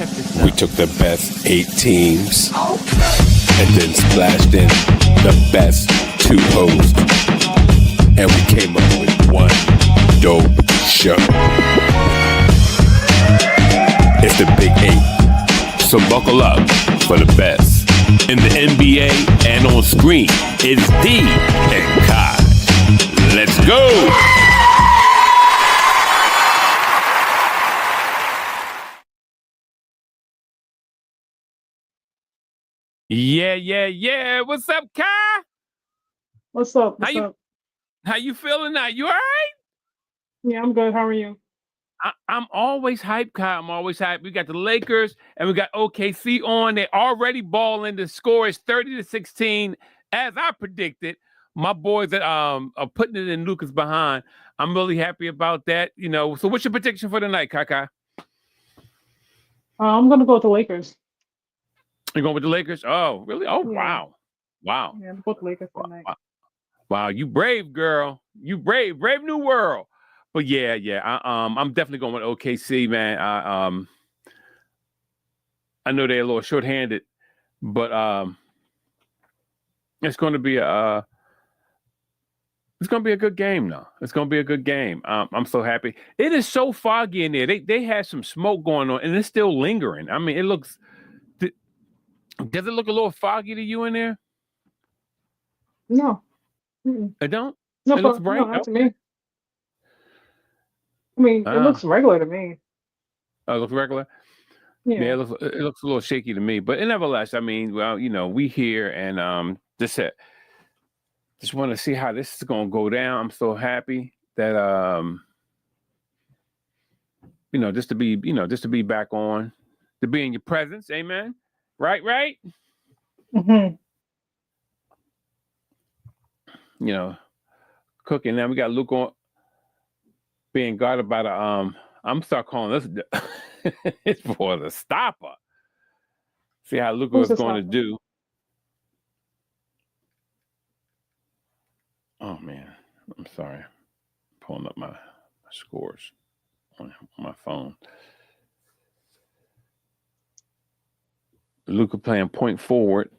check this out. We took the best 8 teams and then splashed in the best 2 hosts. And we came up with one dope show. It's the Big 8. So buckle up for the best in the NBA and on screen. It's D and Kai. Let's go. Yeah. What's up, Kai? What's up? How you feeling now? You all right? Yeah, I'm good. How are you? I'm always hyped, Kai. I'm always hyped. We got the Lakers and we got OKC on. They're already balling. The score is 30-16, as I predicted. My boys that are putting it in Luka's behind. I'm really happy about that. You know. So, what's your prediction for the night, Kai? I'm gonna go with the Lakers. You going with the Lakers? Oh, really? Oh, Yeah. wow. Yeah, I'm both Lakers tonight. Wow, you brave, girl. You brave new world. But yeah. I'm definitely going with OKC, man. I know they're a little short-handed, but it's going to be a good game, though. It's going to be a good game. I'm so happy. It is so foggy in there. They had some smoke going on, and it's still lingering. I mean, it looks. Does it look a little foggy to you in there? No. Mm-mm. It don't? No, It looks bright? No, not to me. I mean, it looks regular to me. Oh, it looks regular? Yeah. Yeah, it looks a little shaky to me. But nevertheless, I mean, well, you know, we here and just want to see how this is going to go down. I'm so happy that, just to be back on, to be in your presence. Amen. Right? Mm-hmm. You know, cooking. Now we got Luke on being guarded by the I'm start calling this it's for the stopper. See how Luka is going to do. Oh man, I'm sorry. Pulling up my scores on my phone. Luka playing point forward.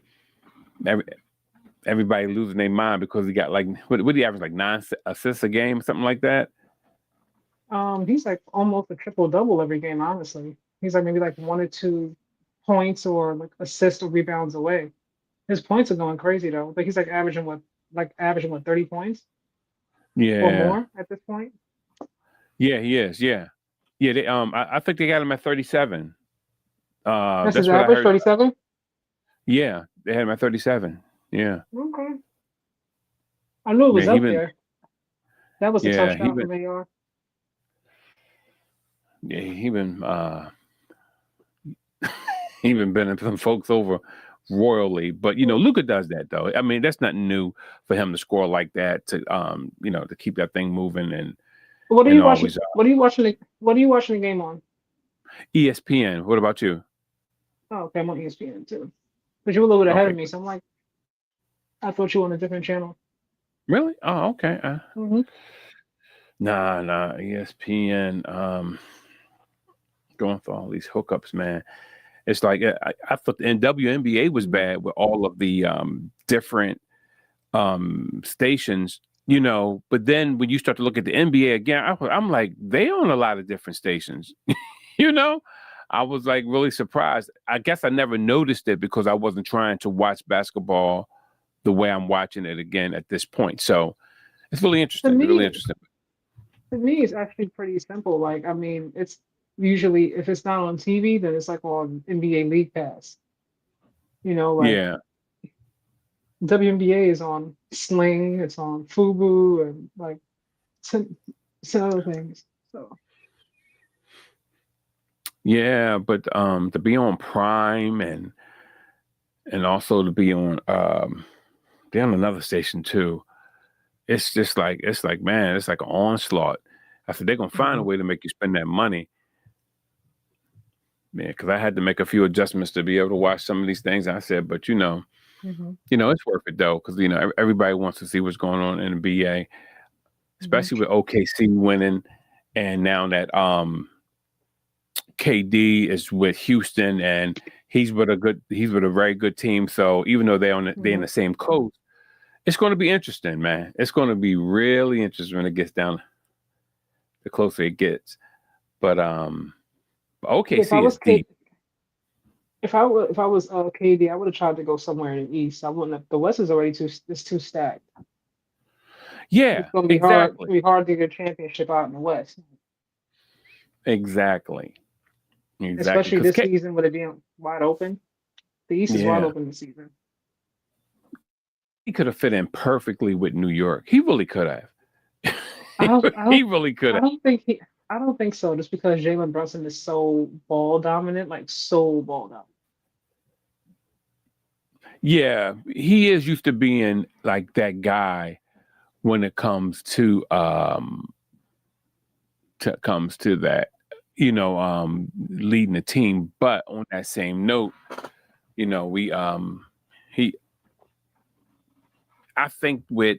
Everybody losing their mind because he got like what did he average, like 9 assists a game, something like that? He's like almost a triple-double every game, honestly. He's like maybe like 1 or 2 points or like assists or rebounds away. His points are going crazy though. But he's like averaging 30 points? Yeah. Or more at this point? Yeah, he is. Yeah. Yeah, they I think they got him at 37. That's his average, 37? Yeah, they had him at 37. Yeah. Okay. I knew it was up there. That was a tough shot from AR. Yeah, he been bending some folks over royally, but Luka does that though. I mean, that's not new for him to score like that, to to keep that thing moving. And what are you watching? What are you watching the game on? ESPN. What about you? Oh, okay, I'm on ESPN too. But you were a little bit ahead of me, so I'm like, I thought you were on a different channel. Really? Oh, okay. Mm-hmm. Nah, ESPN. Going for all these hookups, man. It's like I thought the WNBA was bad with all of the different stations, but then when you start to look at the NBA again, I'm like, they own a lot of different stations. I was like really surprised. I guess I never noticed it because I wasn't trying to watch basketball the way I'm watching it again at this point. So it's really interesting. To me, it's actually pretty simple. Like, I mean, it's usually, if it's not on TV, then it's like on NBA League Pass. Yeah. WNBA is on Sling, it's on Fubu, and like some other things. So. Yeah, but to be on Prime and also to be on they're on another station too. It's just like man, it's like an onslaught. I said they're gonna find a way to make you spend that money. Yeah, because I had to make a few adjustments to be able to watch some of these things. I said, but it's worth it though, because everybody wants to see what's going on in the BA, especially with OKC winning, and now that KD is with Houston, and he's with a very good team. So even though they're in the same coast, it's going to be interesting, man. It's going to be really interesting when it gets down. The closer it gets, but If I OKC is was K, deep. if I was KD, I would have tried to go somewhere in the East. I wouldn't have. The West is already too stacked. Yeah, It's gonna be hard. It's exactly, gonna be hard to get a championship out in the West, exactly. especially Because this season with it being wide open. The East is wide yeah, open this season. he could have fit in perfectly with New York. He really could have. I don't. I He don't. really could I have. don't think he. I don't think so. Just because Jalen Brunson is so ball dominant, like so ball dominant. Yeah, he is used to being like that guy when it comes to that, leading the team. But on that same note, we he I think with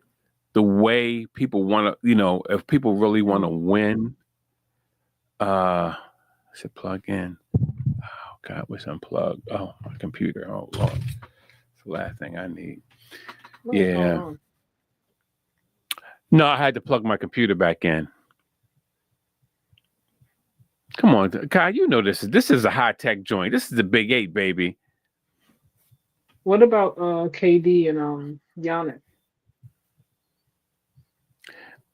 the way people want to, if people really want to win, I should plug in. Oh God, what's unplugged? Oh, my computer. Oh Lord, it's the last thing I need. What is going Yeah. on? No, I had to plug my computer back in. Come on, Kai, you know this is a high tech joint. This is the Big 8, baby. What about KD and Giannis?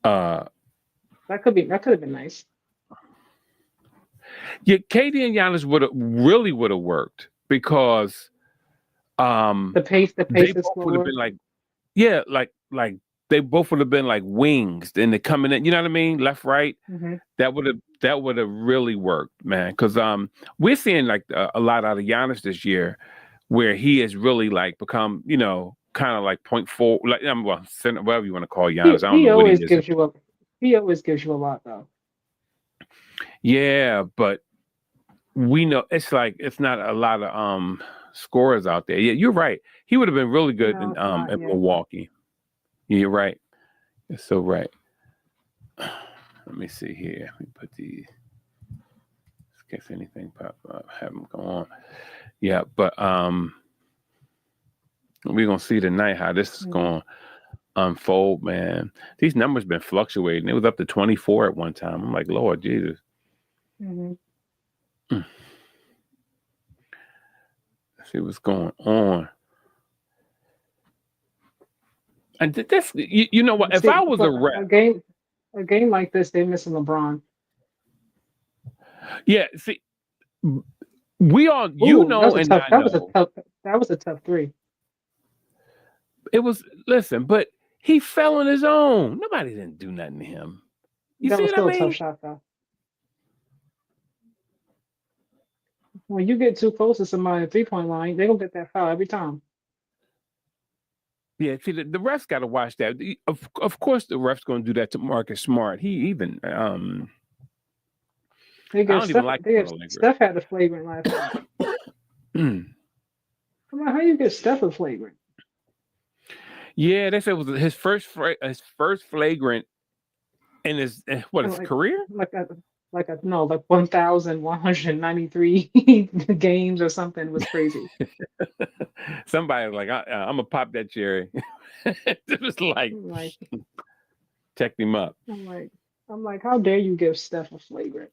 Uh, That could have been nice. yeah, KD and Giannis would have worked because The pace they is both would have slower. been like, yeah, like they both would have been like wings and they're coming in, you know what I mean? Left, right. Mm-hmm. That would have really worked, man. Because we're seeing like a lot out of Giannis this year, where he has really like become, kind of like point four, like center, whatever you want to call Giannis. I don't He know what he always is. gives you a he always gives you a lot though. Yeah, but we know it's like it's not a lot of scorers out there. Yeah, you're right. He would have been really good No, it's not in yet. Milwaukee. Yeah, you're right. You're so right. Let me see here. Let me put these. In case anything pop up, have them go on. Yeah, but we're gonna see tonight how this is going to unfold, man. These numbers been fluctuating. It was up to 24 at one time. I'm like, Lord Jesus. Mm-hmm. Let's see what's going on. And this, you know what? If I was a rep, a game like this, they're missing LeBron. Yeah, see, we all, that was a tough three. It was, listen, but he fell on his own. Nobody didn't do nothing to him. That was still a tough shot, though. When you get too close to somebody at 3-point line, they're gonna get that foul every time. Yeah, see, the refs got to watch that. Of course, the refs going to do that to Marcus Smart. He even, I don't even like Steph had the flagrant last time. I'm like, how you get Steph a flagrant? Yeah, they said it was his first flagrant in his career? Like 1,193 games or something. It was crazy. Somebody was like, I'm gonna pop that cherry. It was like check him up. I'm like, how dare you give Steph a flagrant?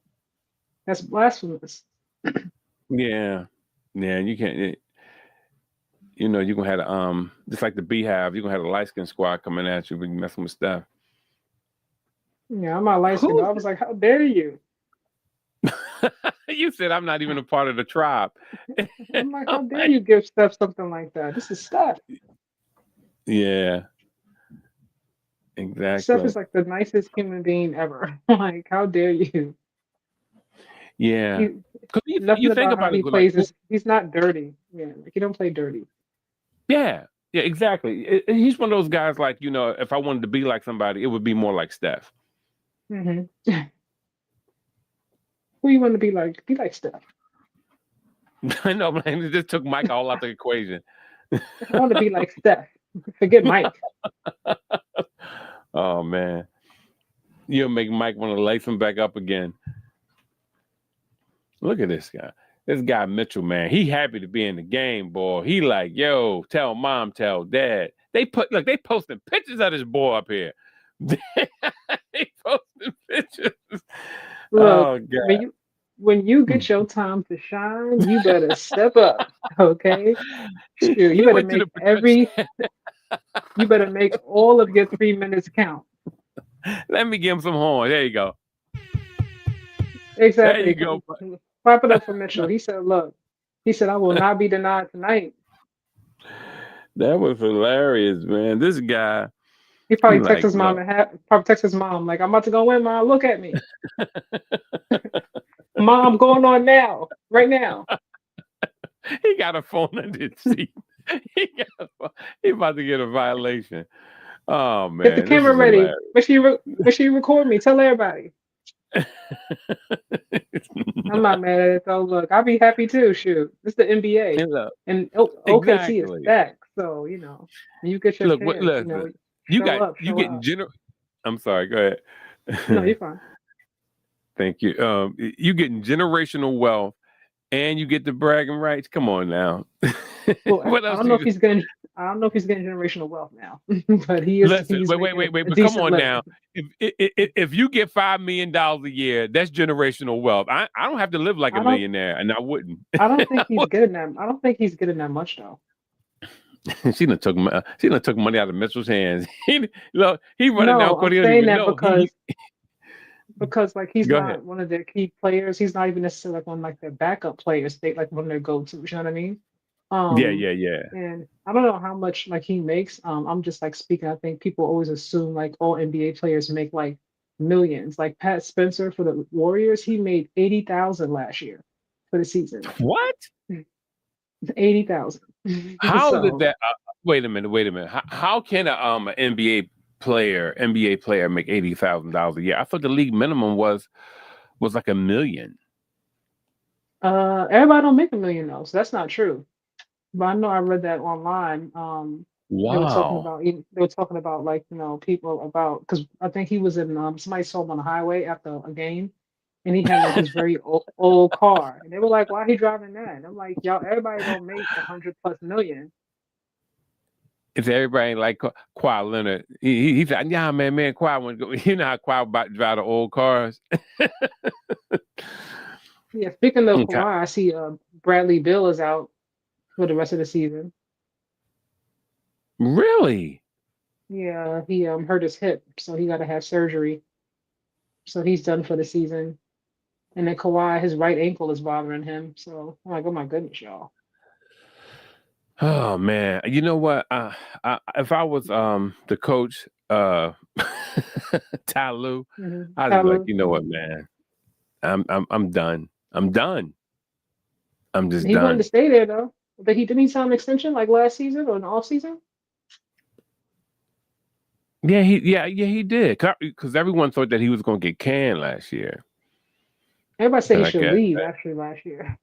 That's blasphemous. Yeah, you can't. You're gonna have just like the Beehive, you're gonna have a light skin squad coming at you, messing with stuff. Yeah, I'm not light skinned. I was like, how dare you? You said I'm not even a part of the tribe. I'm like, how dare you give Steph something like that? This is Steph. Yeah. Exactly. Steph is like the nicest human being ever. Like, how dare you? Yeah. Nothing about how he plays he's not dirty. Yeah, like he don't play dirty. Yeah, exactly. He's one of those guys like, if I wanted to be like somebody, it would be more like Steph. Mm-hmm. Who you want to be like? Be like Steph. I know, man. It just took Mike all out the equation. I want to be like Steph. Forget Mike. Oh, man. You'll make Mike want to lace him back up again. Look at this guy. This guy Mitchell, man, he happy to be in the game, boy. He like, yo, tell mom, tell dad. They posting pictures of this boy up here. They posting pictures. Look, Oh God. when you get your time to shine, you better step up. Okay? Shoot, He went to the production. you better make all of your 3 minutes count. Let me give him some horn. There you go. Exactly. There you go. Clap it up for Mitchell. He said, look, I will not be denied tonight. That was hilarious, man. This guy. He probably Like, texts his mom like, I'm about to go in, mom. Look at me. Mom, I'm going on now. Right now. He got a phone under his seat. He about to get a violation. Oh man. Get the camera ready. Make sure you record me. Tell everybody. I'm not mad at it though. Look, I'll be happy too. Shoot. It's the NBA. And OKC is stacked. So, when you get your chance, you getting I'm sorry, go ahead. No, you're fine. Thank you. You getting generational wealth and you get the bragging rights. Come on now. Well, I don't know if he's getting generational wealth now, but he is. Listen, wait. But come on now. If you get $5 million a year, that's generational wealth. I don't have to live like a millionaire, and I wouldn't. I don't think he's getting that. I don't think he's getting that much though. She done took money out of Mitchell's hands. He running down court. I'm saying that because like he's not one of their key players. He's not even necessarily like one like their backup players. They like one of their go-tos. You know what I mean? Yeah. And I don't know how much like he makes. I'm just like speaking. I think people always assume like all NBA players make like millions. Like Pat Spencer for the Warriors, he made 80,000 last year for the season. What? 80,000. How did that? Wait a minute. How can an NBA player make $80,000 a year? I thought the league minimum was like $1 million. Everybody don't make $1 million though, so that's not true. But I know I read that online. Wow. They were talking about like people about because I think he was in somebody saw him on the highway after a game, and he had like this very old car, and they were like, "Why he driving that?" And I'm like, "Y'all, everybody don't make 100+ million." It's everybody like Kawhi Leonard. He said, "Yeah, man, Kawhi, you know how Kawhi about to drive the old cars." Yeah, speaking of Kawhi, I see Bradley Beal is out for the rest of the season. Really? Yeah, he hurt his hip, so he got to have surgery. So he's done for the season. And then Kawhi, his right ankle is bothering him. So I'm like, oh my goodness, y'all. Oh man, you know what? If I was the coach, Ty Lue, I'd be like, you know what, man, I'm done. I'm done. I'm just done. He wanted to stay there though. But didn't he sign an extension like last season or in the off season? Yeah, he did. Because everyone thought that he was going to get canned last year. Everybody said he should leave actually last year,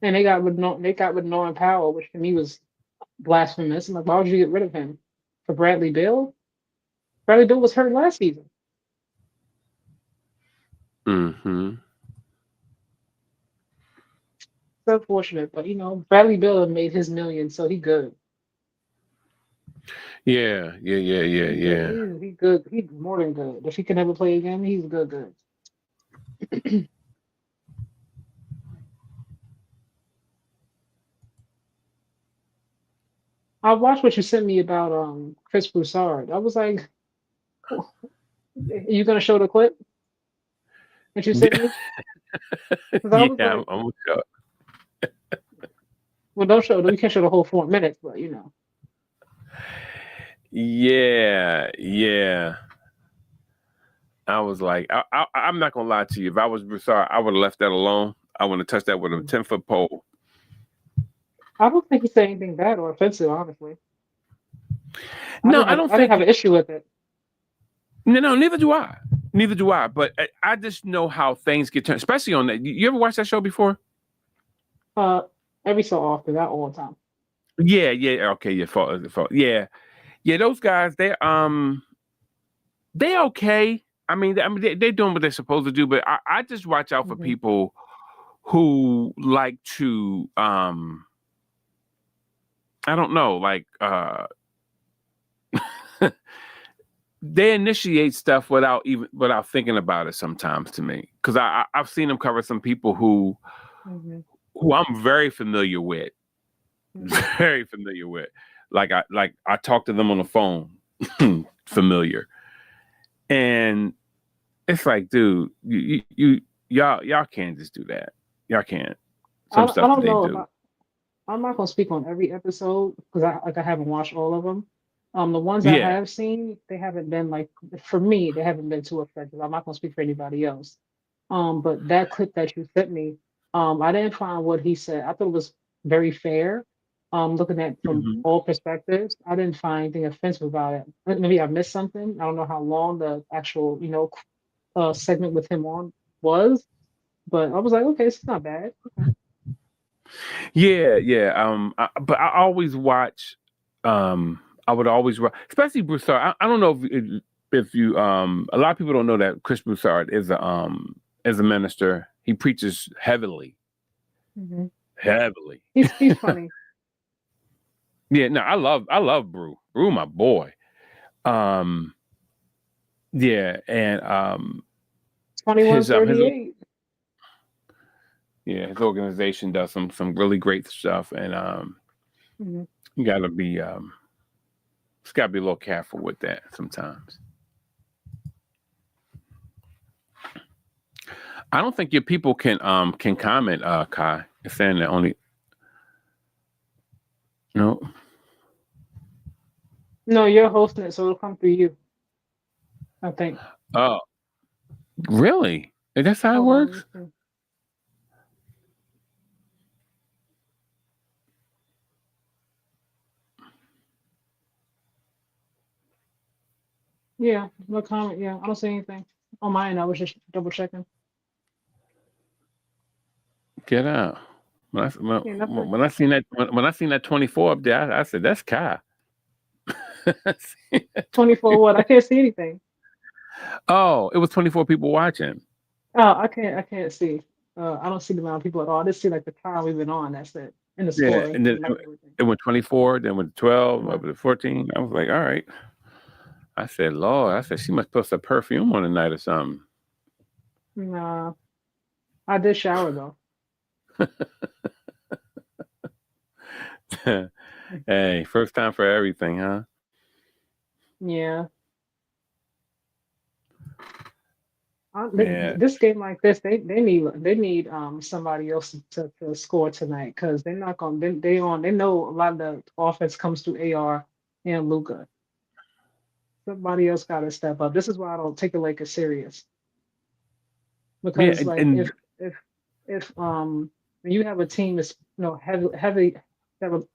and they got with Norman Powell, which to me was blasphemous. I'm like, why would you get rid of him for Bradley Beal? Bradley Beal was hurt last season. Mm-hmm. It's unfortunate, but Bradley Beal made his million, so he good. Yeah. He good. He's more than good. If he can ever play again, he's good. I watched what you sent me about Chris Broussard. I was like, are you gonna show the clip that you sent me? I'm gonna show. Well, don't show. We can't show the whole 4 minutes, but Yeah. I was like, I'm not gonna lie to you. If I was Broussard, I would have left that alone. I wouldn't have touched that with a 10-foot pole. I don't think he said anything bad or offensive, honestly. No, I didn't have an issue with it. No, neither do I. But I just know how things get turned, especially on that. You ever watch that show before? Every so often, not all the time. Yeah. Okay, your fault. Yeah. Those guys, they okay. I mean, they're doing what they're supposed to do, but I just watch out for people who like to I don't know, like they initiate stuff without thinking about it sometimes to me. Because I've seen them cover some people who I'm very familiar with. Very familiar with. Like I talk to them on the phone. Familiar. And it's like, dude, y'all can't just do that. Y'all can't. Some I stuff that don't they know do. I'm not gonna speak on every episode because I haven't watched all of them. The ones I Yeah. have seen, they haven't been like for me, they haven't been too effective. I'm not gonna speak for anybody else. But that clip that you sent me, I didn't find what he said. I thought it was very fair. Looking at from Mhm. all perspectives, I didn't find anything offensive about it. Maybe I missed something. I don't know how long the actual, segment with him on was, but I was like, okay, it's not bad. Okay. Yeah. But I always watch. I would always watch, especially Broussard. I don't know if you. A lot of people don't know that Chris Broussard is a minister. He preaches heavily. hmm Heavily. He's funny. Yeah. No, I love Brew. Brew, my boy. Um. Yeah, and his 2138. his organization does some really great stuff, and hmm you gotta be just gotta be a little careful with that sometimes. I don't think your people can comment, Kai, saying that only no. No, you're hosting it, so it'll come through you. I think. Oh, really? That's how it Hold on. works? Let me see. Yeah, no comment. Yeah, I don't see anything on my end. I was just double checking. Get out. When I, when, Yeah, nothing. when I seen that 24 up there, I said that's Kai. 24 what? I can't see anything. Oh, it was 24 people watching. Oh, I can't see. I don't see the amount of people at all. I just see like the time we've been on. That's it. And the Yeah, scoring and then and like everything. it went 24, then went 12, Yeah. up to 14. I was like, all right. I said, Lord, I said she must put some perfume on the night or something. Nah, I did shower though. Hey, first time for everything, huh? Yeah. Yeah. This game like this, they need somebody else to score tonight because they're not gonna they know a lot of the offense comes through AR and Luka. Somebody else got to step up. This is why I don't take the Lakers serious Yeah, because like and if when you have a team that's heavy that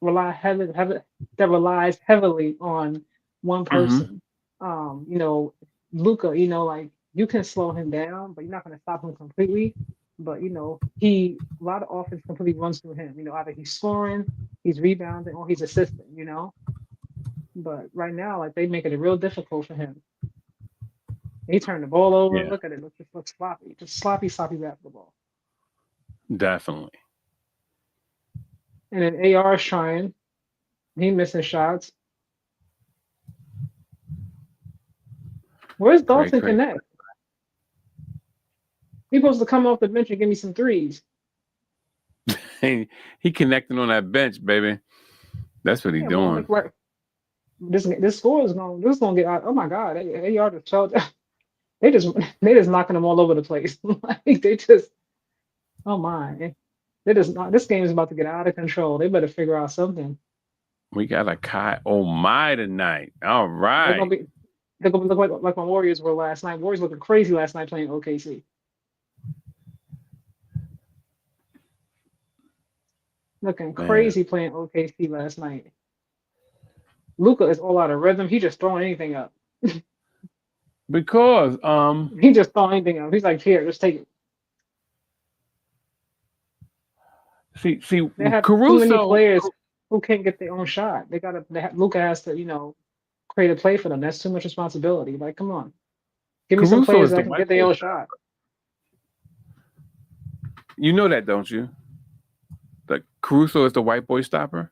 that relies heavily on one mhm. person, Luca, like you can slow him down, but you're not going to stop him completely. But a lot of offense completely runs through him. Either he's scoring, he's rebounding, or he's assisting. But right now, like they making it real difficult for him. He turned the ball over. Yeah, Look at it. It just looks sloppy. Just sloppy, sloppy basketball. definitely. And then AR is trying. He missing shots. Where's Cray Dalton cray. Connect? He's supposed to come off the bench and give me some threes. He connecting on that bench, baby. That's what he Yeah, but I'm doing. like, right. This score is gonna get out. Oh my God, AR just fell. They just they just knocking them all over the place. Like they just, oh my, they just not. This game is about to get out of control. They better figure out something. We got a Kai oh my tonight. All They're gonna right. be they're gonna look like my Warriors were last night. Warriors looking crazy last night playing OKC. Looking Man. crazy playing OKC last night. Luca is all out of rhythm. He just throwing anything up. Because He just throwing anything up. He's like, here, just take it. see They have too many Caruso. players who can't get their own shot. Luca has to, create a play for them. That's too much responsibility. Like, come on, give me some Caruso players is the that can get their Michael. own shot. You know that, don't you? That Caruso is the white boy stopper.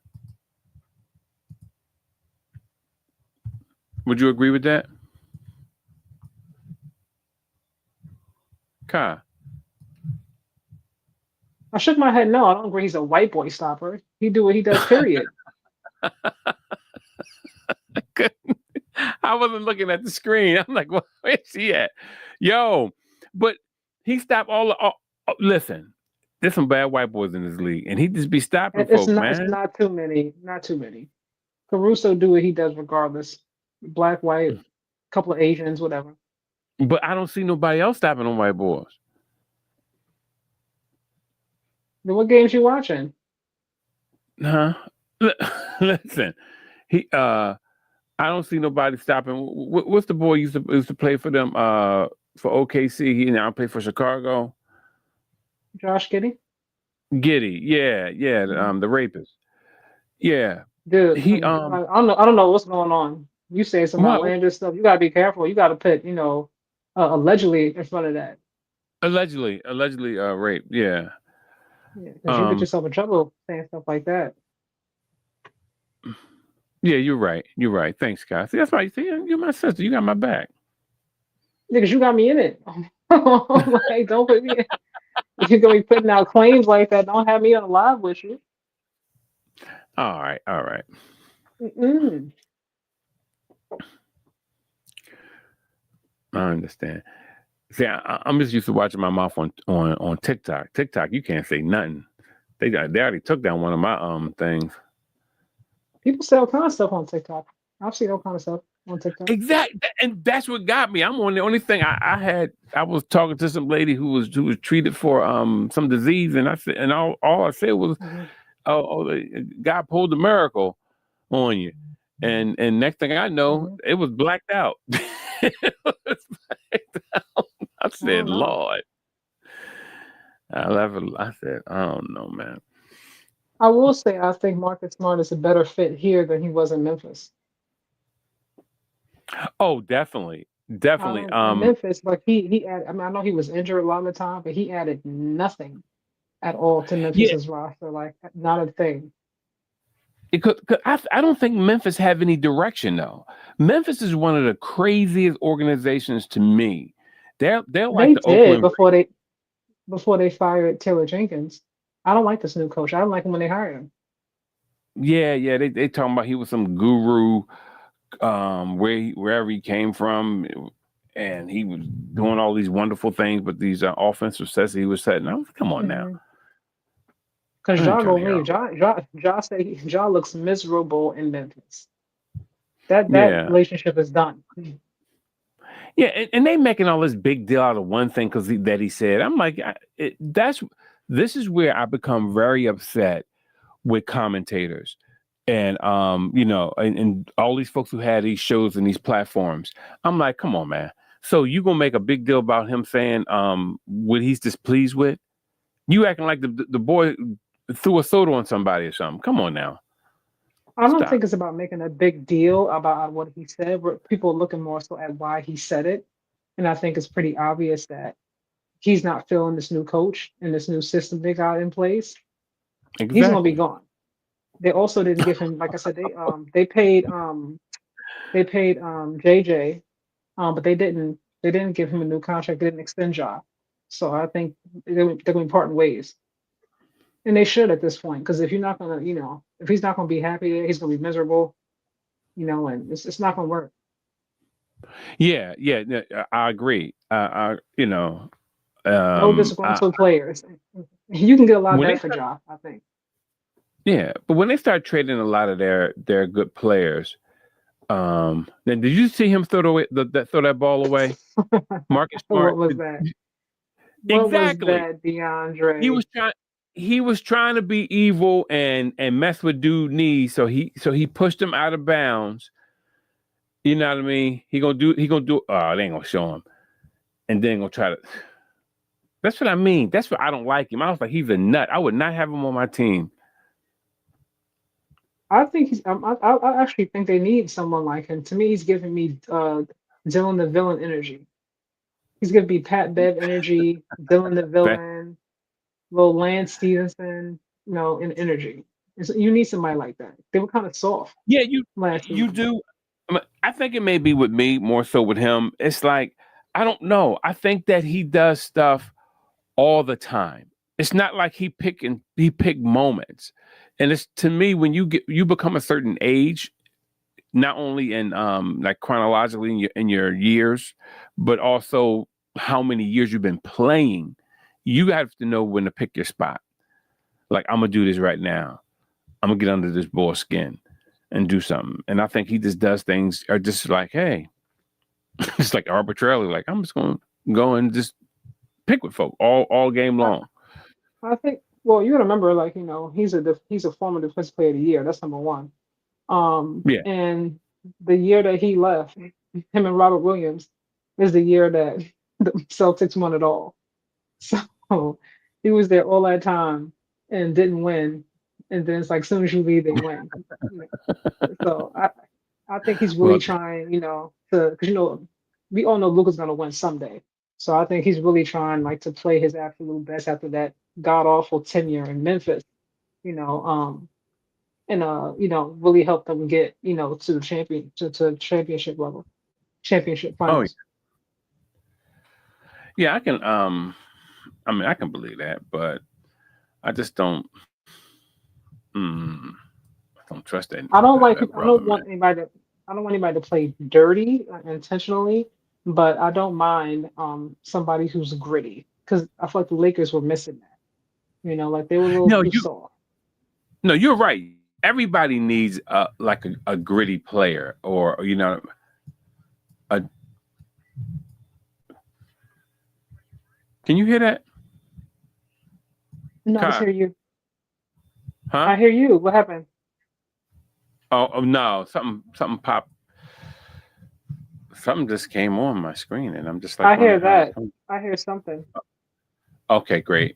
Would you agree with that, Kai? I shook my head. No, I don't agree. He's a white boy stopper. He do what he does. Period. I wasn't looking at the screen. I'm like, where's he at? Yo, but he stopped all the. Listen, there's some bad white boys in this league, and he just be stopping It's folk, not. It's man. not too many. Not too many. Caruso do what he does regardless. Black, white, couple of Asians, whatever. But I don't see nobody else stopping on white boys. Then what games you watching? Huh? Listen, he I don't see nobody stopping. What's the boy used to play for them? For OKC, he now play for Chicago. Josh Giddey? Giddy, yeah, Mhm. the rapist, yeah. Dude, He I don't know what's going on. You say some what outlandish stuff. You gotta be careful. You gotta put, allegedly in front of that. allegedly raped, yeah. Yeah, because you get Um, yourself in trouble saying stuff like that. yeah, you're right. Thanks, guys. See, that's why you see you're my sister. You got my back. Because you got me in it. Like, don't put me. If you're gonna be putting out claims like that, don't have me on live with you. All right. Mm-mm. I understand. See, I'm just used to watching my mouth on TikTok. TikTok, you can't say nothing. They already took down one of my things. People say all kind of stuff on TikTok. I've seen all kind of stuff on TikTok. Exactly, and that's what got me. I'm on the only thing I had. I was talking to some lady who was treated for some disease, and I said, and all I said was, Hmm. God pulled a miracle on you, and next thing I know, Hmm. it was blacked out. It was blacked out. I I don't said, know. Lord, I left it. I said, I don't know, man. I will say I think Marcus Smart is a better fit here than he was in Memphis. Oh, definitely, I definitely. don't in Memphis, like he added, I mean, I know he was injured a lot of the time, but he added nothing at all to Yeah, Memphis's roster, like not a thing. because I don't think Memphis have any direction though. Memphis is one of the craziest organizations to me. They're like They the did Oakland. before they fired Taylor Jenkins. I don't like this new coach. I don't like him when they hired him. Yeah. They talking about he was some guru, wherever he came from, and he was doing all these wonderful things, but these offensive sets he was setting. I was, come on now, Because I ain't Ja trying to gonna hear leave. all that. Ja say Ja looks miserable in Memphis. That Yeah, relationship is done. yeah, and they making all this big deal out of one thing because that he said. I'm like, this is where I become very upset with commentators and and all these folks who had these shows and these platforms. I'm like, come on, man. So you gonna make a big deal about him saying what he's displeased with? You acting like the boy threw a soda on somebody or something. Come on now. I don't Stop. think it's about making a big deal about what he said, but people are looking more so at why he said it. And I think it's pretty obvious that he's not feeling this new coach and this new system they got in place. He's gonna be Exactly. gone. They also didn't give him, like I said, they paid JJ, but they didn't give him a new contract. They didn't extend job. So I think they're going to be parting ways, and they should at this point. Because if you're not gonna, if he's not gonna be happy there, he's gonna be miserable, and it's not gonna work. Yeah, I agree. No I, disgruntled players. You can get a lot when better they for job, I think. yeah, but when they start trading a lot of their good players, then did you see him throw that ball away? Marcus What Smart. was that? What was Exactly. that, He DeAndre? was trying. He was trying to be evil and mess with dude knees. So he pushed him out of bounds. You know what I mean? He gonna do. Oh, they ain't gonna show him, and then gonna try to. That's what I mean. That's what I don't like him. I was like, he's a nut. I would not have him on my team. I think I actually think they need someone like him. To me, he's giving me Dylan the villain energy. He's gonna be Pat Bev energy, Dylan the That villain. little Lance Stevenson, in energy. You need somebody like that. They were kind of soft Yeah, last you season. do. I think it may be with me more so with him. It's like I don't know. I think that he does stuff all the time. It's not like he pick moments. And it's to me when you become a certain age, not only in like chronologically in your years, but also how many years you've been playing, you have to know when to pick your spot. Like I'm gonna do this right now. I'm gonna get under this boy's skin and do something. And I think he just does things are just like, hey, it's like arbitrarily, like I'm just gonna go and just pick with folk all game I, long. I think. Well, you got to remember, like he's a former defensive player of the year. That's number one. Yeah. And the year that he left, him and Robert Williams is the year that the Celtics won it all. So he was there all that time and didn't win. And then it's like, as soon as you leave, they win. So I think he's really Well, trying, because we all know Luka's gonna win someday. So I think he's really trying like to play his absolute best after that god awful tenure in Memphis, you know, and really help them get, to the to championship level, championship oh finals. yeah, I can I mean I can believe that, but I just mm, I don't trust that I brother, don't man. want anybody to I don't want anybody to play dirty intentionally, but I don't mind somebody who's gritty because I feel like the Lakers were missing that. Like they were a little No, too soft. no, you're right. Everybody needs like a gritty player or a can you hear that? No, I just Kai? hear you. Huh? I hear you. What happened? Oh no, something popped. Something just came on my screen and I'm just like I hear wondering how it's that. coming. I hear something. Okay, great.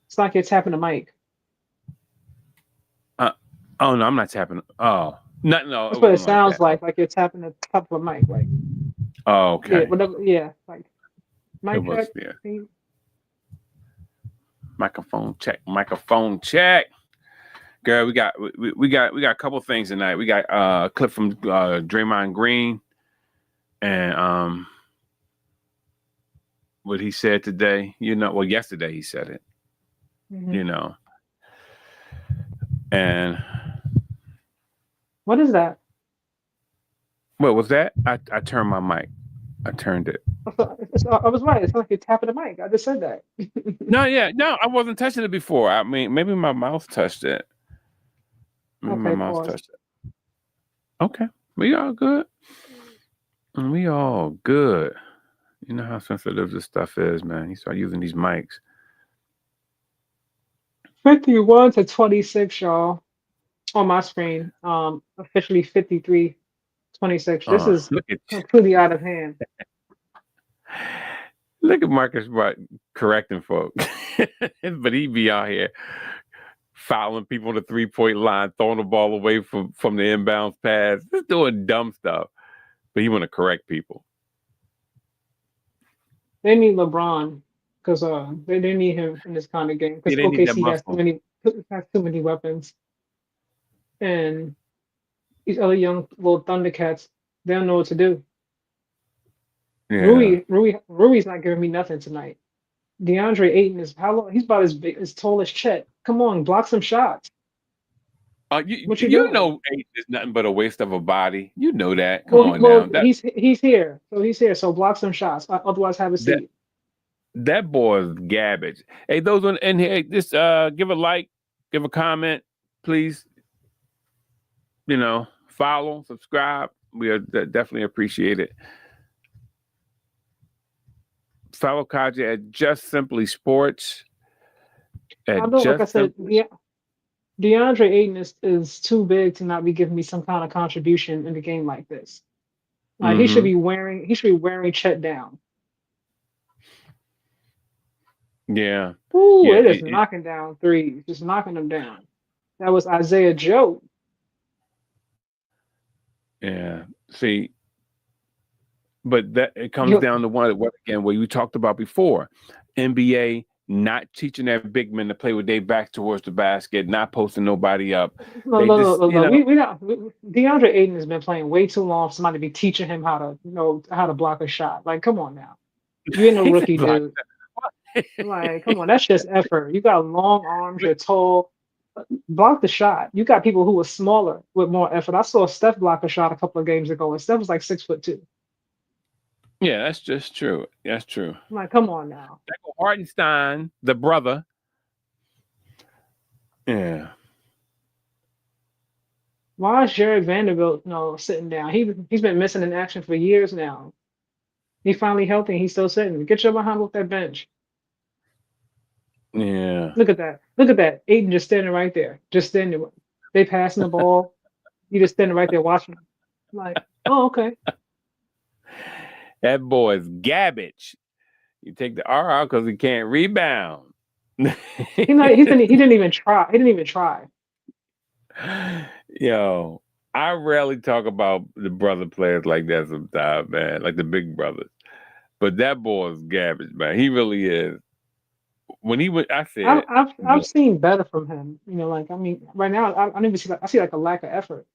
It's like you're tapping the mic. Uh, oh no, I'm not tapping. Oh, no, That's it what it wasn't like sounds that. like you're tapping the top of a mic. Like, Oh, yeah, okay. whatever. Yeah, like It mic check. was yeah. See? Microphone check. Girl, we got a couple things tonight. We got a clip from Draymond Green and what he said today. Well, yesterday he said it. Hmm. You know, and What is that? what was that? I turned my mic. I turned it. I was right. It's like you're tapping the mic. I just said that. No, yeah, no, I wasn't touching it before. I mean, maybe my mouse touched it. Maybe my Okay, mouse pause. touched it. Okay, we all good. We all good. You know how sensitive this stuff is, man. You start using these mics. 51 to 26, y'all, on my screen. Officially 53-26. This is Look at completely out of hand. look at Marcus correcting folks, but he be out here fouling people on the 3-point line, throwing the ball away from the inbounds pass, just doing dumb stuff. But he want to correct people. They need LeBron because they need him in this kind of game Yeah, because they need that OKC muscle. has too many weapons, and these other young little Thundercats, they don't know what to do. Yeah. Rui's not giving me nothing tonight. DeAndre Ayton is how long? He's about as tall as Chet. Come on, block some shots. You What you you doing? know, age is nothing but a waste of a body. You know that. Come Well, on now. he's here, so he's here. So block some shots. Otherwise, have a That seat. that boy is garbage. Hey, those on in here, just give a like, give a comment, please. Follow, subscribe. We are definitely appreciate it. Follow Kaja at Just Simply Sports. I At don't like I Just said. Simply. DeAndre Ayton is too big to not be giving me some kind of contribution in a game like this. Like Mm-hmm. he should be wearing Chet down. Yeah. Ooh, Yeah. it is knocking down threes, just knocking them down. That was Isaiah Joe. Yeah. See, but that it comes You down to what again, what you talked about before. NBA not teaching their big men to play with their back towards the basket, not posting nobody up. No, They no, no, just, no, no. We not. DeAndre Ayton has been playing way too long for somebody to be teaching him how to, how to block a shot. Like, come on now. You ain't no he said rookie, block. dude. Like, come on, that's just effort. You got long arms, you're tall. Block the shot. You got people who are smaller with more effort. I saw Steph block a shot a couple of games ago, and Steph was like 6'2". Yeah, that's just true. That's true. I'm like, come on now. Hartenstein, the brother. Yeah. Why is Jared Vanderbilt, sitting down? He's been missing in action for years now. He's finally healthy. And he's still sitting. Get your behind off that bench. Yeah. Look at that. Look at that. Aiden just standing right there. Just standing. They passing the ball. You just standing right there watching. I'm like, oh, okay. That boy's garbage. You take the R out because he can't rebound. He didn't even try. He didn't even try. Yo, I rarely talk about the brother players like that sometimes, man. Like the big brothers. But that boy is garbage, man. He really is. When he went, I said, I've seen better from him. Right now I don't even see I see like a lack of effort.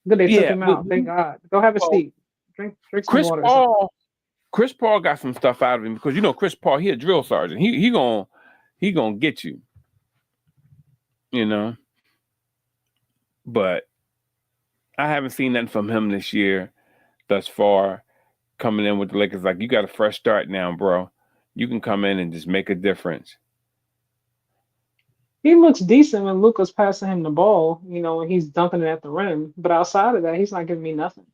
Good they took yeah, him out. Thank God. Go have a well, seat. Drink some water or something. Chris Paul got some stuff out of him because Chris Paul, he a drill sergeant. He gonna get you. But I haven't seen nothing from him this year thus far. Coming in with the Lakers, like, you got a fresh start now, bro. You can come in and just make a difference. He looks decent when Luka's passing him the ball, and he's dunking it at the rim. But outside of that, he's not giving me nothing.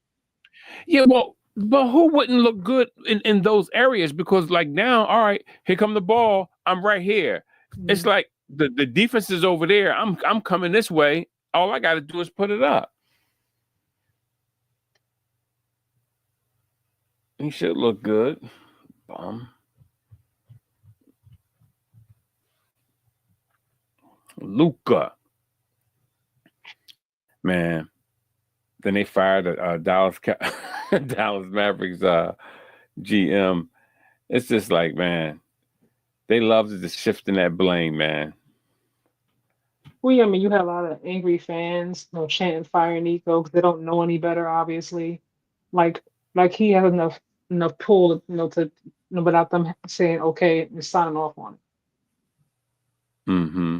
Yeah, well, but who wouldn't look good in those areas? Because like now, all right, here come the ball. I'm right here. Mm-hmm. It's like the defense is over there. I'm coming this way. All I got to do is put it up. He should look good. Luka. Man. Then they fired Dallas Mavericks GM. It's just like, man, they love to just shifting that blame, man. Well, yeah, you had a lot of angry fans, chanting "Fire Nico" because they don't know any better, obviously. Like he has enough pull, to without them saying okay and signing off on it. Mm-hmm.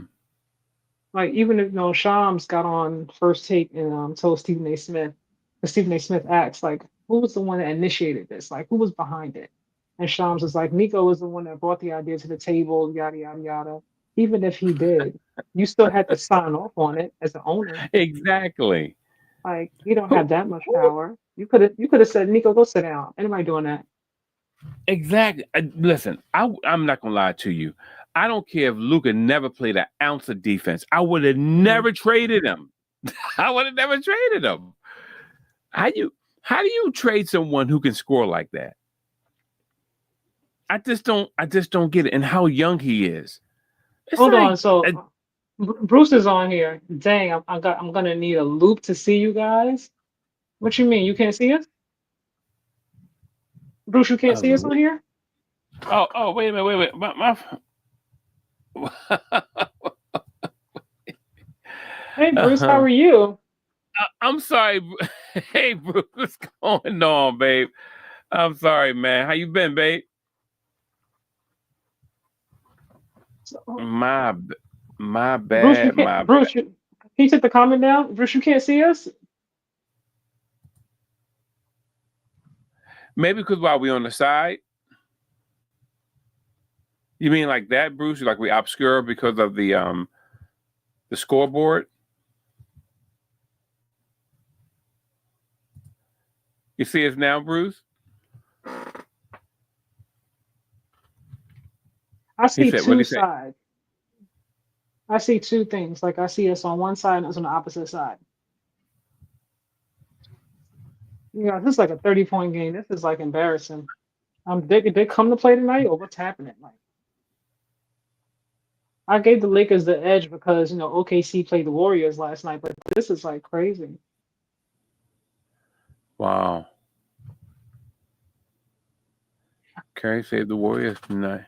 Like even if Shams got on First Take and told Stephen A. Smith, because Stephen A. Smith asked like, who was the one that initiated this? Like, who was behind it? And Shams was like, Nico was the one that brought the idea to the table, yada yada yada. Even if he did, you still had to sign off on it as the owner. Exactly. Like you don't have that much power. You could have said, Nico, go sit down. Anybody doing that? Exactly. Listen, I'm not gonna lie to you. I don't care if Luka never played an ounce of defense. I would have never traded him. I would have never traded him. How do you trade someone who can score like that? I just don't get it. And how young he is. Hold on. So Bruce is on here. Dang, I'm gonna need a loop to see you guys. What you mean? You can't see us? Bruce, you can't see us on here? Oh, wait a minute, wait. Hey, Bruce, how are you? I'm sorry. Hey, Bruce, what's going on, babe? I'm sorry, man. How you been, babe? My bad. Bruce, can you take the comment down? Bruce, you can't see us? Maybe because while we on the side. You mean like that, Bruce? Like we obscure because of the scoreboard? You see us now, Bruce? I see two sides. I see two things. Like I see us on one side and us on the opposite side. This is like a 30-point game. This is like embarrassing. Did they come to play tonight or what's happening? Like, I gave the Lakers the edge because OKC played the Warriors last night, but this is like crazy. Wow. Curry saved the Warriors tonight.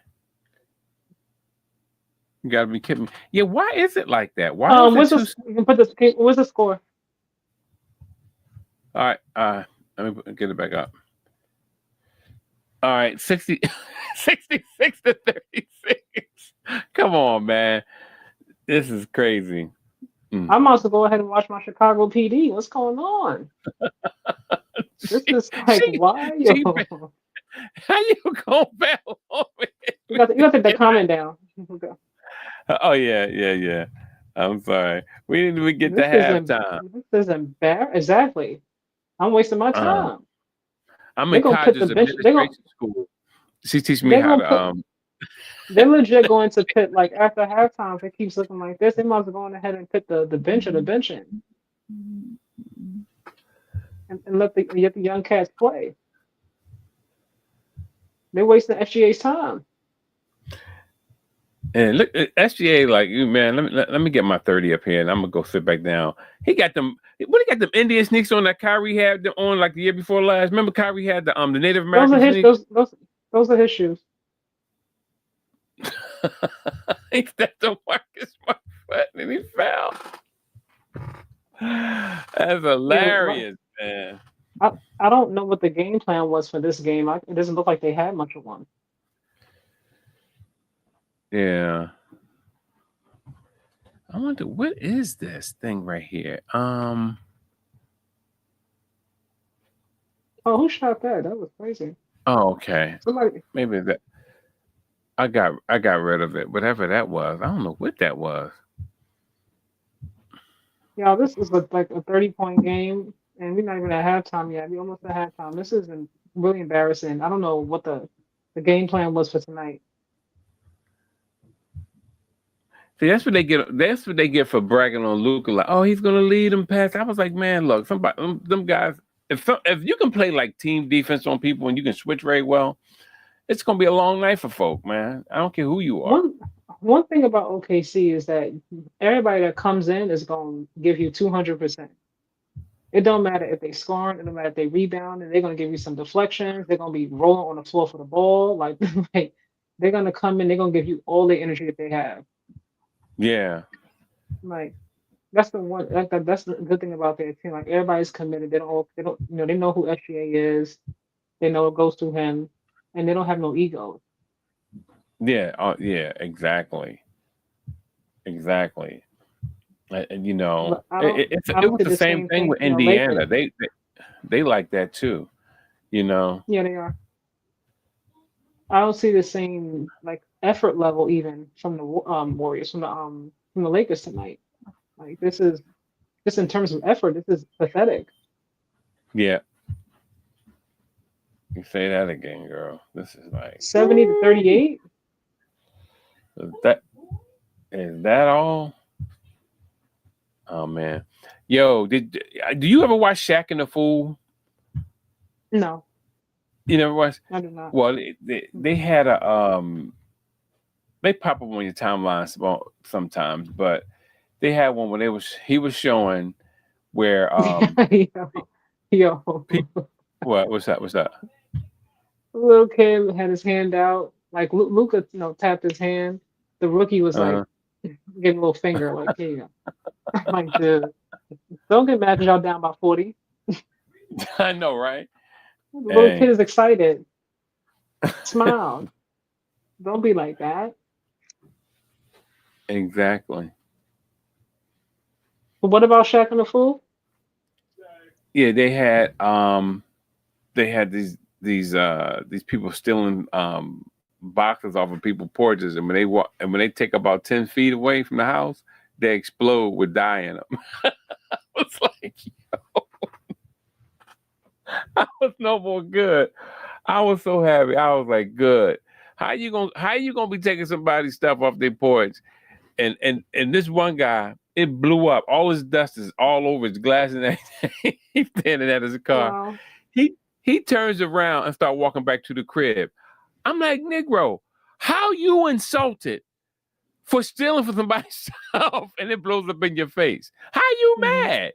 You gotta be kidding me. Yeah, why is it like that? Why is it What's two? the you can put this? What's the score? All right, let me get it back up. All right, 60, 66 to 36. Come on, man. This is crazy. I might as well go ahead and watch my Chicago PD. What's going on? This She, is like she, why she, yo? how you gonna bail over You got to take the it? comment down. Okay. Oh yeah. I'm sorry. We didn't even get to halftime. This is embarrassing. Exactly. I'm wasting my Uh, time. I'm They're in gonna put the Codger's bench. They're gonna administration school. She teach me they're how gonna to put. They're legit going to pit like after halftime. If it keeps looking like this, they might as well go on ahead and put the bench or the bench in and let the young cats play. They're wasting SGA's time. And look, SGA, like you, man. Let me get my 30 up here, and I'm gonna go sit back down. He got them. What he got them Indian sneaks on that Kyrie had them on like the year before last. Remember Kyrie had the Native Those are American his. sneaks. Those are his shoes. He stepped on Marcus Smart foot and he fell. That's Yeah, hilarious, man. I don't know what the game plan was for this game. It doesn't look like they had much of one. Yeah. I wonder what is this thing right here. Oh, who shot that? That was crazy. Oh, okay. Somebody. Maybe that I got rid of it. Whatever that was. I don't know what that was. Yeah, this is like a 30-point game, and we're not even at halftime yet. We're almost at halftime. This is really embarrassing. I don't know what the game plan was for tonight. See, that's what they get. That's what they get for bragging on Luka. Like, oh, he's gonna lead them past. I was like, man, look, somebody, them guys. If you can play like team defense on people and you can switch very well, it's gonna be a long night for folk, man. I don't care who you are. One thing about OKC is that everybody that comes in is going to give you 200%. It don't matter if they scoring, it don't matter if they rebound, and they're going to give you some deflections. They're going to be rolling on the floor for the ball. Like, like they're going to come in, they're going to give you all the energy that they have. Yeah. Like that's the one. That's the good thing about their team. Like everybody's committed. They know who SGA is. They know it goes through him, and they don't have no ego. Yeah. Yeah. Exactly. Exactly. And you know, But I don't. I it don't was see the the same same thing thing with from the Lakers. Indiana. They like that too. You know. Yeah, they are. I don't see the same like effort level even from the Warriors from the Lakers tonight. Like this is just in terms of effort, this is pathetic. Yeah. You say that again, girl. This is like 70-38. that. Is that all? Oh man, yo, do you ever watch Shaq and the Fool? No, You never watched? I do not. Well, they had they pop up on your timelines sometimes, but they had one where he was showing where Yo, what's that? little kid had his hand out. Like Luca, tapped his hand. The rookie was like Uh-huh. giving a little finger, like, here you go. I'm like, dude, don't get mad because y'all down by 40. I know, right? The little Hey. kid is excited. Smile. Don't be like that. Exactly. But what about Shaq and the Fool? Yeah, they had these people stealing boxes off of people's porches, and when they take about 10 feet away from the house, they explode with dye in them. I was like, yo, I was no more good. I was so happy. I was like, good. How you gonna be taking somebody's stuff off their porch? And this one guy, it blew up. All his dust is all over his glass and everything. He's standing at his car. Wow. He turns around and start walking back to the crib. I'm like, Negro, how you insulted for stealing from somebody's stuff and it blows up in your face? How you mad?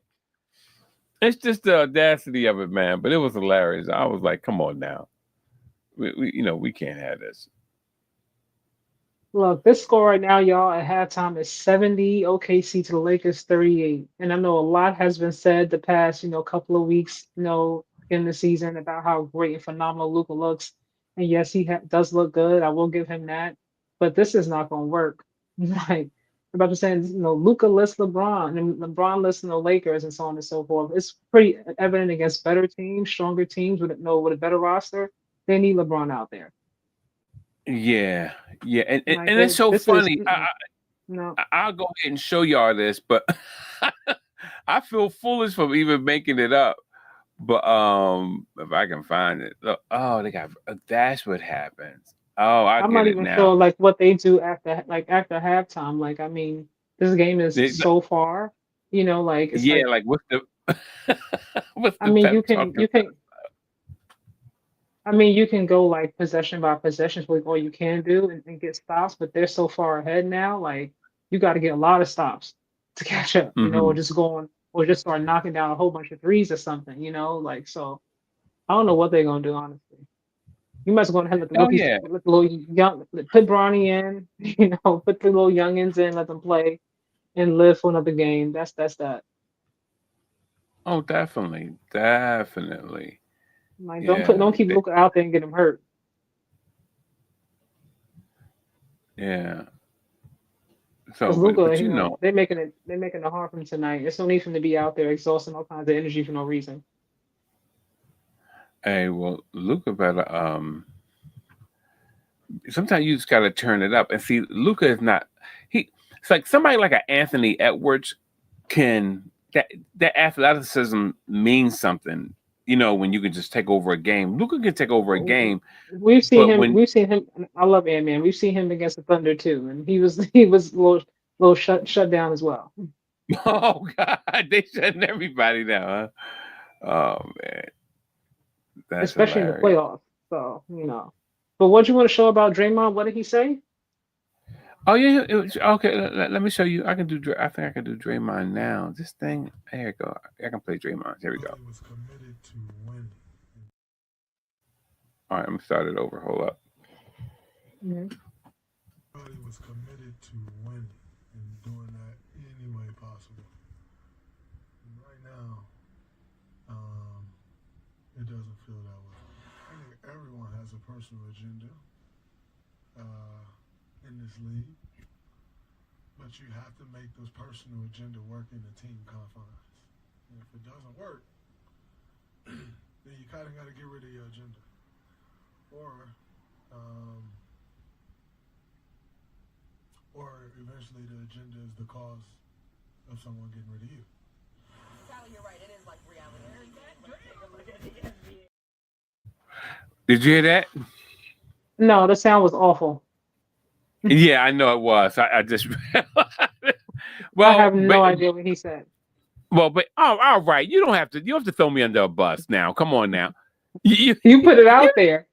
It's just the audacity of it, man. But it was hilarious. I was like, come on now. We can't have this. Look, this score right now, y'all, at halftime is 70 OKC to the Lakers 38. And I know a lot has been said the past, couple of weeks, in the season about how great and phenomenal Luka looks. And yes, he does look good. I will give him that. But this is not going to work. Like, I'm about to say, Luka lists LeBron and LeBron lists the Lakers and so on and so forth. It's pretty evident against better teams, stronger teams with a better roster. They need LeBron out there. Yeah, yeah, and, Like, and it's so this is funny. no. I'll go ahead and show y'all this, but I feel foolish for even making it up. But if I can find it, look, oh, they got that's what happens. Oh, I I'm get not it even now. sure like what they do after halftime. Like, I mean, this game is They, so far, like it's yeah, like, like what's the what's I the mean, pep talk? you can go like possession by possession, like all you can do and get stops, but they're so far ahead now. Like, you got to get a lot of stops to catch up, or Mm-hmm. just or just start knocking down a whole bunch of threes or something, like so. I don't know what they're gonna do, honestly. You must go ahead and let the Oh rookies, yeah. let the little young, put Bronny in, put the little youngins in, let them play and live for another game. That's that. Oh, definitely, definitely. Like, Yeah, don't keep Luka out there and get him hurt. yeah. Because So, Luka, but they're making it hard for him tonight. There's no need for him to be out there exhausting all kinds of energy for no reason. hey, well, Luca better. Sometimes you just got to turn it up and see. Luca is not. He. It's like somebody like an Anthony Edwards can that athleticism means something. When you can just take over a game. Luca can take over a game, We've seen but him. when We've seen him. I love Ant Man. We've seen him against the Thunder too, and he was a little shut down as well, oh God, they shutting everybody down. Huh? Oh man, that's especially in the hilarious. playoffs. So But what you want to show about Draymond? What did he say? Oh yeah, okay. Let me show you. I can do. I think I can do Draymond now. This thing. Here you go. I can play Draymond. Here we go. Was committed to winning. All right, I'm gonna start it over. Hold up. Mhm. Everybody was committed to winning and doing that any way possible. And right now, it doesn't feel that way. I think everyone has a personal agenda in this league, but you have to make those personal agenda work in the team confines. And if it doesn't work, then you kind of got to get rid of your agenda, or eventually the agenda is the cause of someone getting rid of you. Sally, you're right. It is like reality. Take a look at the NBA. Did you hear that? No, the sound was awful. Yeah, I know it was. I just. I have well, no idea what he said. but all right. You don't have to. You have to throw me under a bus now. Come on now. You, You put it out there.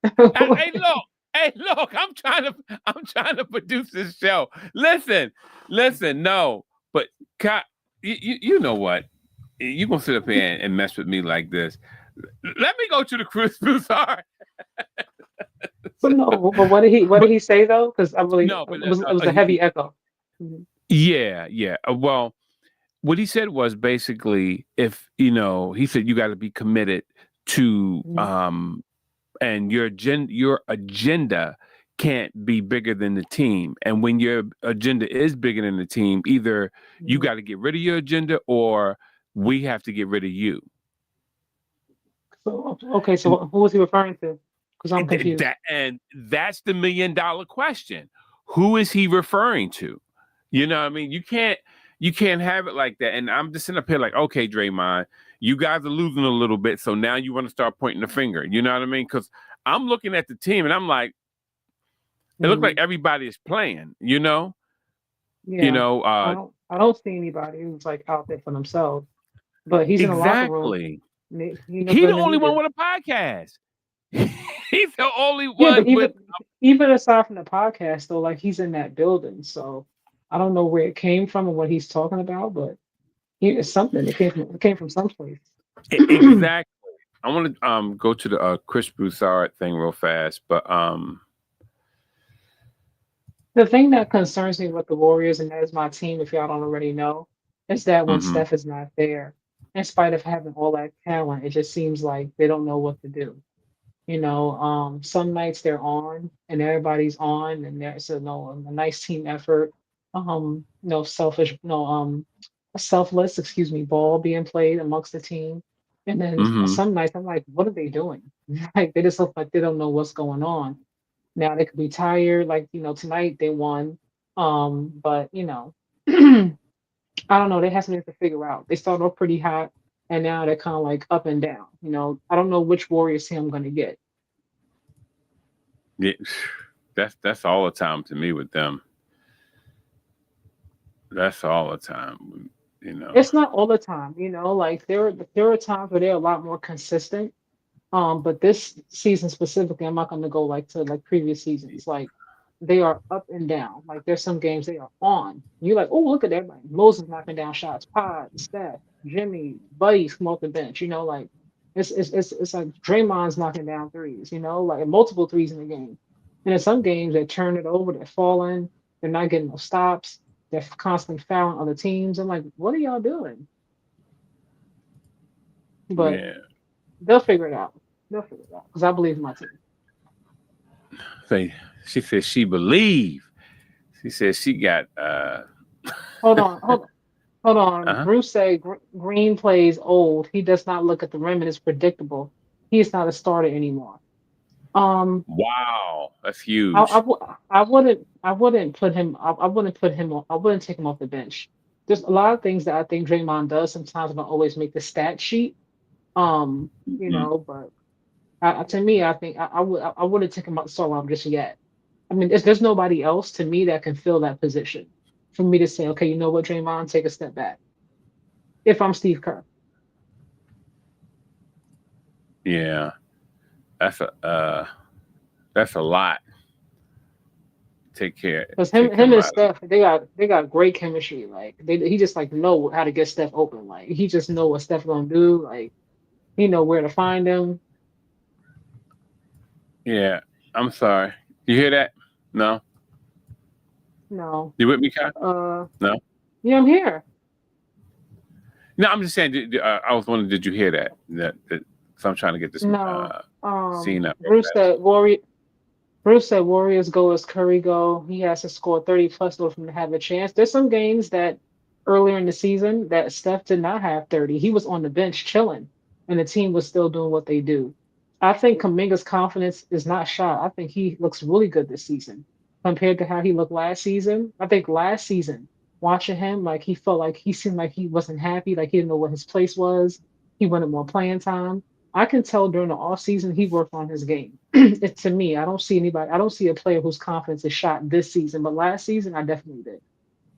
hey, look. Hey, look. I'm trying to produce this show. Listen. No, but you know what? You gonna sit up here and mess with me like this? Let me go to the Chris Broussard. But no, but what did he say though? Because I really No, but it was a heavy echo. Mhm. yeah. Well, what he said was basically if he said you got to be committed to Mhm. and your agenda can't be bigger than the team, and when your agenda is bigger than the team, either you Mhm. got to get rid of your agenda or we have to get rid of you. So okay, And so who was he referring to? Because I'm confused. that's the $1 million question. Who is he referring to? You know what I mean? You can't have it like that. And I'm just sitting up here like, okay, Draymond, you guys are losing a little bit. So now you want to start pointing the finger. You know what I mean? Because I'm looking at the team and I'm like, it looks like Mhm. everybody is playing, you know? You Yeah, know, I don't see anybody who's like out there for themselves. But he's in the locker room. exactly. He He the gonna only need one it. with a podcast. He's the only Yeah, but one with even aside from the podcast though, like he's in that building, so I don't know where it came from and what he's talking about, but it's something. It came from someplace. exactly. I want to go to the Chris Broussard thing real fast, but The thing that concerns me with the Warriors, and that is my team, if y'all don't already know, is that when Mm-hmm. Steph is not there, in spite of having all that talent, it just seems like they don't know what to do. Some nights they're on and everybody's on, and there's a nice team effort. No selfish, no a selfless, excuse me, ball being played amongst the team. And then Mm-hmm. some nights I'm like, what are they doing? Like they just look like they don't know what's going on. Now they could be tired, like tonight they won. But I don't know. They have something to figure out. They started off pretty hot, and now they're kind of like up and down. I don't know which Warriors team I'm gonna get. Yeah, that's all the time to me with them. That's all the time. You know. It's not all the time, like there are times where they're a lot more consistent. But this season specifically, I'm not gonna go like to like previous seasons. Like they are up and down. Like there's some games they are on. You're like, oh, look at everybody. Moses knocking down shots. Pod, Steph, Jimmy, Buddy's come off the bench. Like it's like Draymond's knocking down threes. Like multiple threes in the game. And in some games they turn it over. They're falling. They're not getting no stops. They're constantly fouling other teams. I'm like, what are y'all doing? But Yeah. they'll figure it out. They'll figure it out because I believe in my team. Say she said she believe. She said she got Hold on, hold on. uh-huh. Bruce said Green plays old. He does not look at the rim and is predictable. He is not a starter anymore. Um, Wow. That's I, I, huge. w- I wouldn't put him. I wouldn't put him on. I wouldn't take him off the bench. There's a lot of things that I think Draymond does. Sometimes don't always make the stat sheet. Mhm. But to me, I think I wouldn't take him out the start line just yet. I mean, there's nobody else to me that can fill that position for me to say, okay, you know what, Draymond, take a step back. If I'm Steve Kerr, Yeah. That's a lot. Take care. because him Take him him and out of Steph, they got great chemistry. Like he just like know how to get Steph open. Like he just know what Steph gonna do. Like he know where to find him. Yeah. I'm sorry. You hear that? No? No, You with me, Kai? uh, No? yeah, I'm here. No, I'm just saying. I was wondering, did you hear that? So I'm trying to get this No, scene up real Bruce fast. said Warriors go as Curry go. He has to score 30 plus for him to have a chance. There's some games that earlier in the season that Steph did not have 30. He was on the bench chilling, and the team was still doing what they do. I think Kaminga's confidence is not shot. I think he looks really good this season compared to how he looked last season. I think last season, watching him, like he felt like he seemed like he wasn't happy, like he didn't know what his place was. He wanted more playing time. I can tell during the off season he worked on his game. To me, I don't see a player whose confidence is shot this season, but last season I definitely did.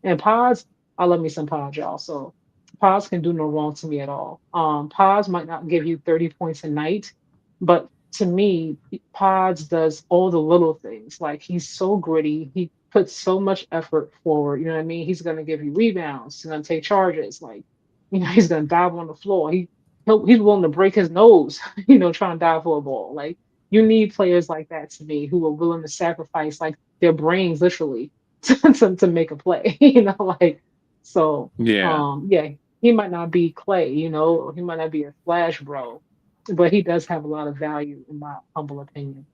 And Pods, I love me some Pods, y'all. So Pods can do no wrong to me at all. Pods might not give you 30 points a night, but to me, Pods does all the little things. Like he's so gritty. He puts so much effort forward. You know what I mean? He's gonna give you rebounds. He's gonna take charges. Like, he's gonna dive on the floor. He's willing to break his nose, trying to dive for a ball. Like you need players like that to me who are willing to sacrifice like their brains literally to make a play, like so Yeah. yeah, he might not be Clay, or he might not be a Flash bro, but he does have a lot of value in my humble opinion.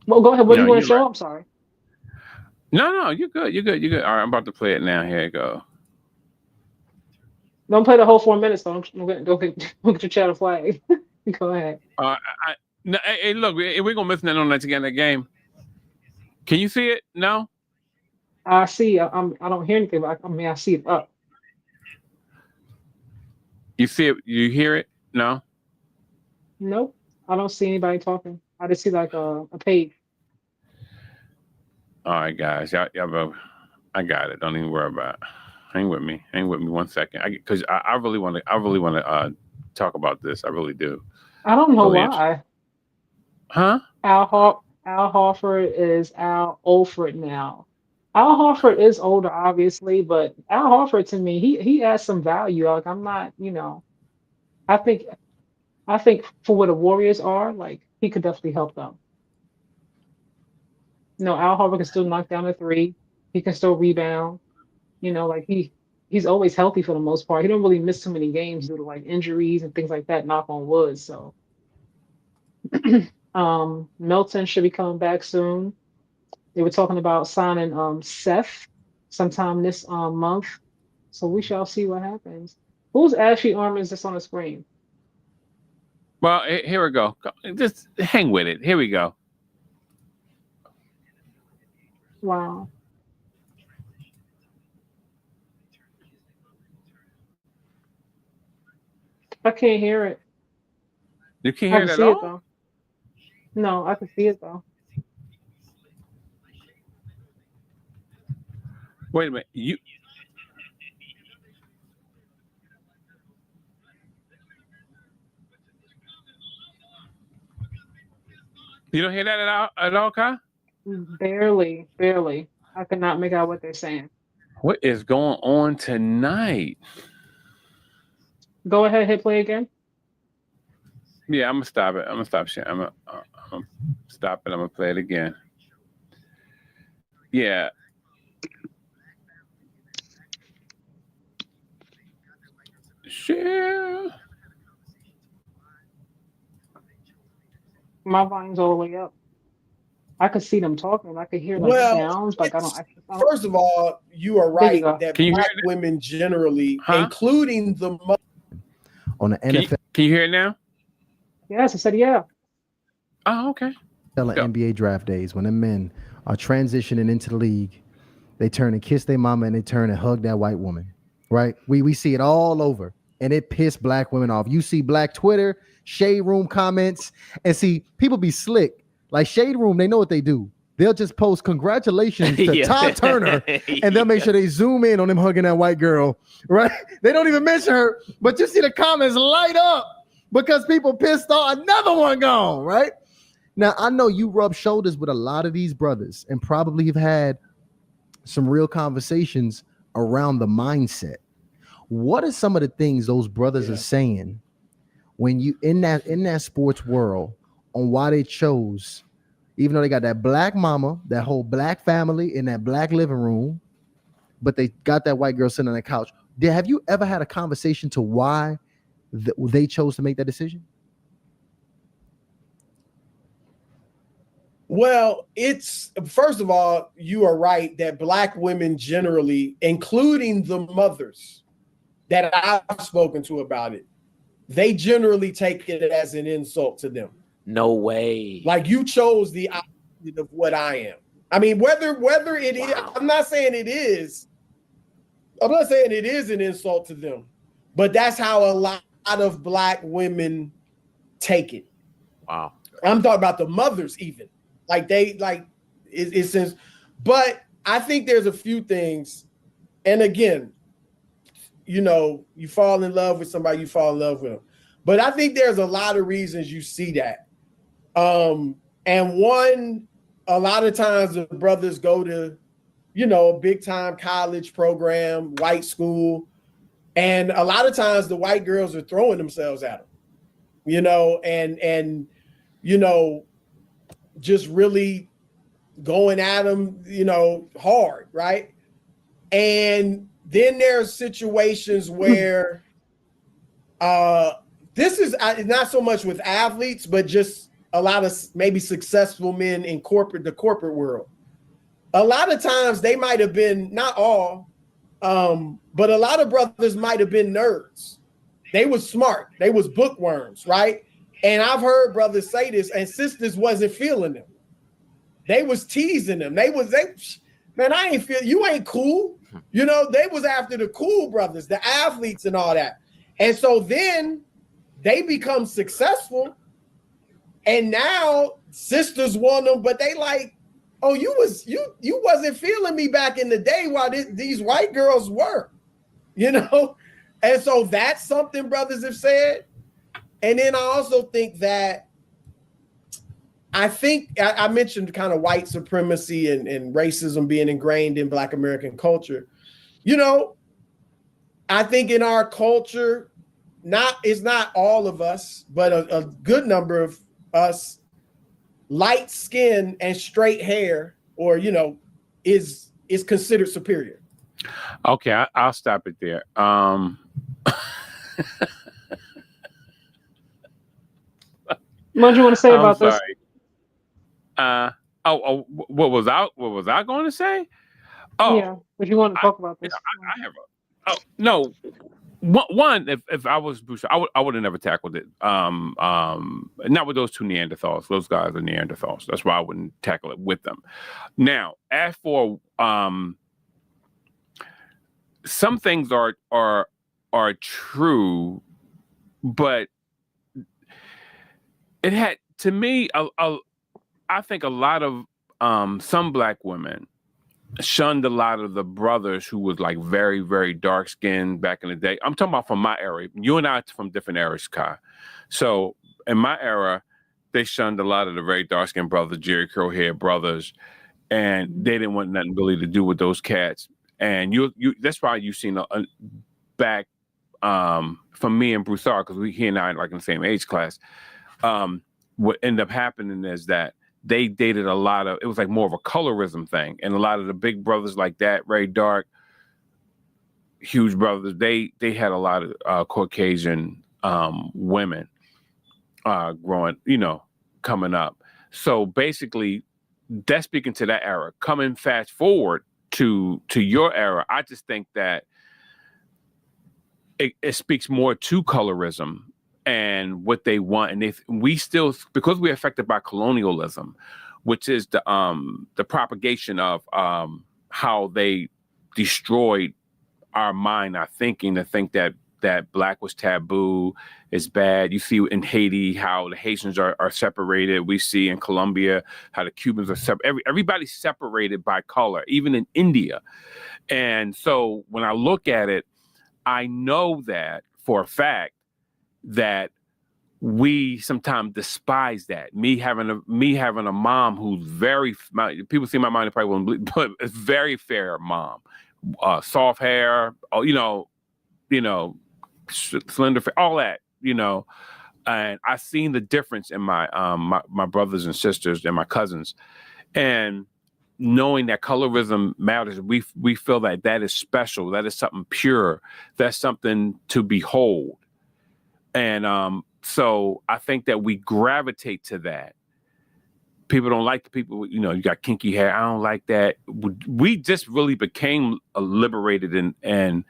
Well, go ahead. What do No, you want to you're right. show? I'm sorry. No, you're good. You're good. You're good. All right, I'm about to play it now. Here you go. Don't play the whole 4 minutes though. Don't get your channel flag. Go ahead. No, hey, look, we're gonna miss nothing on that again. That game. Can you see it? No. I see. I don't hear anything, but I mean I see it up. You see it? You hear it? No. Nope. I don't see anybody talking. I just see like a page. All right, guys. I got it. Don't even worry about it. Hang with me. Hang with me 1 second. Because I really want to. I really want to talk about this. I really do. I don't know Really interesting. why. Huh? Al Horford is Al Olford now. Al Horford is older, obviously, but Al Horford to me, he has some value. Like I'm not, I think for what the Warriors are, like he could definitely help them. Al Horford can still knock down a three. He can still rebound. Like he's always healthy for the most part. He don't really miss too many games due to like injuries and things like that. Knock on wood. So Milton should be coming back soon. They were talking about signing Seth sometime this month. So we shall see what happens. Whose Ashley arm is this on the screen? Well, here we go. Just hang with it. Here we go. Wow. I can't hear it. You can't I hear can it at see it all? though. No, I can see it though. Wait a minute. You don't hear that at all, Kai? Barely, barely. I could not make out what they're saying. What is going on tonight? Go ahead, hit play again. Yeah, I'm gonna stop it. I'm gonna stop sharing. I'm gonna stop it. I'm gonna play it again. Yeah. Share. My volume's all the way up. I could see them talking. I could hear like Well, sounds. Like I don't. first of all, you are There you right go. that Can you hear black it? women generally, Huh? including the On the Can you, NFL can you hear it now? Yes, I said yeah. Oh, okay. and Go. NBA draft days, when the men are transitioning into the league, they turn and kiss their mama and they turn and hug that white woman. Right? We see it all over, and it pissed black women off. You see black Twitter, shade room comments, and see people be slick. Like shade room, they know what they do. They'll just post congratulations to Yeah. Todd Turner, and they'll make sure they zoom in on him hugging that white girl. Right? They don't even mention her, but you see the comments light up because people pissed off. Another one gone. Right? Now I know you rub shoulders with a lot of these brothers, and probably have had some real conversations around the mindset. What are some of the things those brothers are saying when you in that sports world on why they chose, even though they got that black mama, that whole black family in that black living room, but they got that white girl sitting on the couch? Have you ever had a conversation to why they chose to make that decision? Well, it's first of all, you are right that black women generally, including the mothers that I've spoken to about it, they generally take it as an insult to them. No way. Like you chose the opposite of what I am. I mean, whether it is, I'm not saying it is. I'm not saying it is an insult to them, but that's how a lot of black women take it. Wow. I'm talking about the mothers even. Like it's since, but I think there's a few things. And again, you fall in love with somebody, you fall in love with them. But I think there's a lot of reasons you see that. And one, a lot of times the brothers go to, a big time college program, white school. And a lot of times the white girls are throwing themselves at them, and just really going at them, hard, right? And then there's situations where this is not so much with athletes, but just a lot of maybe successful men in the corporate world. A lot of times they might have been, not all, but a lot of brothers might have been nerds. They was smart. They was bookworms, right? And I've heard brothers say this, and sisters wasn't feeling them. They was teasing them. Man, I ain't feel, you ain't cool. They was after the cool brothers, the athletes and all that. And so then they become successful. And now sisters want them, but they like, oh, you wasn't feeling me back in the day while these white girls were, And so that's something brothers have said. And then I also think that I mentioned kind of white supremacy and racism being ingrained in Black American culture. I think in our culture, it's not all of us, but a good number of us, light skin and straight hair or is considered superior. Okay, I'll stop it there. What do you want to say I'm about this? sorry. What was I going to say? Oh, Yeah, if you want to I, talk about this. I have no. One, if I was Bruce, I would have never tackled it. Not with those two Neanderthals. Those guys are Neanderthals. That's why I wouldn't tackle it with them. Now, as for some things are true, but it had to me. I think a lot of some black women shunned a lot of the brothers who was like very, very dark skinned back in the day. I'm talking about from my era. You and I are from different eras, Kai. So in my era, they shunned a lot of the very dark skinned brothers, Jerry curl hair brothers, and they didn't want nothing really to do with those cats. And you that's why you seen back from me and Broussard, because he and I are like in the same age class. What ended up happening is that they dated a lot of, it was like more of a colorism thing. And a lot of the big brothers like that, very dark, huge brothers, they had a lot of Caucasian women growing, coming up. So basically, that's speaking to that era. Coming fast forward to your era, I just think that it speaks more to colorism and what they want, and we still, because we're affected by colonialism, which is the propagation of how they destroyed our mind, our thinking, to think that black was taboo, is bad. You see in Haiti how the Haitians are separated. We see in Colombia how the Cubans are separated. Everybody's separated by color, even in India. And so when I look at it, I know that for a fact that we sometimes despise that. Me having a mom who's people see my mom, they probably won't believe, but it's very fair mom, soft hair, slender, all that, and I've seen the difference in my my brothers and sisters and my cousins, and knowing that colorism matters, we feel that is special, that is something pure, that's something to behold. And so I think that we gravitate to that. People don't like the people, you got kinky hair. I don't like that. We just really became liberated in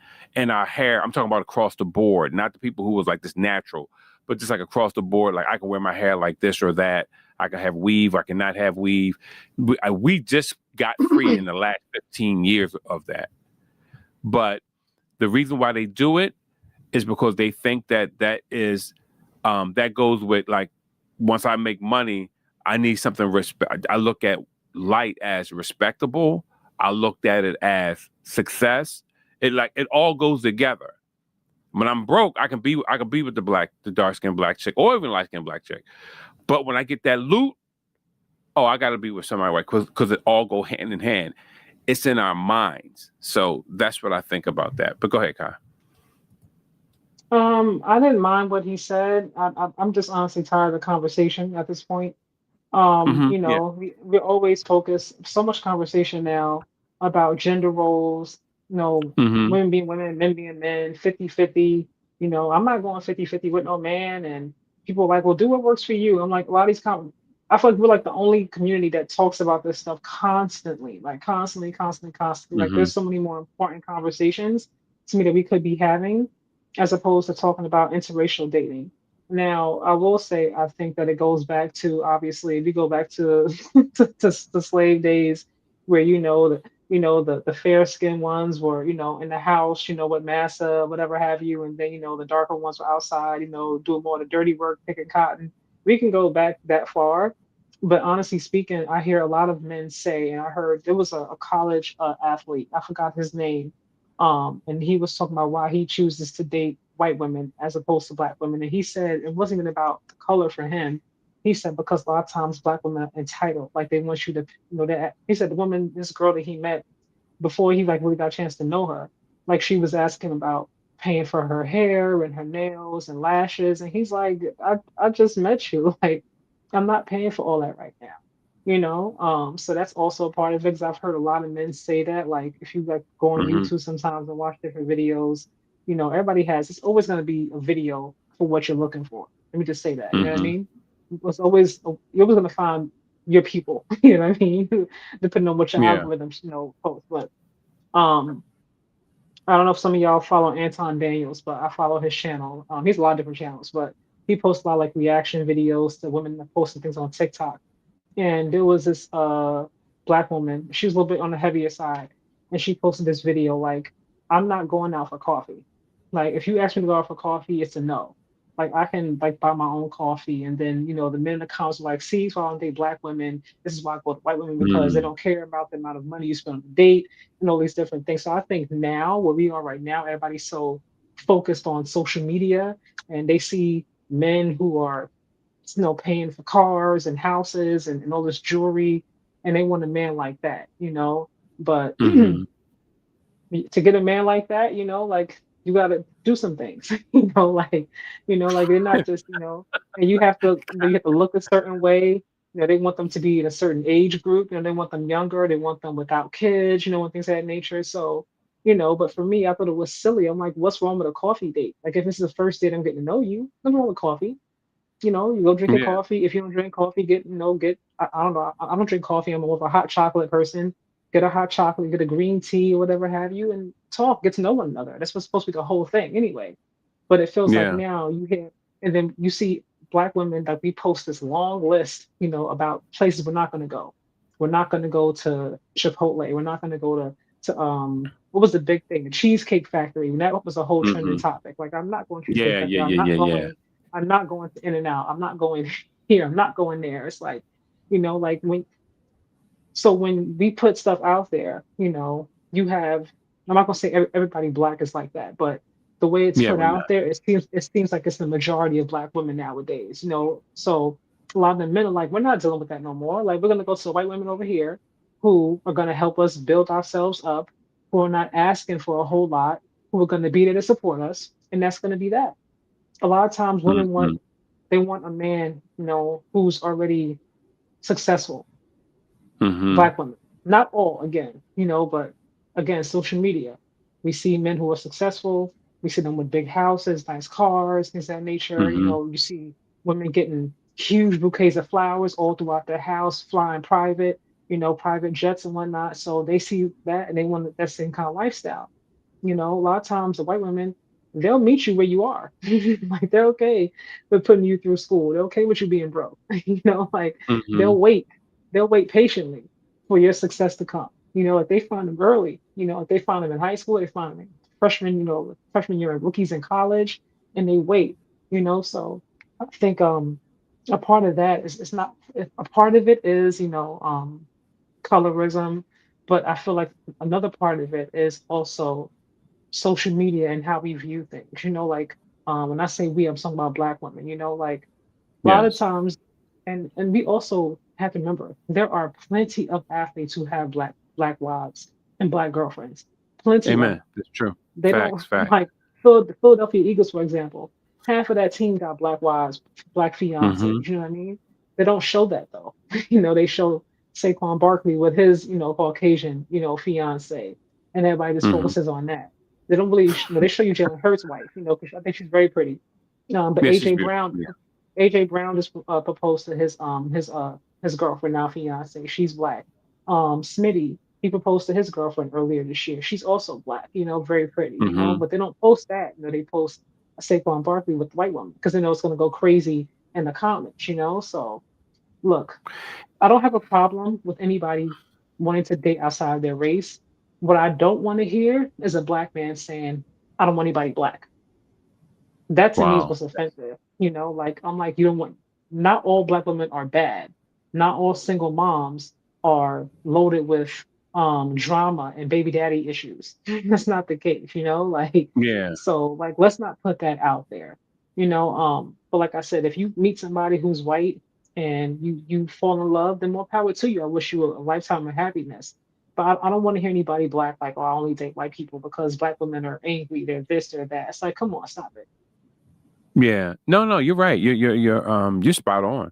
our hair. I'm talking about across the board, not the people who was like this natural, but just like across the board. Like I can wear my hair like this or that. I can have weave. I cannot have weave. We just got free in the last 15 years of that. But the reason why they do it is because they think that is that goes with, like, once I make money, I need something I look at light as respectable. I looked at it as success. It all goes together. When I'm broke, I can be with the dark skinned black chick, or even light skinned black chick. But when I get that loot, I got to be with somebody white, because it all go hand in hand. It's in our minds. So that's what I think about that. But go ahead, Kai. I didn't mind what he said. I'm just honestly tired of the conversation at this point. Yeah. We always focus so much conversation now about gender roles, Mm-hmm. women being women, men being men, 50-50. I'm not going 50-50 with no man. And people are like, well, do what works for you. I'm like, a lot of these I feel like we're like the only community that talks about this stuff constantly, like constantly. Like Mm-hmm. there's so many more important conversations to me that we could be having, as opposed to talking about interracial dating. Now, I will say, I think that it goes back to, obviously, we go back to to slave days, where the fair skinned ones were in the house, with massa, whatever have you, and then the darker ones were outside, doing more of the dirty work, picking cotton. We can go back that far, but honestly speaking, I hear a lot of men say, and I heard there was a college athlete, I forgot his name, and he was talking about why he chooses to date white women as opposed to black women. And he said it wasn't even about the color for him. He said because a lot of times black women are entitled, like they want you to, that. He said this girl that he met before he like really got a chance to know her, like she was asking about paying for her hair and her nails and lashes, and he's like, I just met you, like I'm not paying for all that right now. you know. So that's also a part of it, because I've heard a lot of men say that, like, if you like go on Mm-hmm. YouTube sometimes and watch different videos, you know, everybody has, it's always going to be a video for what you're looking for. Let me just say that, you know what I Mm-hmm. mean? It's always, you're always going to find your people, you know what I mean? Depending on what your Yeah. algorithms, you know, post. But um, I don't know if some of y'all follow Anton Daniels, but I follow his channel. He has a lot of different channels, but he posts a lot of like reaction videos to women that posting things on TikTok. And there was this black woman. She was a little bit on the heavier side, and she posted this video like, "I'm not going out for coffee. Like, if you ask me to go out for coffee, it's a no. Like, I can like buy my own coffee." And then, you know, the men in the comments were like, "See, so I don't date black women. This is why I go to white women, because they Mm-hmm. don't care about the amount of money you spend on the date and all these different things." So I think now, where we are right now, everybody's so focused on social media, and they see men who are, you know, paying for cars and houses and all this jewelry, and they want a man like that, you know. But Mm-hmm. to get a man like that, you know, like, you got to do some things, you know, like, you know, like, they're not just, you know, and you have to look a certain way. You know, they want them to be in a certain age group. You know, they want them younger. They want them without kids. You know, and things of that nature. So, you know, but for me, I thought it was silly. I'm like, what's wrong with a coffee date? Like, if this is the first date I'm getting to know you, nothing wrong with coffee. You know, you go drink your Yeah. coffee. If you don't drink coffee, get, you know, get, I don't know, I don't drink coffee. I'm more of a hot chocolate person. Get a hot chocolate, get a green tea or whatever have you, and talk, get to know one another. That's what's supposed to be the whole thing anyway. But it feels like Yeah. now you hear, and then you see black women that we post this long list, you know, about places we're not going to go. We're not going to go to Chipotle. We're not going to go to what was the big thing? The Cheesecake Factory. And that was a whole trending Mm-hmm. topic. Like, I'm not going to Cheesecake Yeah. Factory. Yeah. Yeah. Yeah. Yeah. I'm not going to In and Out. I'm not going here. I'm not going there. It's like, you know, like when we put stuff out there, you know, you have, I'm not gonna say everybody black is like that, but the way it's Yeah. put We're not. out there, it seems like it's the majority of black women nowadays, you know. So a lot of the men are like, we're not dealing with that no more. Like, we're gonna go to the white women over here who are gonna help us build ourselves up, who are not asking for a whole lot, who are gonna be there to support us, and that's gonna be that. A lot of times women Mm-hmm. want a man, you know, who's already successful. Mm-hmm. Black women. Not all, again, you know, but again, social media. We see men who are successful. We see them with big houses, nice cars, things of that nature. You Mm-hmm. know, you see women getting huge bouquets of flowers all throughout their house, flying private, you know, private jets and whatnot. So they see that and they want that same kind of lifestyle. You know, a lot of times the white women, they'll meet you where you are. Like, they're okay with putting you through school. They're okay with you being broke. You know, like, Mm-hmm. they'll wait. They'll wait patiently for your success to come. You know, if they find them early, you know, if they find them in high school, they find them in freshman, you know, freshman year, rookies in college, and they wait, you know. So I think a part of that is, it's not, a part of it is, you know, colorism, but I feel like another part of it is also social media and how we view things. You know, like, when I say we, I'm talking about black women, you know, like, a lot of Yes. times, and we also have to remember there are plenty of athletes who have black wives and black girlfriends, plenty of Amen. them. That's true. They don't Facts. Facts. like the Philadelphia Eagles, for example. Half of that team got black wives, black Mm-hmm. fiancés. You know what I mean? They don't show that though. You know, they show Saquon Barkley with his, you know, Caucasian, you know, fiance, and everybody just Mm-hmm. focuses on that. They don't really, you know, they show you Jalen Hurts' wife, you know, because I think she's very pretty. But Yeah. She's beautiful. Yeah. AJ Brown just proposed to his girlfriend, now fiance. She's black. Smitty, he proposed to his girlfriend earlier this year. She's also black, you know, very pretty, you know, Mm-hmm. but they don't post that. You know, they post a Saquon Barkley with the white woman because they know it's going to go crazy in the comments, you know. So look, I don't have a problem with anybody wanting to date outside of their race. What I don't want to hear is a black man saying, I don't want anybody black. That to me is Wow. what's offensive. You know, like, I'm like, you don't want, not all black women are bad. Not all single moms are loaded with drama and baby daddy issues. That's not the case, you know, like, Yeah. so like, let's not put that out there. You know, but like I said, if you meet somebody who's white and you fall in love, then more power to you. I wish you a lifetime of happiness. But I don't want to hear anybody black like, oh, I only date white people because black women are angry, they're this, they're that. It's like, come on, stop it. Yeah. No. No. You're right. You're spot on.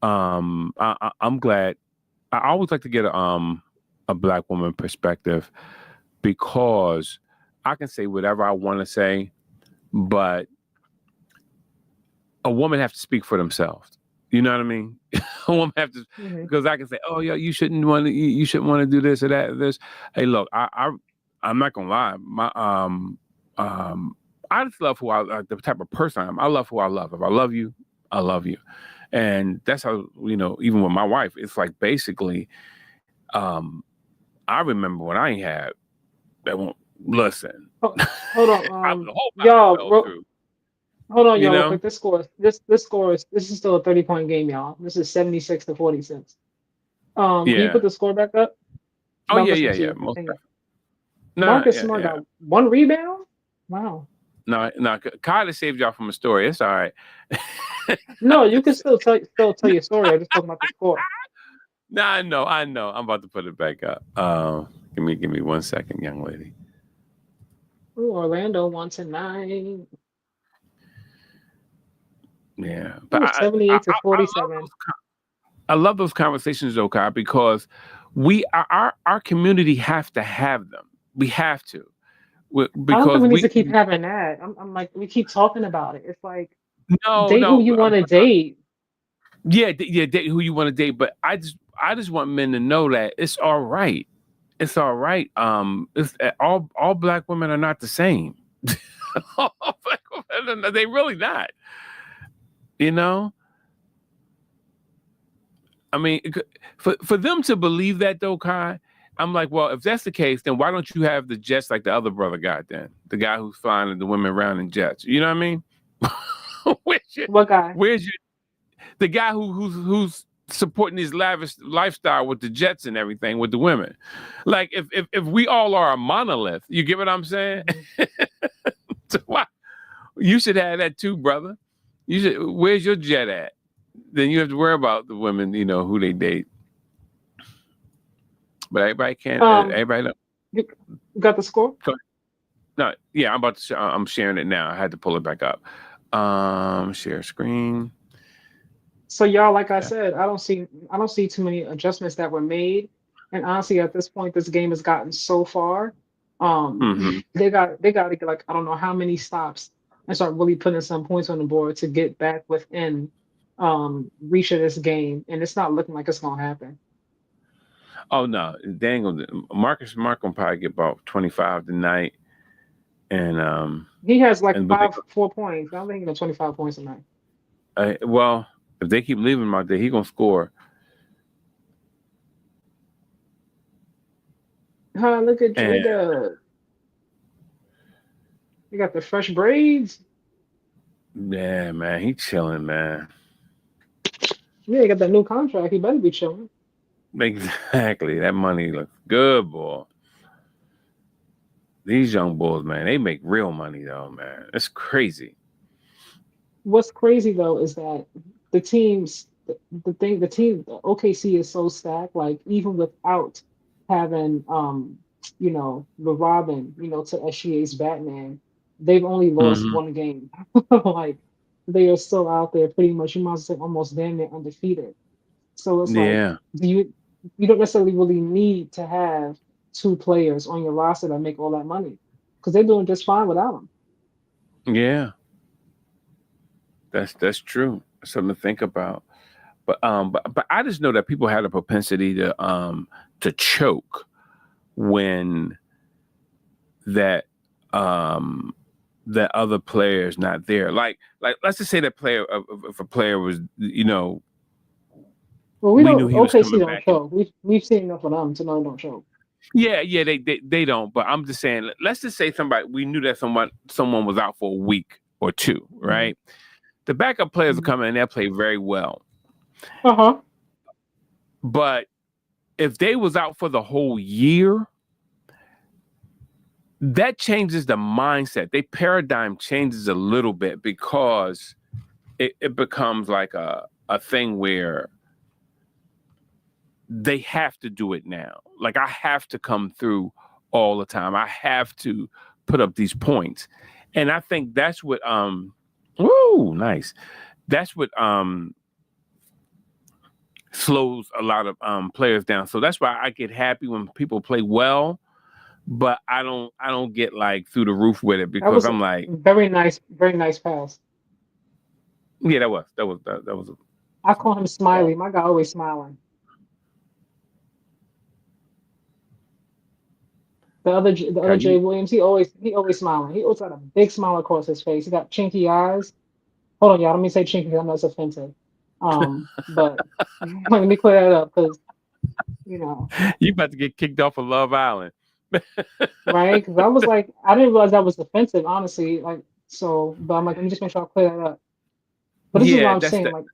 I'm glad. I always like to get a black woman perspective because I can say whatever I want to say, but a woman has to speak for themselves. You know what I mean? A woman have to, because I can say, "Oh, yeah, you shouldn't want to do this or that or this." Hey, look, I'm not gonna lie. I just love the type of person I am. I love who I love. If I love you, I love you, and that's how even with my wife, it's like basically, I remember when I ain't had that won't listen. Hold on, the whole y'all. fell through. Hold on, You y'all. Real know? quick. This is still a 30-point game, y'all. This is 76-46. Can you Yeah. put the score back up? Oh I'm yeah, listening yeah, to yeah. you. Most Hang on. no, Marcus yeah, Smart yeah. got 1 rebound. Wow. No. Kylie saved y'all from a story. It's all right. No, you can still tell your story. I'm just talking about the score. No, I know. I'm about to put it back up. Give me 1 second, young lady. Ooh, Orlando 1-9. Yeah, but Ooh, 78-47. I love those conversations, though, Kai, because our community have to have them. We have to, I don't think because we need to keep having that. I'm like, we keep talking about it. It's like, no, date who you want to date. yeah, date who you want to date. But I just want men to know that it's all right. It's all right. It's all black women are not the same. All black women, they really not. You know. I mean, for them to believe that though, Kai, I'm like, well, if that's the case, then why don't you have the jets like the other brother got then? The guy who's flying the women around in jets. You know what I mean? What guy? Where's the guy who's supporting his lavish lifestyle with the jets and everything with the women? Like if we all are a monolith, you get what I'm saying? So why you should have that too, brother. You should. Where's your jet at? Then you have to worry about the women, who they date. But everybody can't. Everybody know. You got the score? No, yeah, I'm sharing it now. I had to pull it back up. Share screen. So y'all, like I said, I don't see too many adjustments that were made. And honestly, at this point, this game has gotten so far. They got to get like I don't know how many stops and start really putting some points on the board to get back within reach of this game. And it's not looking like it's gonna happen. Oh no, dang! Marcus Smart gonna probably get about 25 tonight, and he has like 4 points. I don't think he got 25 points tonight. Well, if they keep leaving him out there, he gonna score. Look at Jada. You got the fresh braids. Yeah, man, he chilling, man. Yeah, he got that new contract. He better be chilling. Exactly. That money looks good, boy. These young bulls, man, they make real money though, man. It's crazy. What's crazy though is that the teams, the OKC is so stacked. Like even without having, the Robin, to SGA's Batman, they've only lost one game. Like they are still out there, pretty much. You might say almost damn near undefeated. So it's like, Yeah. you don't necessarily really need to have 2 players on your roster that make all that money because they're doing just fine without them. Yeah. That's true. Something to think about. But I just know that people had a propensity to choke when that other player is not there. Like let's just say that player, if a player was, Well, we knew he was OKC coming don't back. choke. We've seen enough of them to know they don't choke. Yeah, they don't. But I'm just saying, let's just say we knew that someone was out for a week or 2, right? The backup players will come in and they'll play very well. But if they was out for the whole year, that changes the mindset. Their paradigm changes a little bit because it becomes like a thing where they have to do it now. Like I have to come through all the time. I have to put up these points. And I think that's what nice. That's what slows a lot of players down. So that's why I get happy when people play well, but I don't get like through the roof with it That because was I'm a like, very nice pass. yeah, that was I call him Smiley. My guy always smiling. The other Jay you, Williams, he always smiling. He always got a big smile across his face. He got chinky eyes. Hold on, y'all. Let me say chinky. 'Cause I know it's offensive. But let me clear that up because you know, you about to get kicked off of Love Island. right? Because I was like, I didn't realize that was offensive, honestly. Like, so, but I'm like, let me just make sure I clear that up. But this is what Yeah, I'm that's saying. the Like,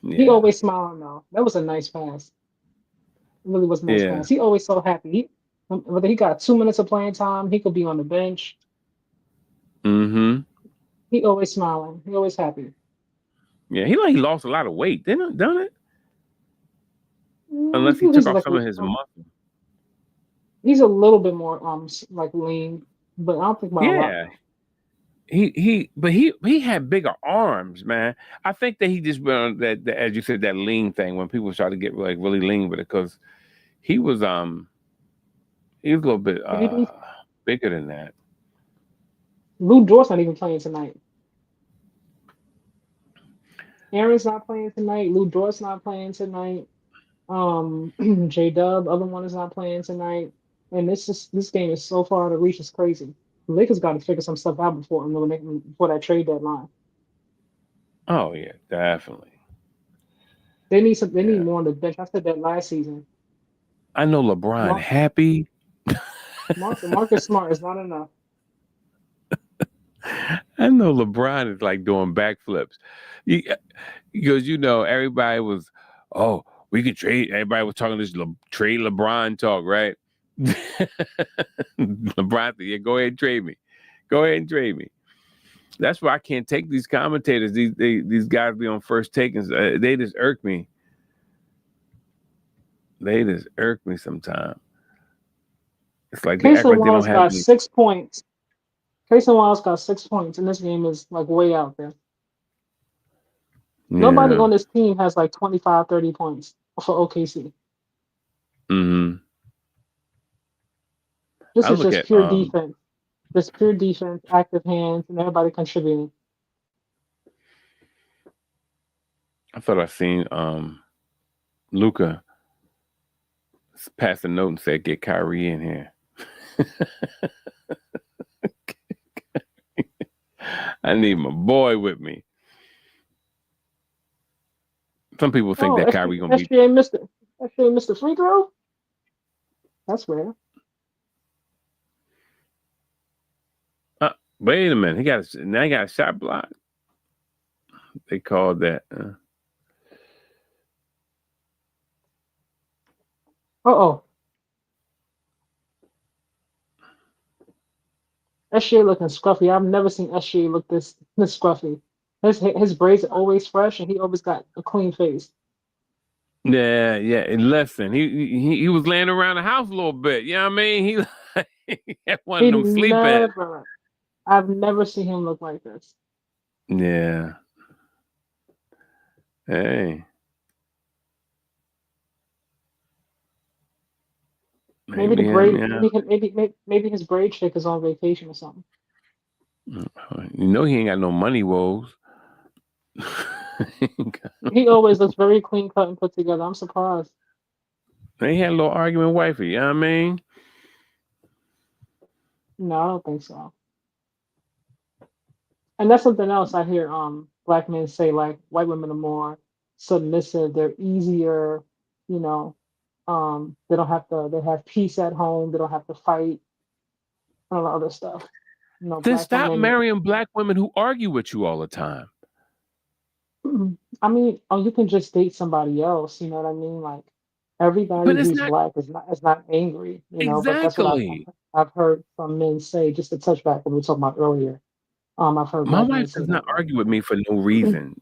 he yeah, always smiling though. That was a nice pass. It really was a nice yeah. pass. He always so happy. Whether he got 2 minutes of playing time, he could be on the bench. Mm-hmm. He always smiling. He always happy. Yeah, he lost a lot of weight, didn't it? Mm, Unless he took He's off like some of his muscle. he's a little bit more like lean, but I don't think about a lot Yeah, though. he had bigger arms, man. I think that he just went on that as you said, that lean thing when people try to get like really lean with it because he was he was a little bit Maybe bigger than that. Lou Dort's not even playing tonight. Aaron's not playing tonight. Lou Dort's not playing tonight. J Dub, other one is not playing tonight. And this game is so far to reach is crazy. The Lakers got to figure some stuff out before that trade deadline. Oh yeah, definitely. They need Yeah, more on the bench. I said that last season. I know LeBron Mark, happy. Marcus Smart is not enough. I know LeBron is like doing backflips. Because everybody was, oh, we could trade. Everybody was talking this trade LeBron talk, right? LeBron said, yeah, go ahead and trade me. Go ahead and trade me. That's why I can't take these commentators. These guys be on first takings. They just irk me. They just irk me sometimes. It's like they act Casey like they don't Wallace have got any. 6 points. Casey Wallace got 6 points, and this game is like way out there. Nobody Yeah. on this team has like 25, 30 points for OKC. Mm-hmm. This I is look just at pure defense. Just pure defense, active hands, and everybody contributing. I thought I seen Luka pass a note and said, "Get Kyrie in here." I need my boy with me. Some people think Oh, that Kyrie gonna be. SGA missed the free throw? That's rare. Wait a minute, he got a shot block. They called that. Uh-oh. SGA looking scruffy. I've never seen SGA look this scruffy. His braids are always fresh, and he always got a clean face. Yeah. And listen, he was laying around the house a little bit. You know what I mean? He had one of He them sleep at. never. I've never seen him look like this. Yeah. Hey. Maybe the Maybe him. braid. Yeah. Maybe his braid chick is on vacation or something. He ain't got no money woes. He always looks very clean cut and put together. I'm surprised. They had a little argument, with wifey. You know what I mean? No, I don't think so. And that's something else I hear black men say, like white women are more submissive, they're easier, you know, they have peace at home, they don't have to fight, and all the other stuff. Then Black stop women, marrying black women who argue with you all the time. I mean, you can just date somebody else, you know what I mean? Like everybody But it's who's not black is not angry, but that's what exactly. I've heard from men say, just to touch back what we were talking about earlier. I've heard My black men wife say does that, not like, argue with me for no reason.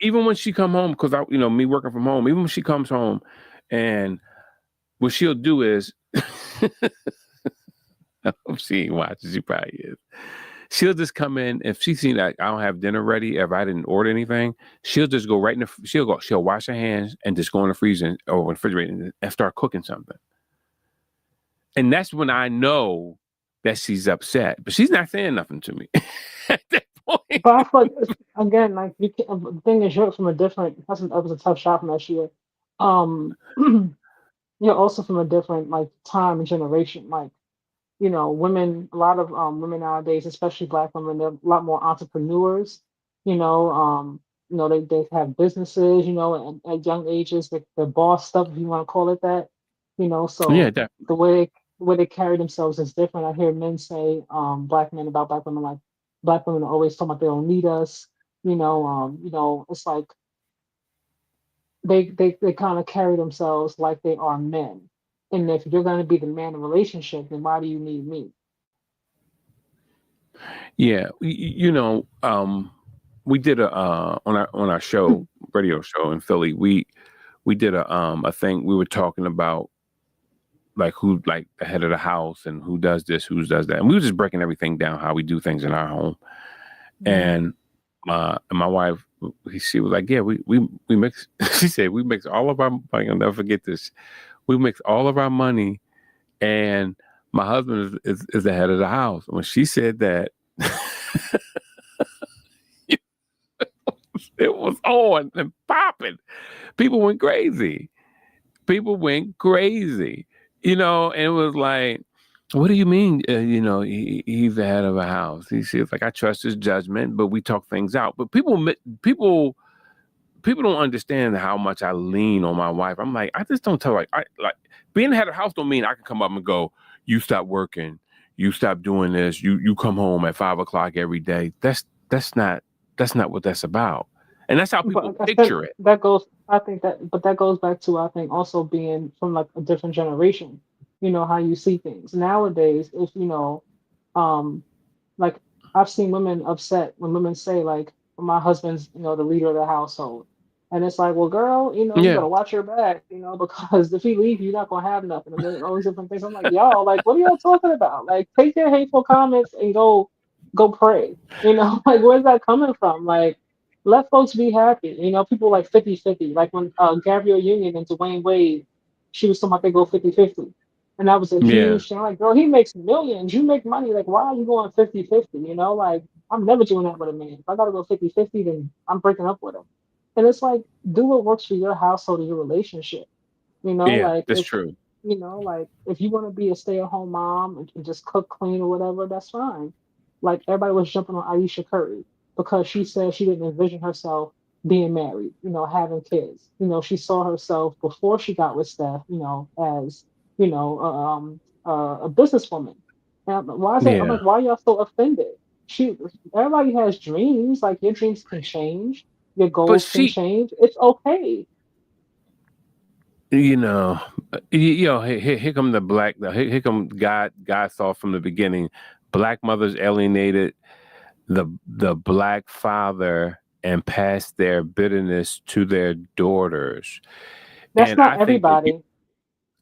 Even when she come home, because me working from home, even when she comes home, and what she'll do is, I hope she ain't watching, she probably is. she'll just come in if she seen that I don't have dinner ready, if I didn't order anything, she'll just go right in the she'll wash her hands and just go in the freezer or in the refrigerator and start cooking something. And that's when I know that she's upset, but she's not saying nothing to me at that point. But I feel like again, like the thing is, you're from a different. That was a tough shot from last year. Um, you're also from a different like time and generation. Like women, a lot of women nowadays, especially Black women, they're a lot more entrepreneurs. You know, they have businesses. And at young ages, they're boss stuff, if you want to call it that. Yeah, So definitely. the way they carry themselves is different. I hear men say, Black men about Black women, like Black women are always talking about they don't need us. It's like they kind of carry themselves like they are men. And if you're going to be the man in the relationship, then why do you need me? Yeah, we did a on our show, radio show in Philly. We did a thing. We were talking about like who like the head of the house and who does this, who does that, and we were just breaking everything down how we do things in our home. And my wife, she was like, "Yeah, we mix." She said, "We mix all of our. I'll never forget this. We mix all of our money, and my husband is the head of the house." When she said that, it was on and popping. People went crazy. And it was like, what do you mean? He's the head of a house. He was like, I trust his judgment, but we talk things out. But people don't understand how much I lean on my wife. I'm like, I just don't tell her, like being the head of the house don't mean I can come up and go, you stop working, you stop doing this, you come home at 5 o'clock every day. That's not what that's about. And that's how But people like I said, picture it. that goes. I think that goes back to I think also being from like a different generation. How you see things nowadays. If um, like I've seen women upset when women say like, my husband's the leader of the household, and it's like, well, girl, you Yeah. better watch your back, because if he leaves, you're not gonna have nothing, and then all these different things. I'm like, y'all, like, what are y'all talking about? Like, take your hateful comments and go pray. Like, where's that coming from? Like, let folks be happy. People like 50-50. Like when Gabrielle Union and Dwayne Wade, she was talking about they go 50-50. And that was a Yeah. huge thing. Like, girl, he makes millions. You make money. Like, why are you going 50-50? Like, I'm never doing that with a man. If I got to go 50-50, then I'm breaking up with him. And it's like, do what works for your household and your relationship. Yeah, Like that's true. like if you want to be a stay-at-home mom and just cook, clean, or whatever, that's fine. Like everybody was jumping on Aisha Curry because she said she didn't envision herself being married, having kids. She saw herself before she got with Steph, as a businesswoman. And why is that? I'm Yeah. like, why are y'all so offended? She, everybody has dreams. Like your dreams can change, your But goals can she, change. It's okay. you know, here come the black, here come God saw from the beginning, black mothers alienated the black father and passed their bitterness to their daughters. That's And not everybody.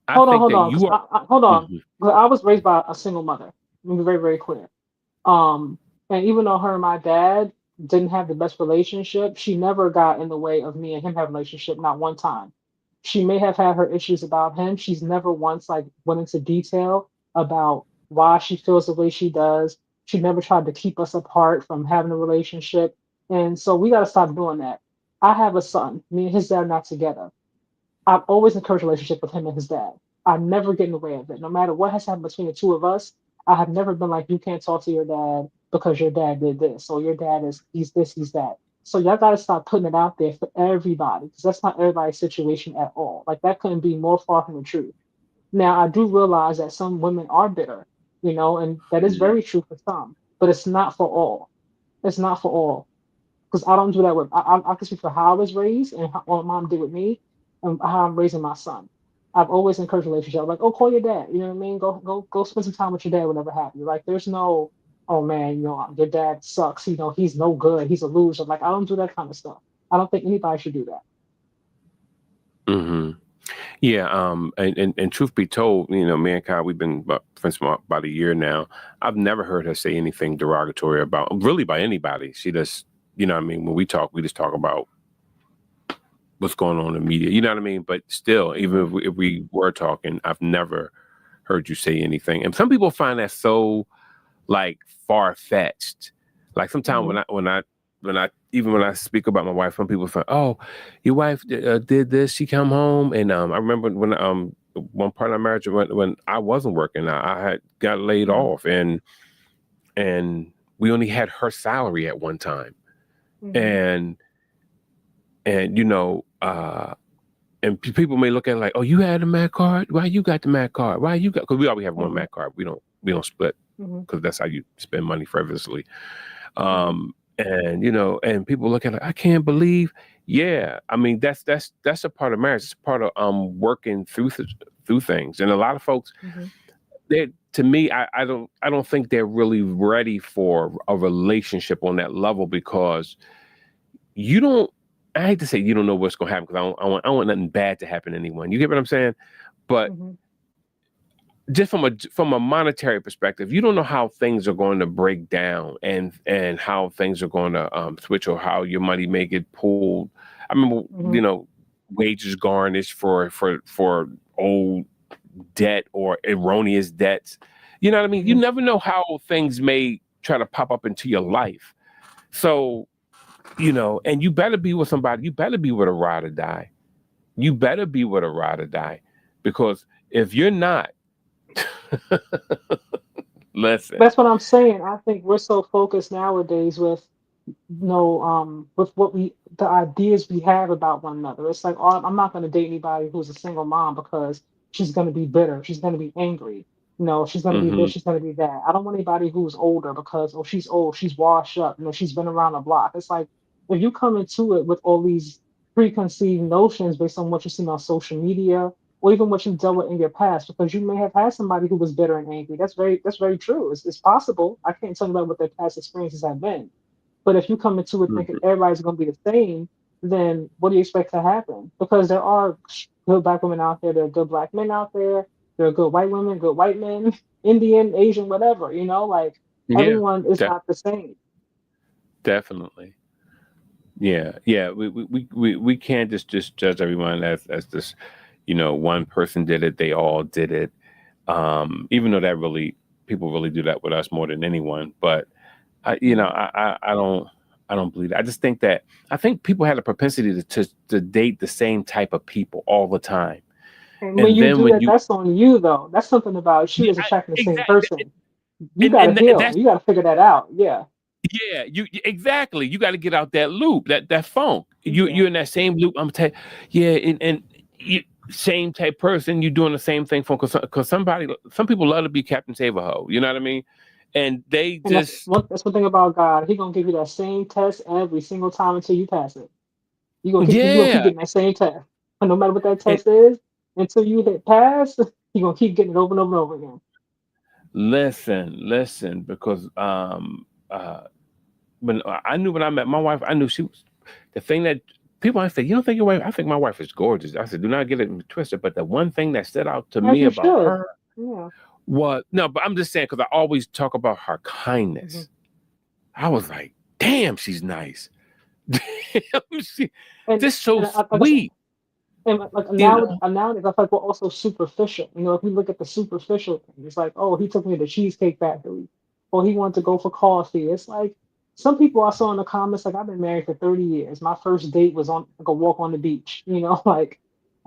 I Hold on, think hold that on, because you are, hold on. Mhm. 'Cause I was raised by a single mother. Let me be very, very clear. Um, and even though her and my dad didn't have the best relationship, she never got in the way of me and him having a relationship, not one time. She may have had her issues about him. She's never once like went into detail about why she feels the way she does. She never tried to keep us apart from having a relationship. And so we gotta stop doing that. I have a son. Me and his dad are not together. I've always encouraged a relationship with him and his dad. I never get in the way of it. No matter what has happened between the two of us, I have never been like, you can't talk to your dad because your dad did this, or your dad is he's this, he's that. So y'all gotta stop putting it out there for everybody, because that's not everybody's situation at all. Like that couldn't be more far from the truth. Now I do realize that some women are bitter, and that is very true for some, but it's not for all. It's not for all because I don't do that with. I can speak for how I was raised and how, what mom did with me, and how I'm raising my son. I've always encouraged relationship. Like, oh, call your dad. You know what I mean? Go spend some time with your dad. Whatever happened. Like, there's no, oh man, your dad sucks. He's no good. He's a loser. Like, I don't do that kind of stuff. I don't think anybody should do that. Mhm. Yeah, and truth be told, me and Kyle, we've been friends for about a year now. I've never heard her say anything derogatory about really by anybody. She just, what I mean, when we talk, we just talk about what's going on in the media. You know what I mean? But still, even if we were talking, I've never heard you say anything. And some people find that so like far fetched. Like sometimes when I speak about my wife, some people say, "Oh, your wife did this. She come home." And I remember when one part of our marriage when I wasn't working, I had got laid off, and we only had her salary at one time, and people may look at it like, "Oh, you had a Mac card? Why you got the Mac card? Why you got?" Because we always have one Mac card. We don't split because that's how you spend money frivolously. And people look at it, I can't believe. Yeah, I mean that's a part of marriage. It's part of working through things. And a lot of folks, to me, I don't think they're really ready for a relationship on that level because you don't. I hate to say you don't know what's going to happen because I don't want nothing bad to happen to anyone. You get what I'm saying? But just from a monetary perspective, you don't know how things are going to break down and how things are going to switch or how your money may get pulled. I remember, wages garnished for old debt or erroneous debts. You know what I mean? You never know how things may try to pop up into your life. So, and you better be with somebody. You better be with a ride or die. You better be with a ride or die, because if you're not, listen. That's what I'm saying. I think we're so focused nowadays with with the ideas we have about one another. It's like, oh, I'm not going to date anybody who's a single mom because she's going to be bitter. She's going to be angry. She's going to be this. She's going to be that. I don't want anybody who's older because, oh, she's old. She's washed up. She's been around the block. It's like, if you come into it with all these preconceived notions based on what you've seen on social media or even what you've dealt with in your past, because you may have had somebody who was bitter and angry. That's very true. It's possible. I can't tell you about what their past experiences have been. But if you come into it thinking everybody's going to be the same, then what do you expect to happen? Because there are good black women out there, there are good black men out there, there are good white women, good white men, Indian, Asian, whatever. Like Yeah, everyone is not the same. definitely. Yeah. We can't just judge everyone as this, one person did it, they all did it. Even though that people really do that with us more than anyone, but I don't believe that. I just think people had a propensity to date the same type of people all the time. And when you do that, that's on you, though. That's something about she is attracting the same person. You got to heal. You got to figure that out. Yeah. Yeah, exactly. You got to get out that loop, that funk. You're in that same loop. I'm telling you, yeah, and you, same type person. You're doing the same thing for because some people love to be Captain Save-A-Ho. You know what I mean? And they And just that's one thing about God. He gonna give you that same test every single time until you pass it. You gonna keep getting that same test, and no matter what that and test is, until you hit pass, you gonna keep getting it over and over and over again. listen, because when I met my wife, I knew she was the thing that people I said, you don't think your wife? I think my wife is gorgeous. I said, do not get it twisted. But the one thing that stood out to As me you about should. her Yeah. was no, but I'm just saying because I always talk about her kindness. I was like, damn, she's nice. Just so sweet. And like nowadays, I feel like we're also superficial. If you look at the superficial thing, it's like, oh, he took me to the Cheesecake Factory, or he wanted to go for coffee. It's like some people I saw in the comments, like I've been married for 30 years. My first date was on like a walk on the beach. Like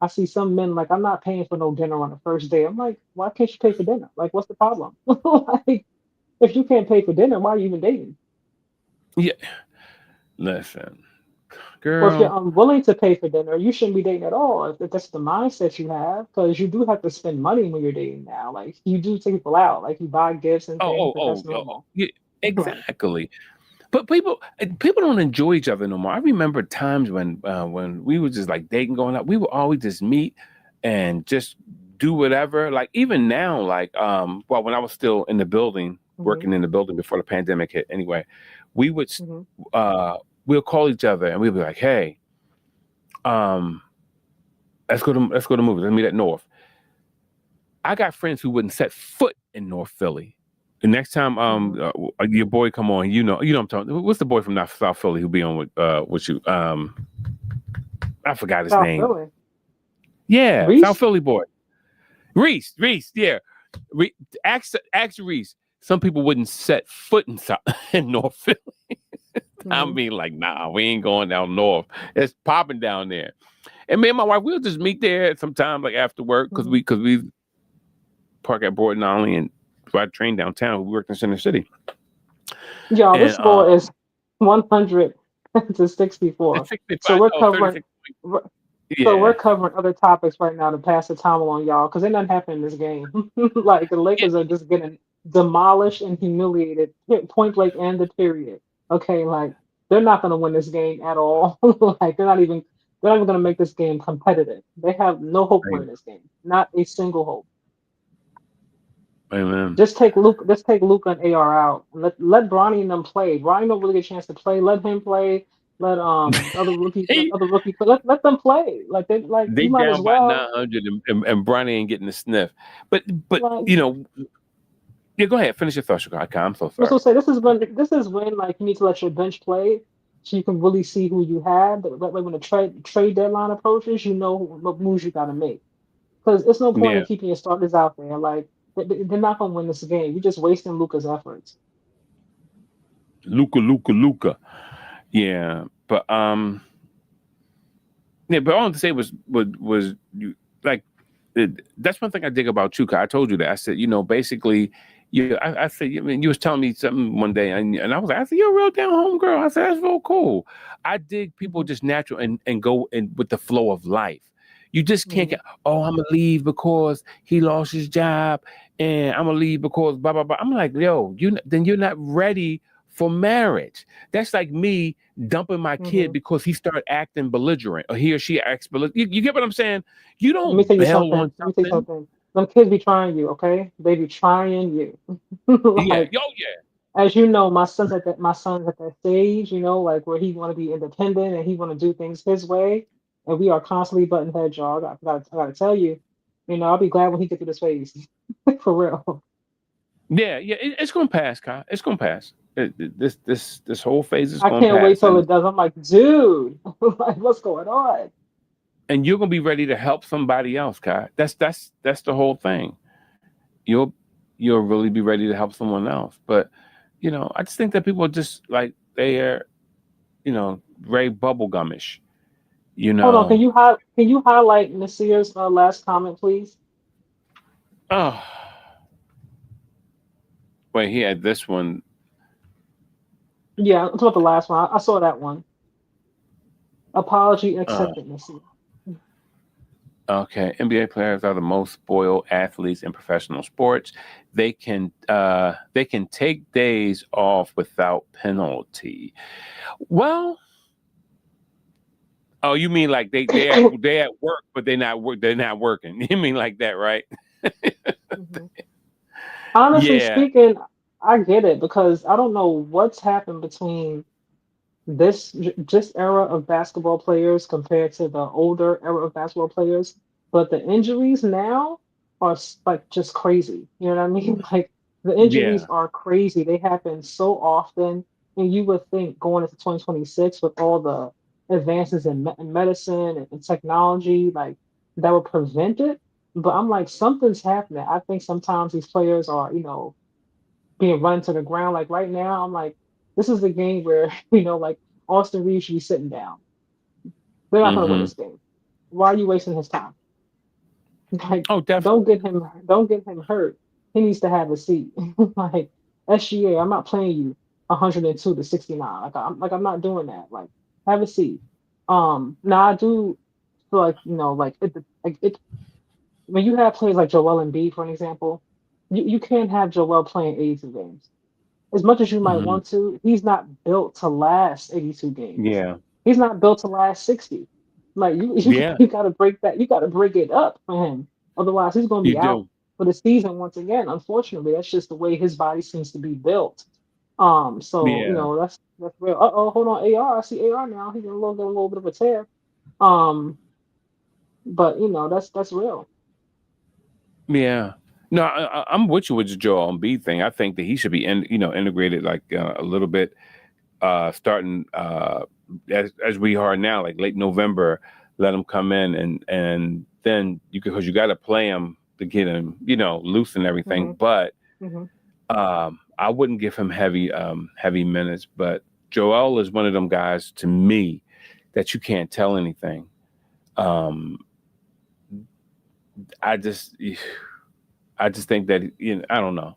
I see some men like I'm not paying for no dinner on the first day. I'm like, why can't you pay for dinner? Like, what's the problem? Like, if you can't pay for dinner, why are you even dating? Yeah, listen, Or if you're girl. unwilling to pay for dinner, you shouldn't be dating at all. If that's the mindset you have, because you do have to spend money when you're dating now. Like you do take people out, like you buy gifts and things, but that's normal. Yeah, Right. exactly. But people don't enjoy each other no more. I remember times when we were just like dating, going out. We would always just meet and just do whatever. Like even now, like well, when I was still in the building, hmm working in the building before the pandemic hit. Anyway, we would hmm we'll call each other and we'll be like, hey, um, let's go to movies. Let's meet at North. I got friends who wouldn't set foot in North Philly. The next time your boy come on, you know I'm talking. What's the boy from South Philly who be on with you? I forgot his South name. Philly. Yeah, Reese? South Philly boy. Reese, yeah. Ask Reese. Some people wouldn't set foot in North Philly. I mean, like, nah, we ain't going down north. It's popping down there. And me and my wife, we'll just meet there sometime, like after work, because we park at Broad Olney and ride train downtown. We worked in Center City. Y'all, this score is 100 to 64. So we're covering. So we're covering other topics right now to pass the time along, y'all, because ain't nothing happening in this game. Like the Lakers are just getting demolished and humiliated, point blank and the period. Okay, like they're not going to win this game at all. Like they're not even going to make this game competitive. They have no hope winning this game, not a single hope. Amen. Just take Luke. Just take Luka and AR out. Let Bronny and them play. Bronny don't really get a chance to play. Let him play. Let other rookie play. Let them play. Like they you might as down by well. 900 and Bronny ain't getting the sniff. But Like, you know, yeah. Go ahead, finish your thought, Chicago. I'm so sorry. so say this is when like you need to let your bench play so you can really see who you have. But like when the trade deadline approaches, you know what moves you got to make. Because it's no point in keeping your starters out there. Like they're not gonna win this game. You're just wasting Luka's efforts. Luka. Yeah, but all I want to say was you like that's one thing I dig about you. I told you that. I said, basically, I said, I mean, you was telling me something one day, and I was like, I said, you're a real down home girl. I said, that's real cool. I dig people just natural and go in with the flow of life. You just can't get, I'm gonna leave because he lost his job, and I'm gonna leave because blah blah blah. I'm like, yo, then you're not ready for marriage. That's like me dumping my kid because he started acting belligerent, or he or she acts belligerent. You get what I'm saying? You Let me don't tell you bail something. on Let me tell you something. something. Them kids be trying you, okay? They be trying you. Yeah, Like, as you know, my son's at that stage, like where he want to be independent and he want to do things his way, and we are constantly butting heads, y'all. I gotta tell you, I'll be glad when he get through this phase, for real. Yeah. It's gonna pass, Kyle. It's gonna pass. This whole phase is I gonna can't wait pass, till it does. I'm like, dude, like, what's going on? and you're gonna be ready to help somebody else, Kyle. That's the whole thing. You'll really be ready to help someone else. But I just think that people are just like they are, very bubblegumish. Hold on, can you highlight Nasir's last comment, please? Oh, wait, he had this one. Yeah, I'm talking about the last one. I saw that one. Apology Uh, accepted, Nasir. okay, NBA players are the most spoiled athletes in professional sports. They can take days off without penalty. Well, oh, you mean like they at work, but they're not working. You mean like that, right? Mhm. Honestly Yeah, speaking, I get it because I don't know what's happened between this era of basketball players compared to the older era of basketball players, but the injuries now are like just crazy. You know what I mean? Like the injuries yeah, are crazy. They happen so often, and you would think going into 2026 with all the advances in medicine and technology, like that would prevent it. But I'm like, something's happening. I think sometimes these players are, being run to the ground. Like right now, I'm like, this is the game where, like Austin Reeves should be sitting down. They're not gonna win mm-hmm. this game. Why are you wasting his time? Like, Oh, don't get him hurt. He needs to have a seat. Like SGA, I'm not playing you 102 to 69. I'm not doing that. Like, have a seat. Now I do feel like, it when you have players like Joel Embiid, for an example, you can't have Joel playing 82 games. As much as you might Mm-hmm. want to, he's not built to last 82 games. Yeah, He's not built to last 60. Like yeah, you gotta break that, you gotta break it up for him. Otherwise, he's gonna you be out do. for the season once again. Unfortunately, that's just the way his body seems to be built. So Yeah, that's real. Hold on, AR. I see AR now. He's got a little bit of a tear. Um, But you know, that's real. Yeah. No, I'm with you with the Joel Embiid thing. I think that he should be integrated like a little bit starting as we are now, like late November. Let him come in and then because you got to play him to get him loose and everything. Hmm. But Hmm. I wouldn't give him heavy minutes. But Joel is one of them guys to me that you can't tell anything. Um, I just I just think that I don't know.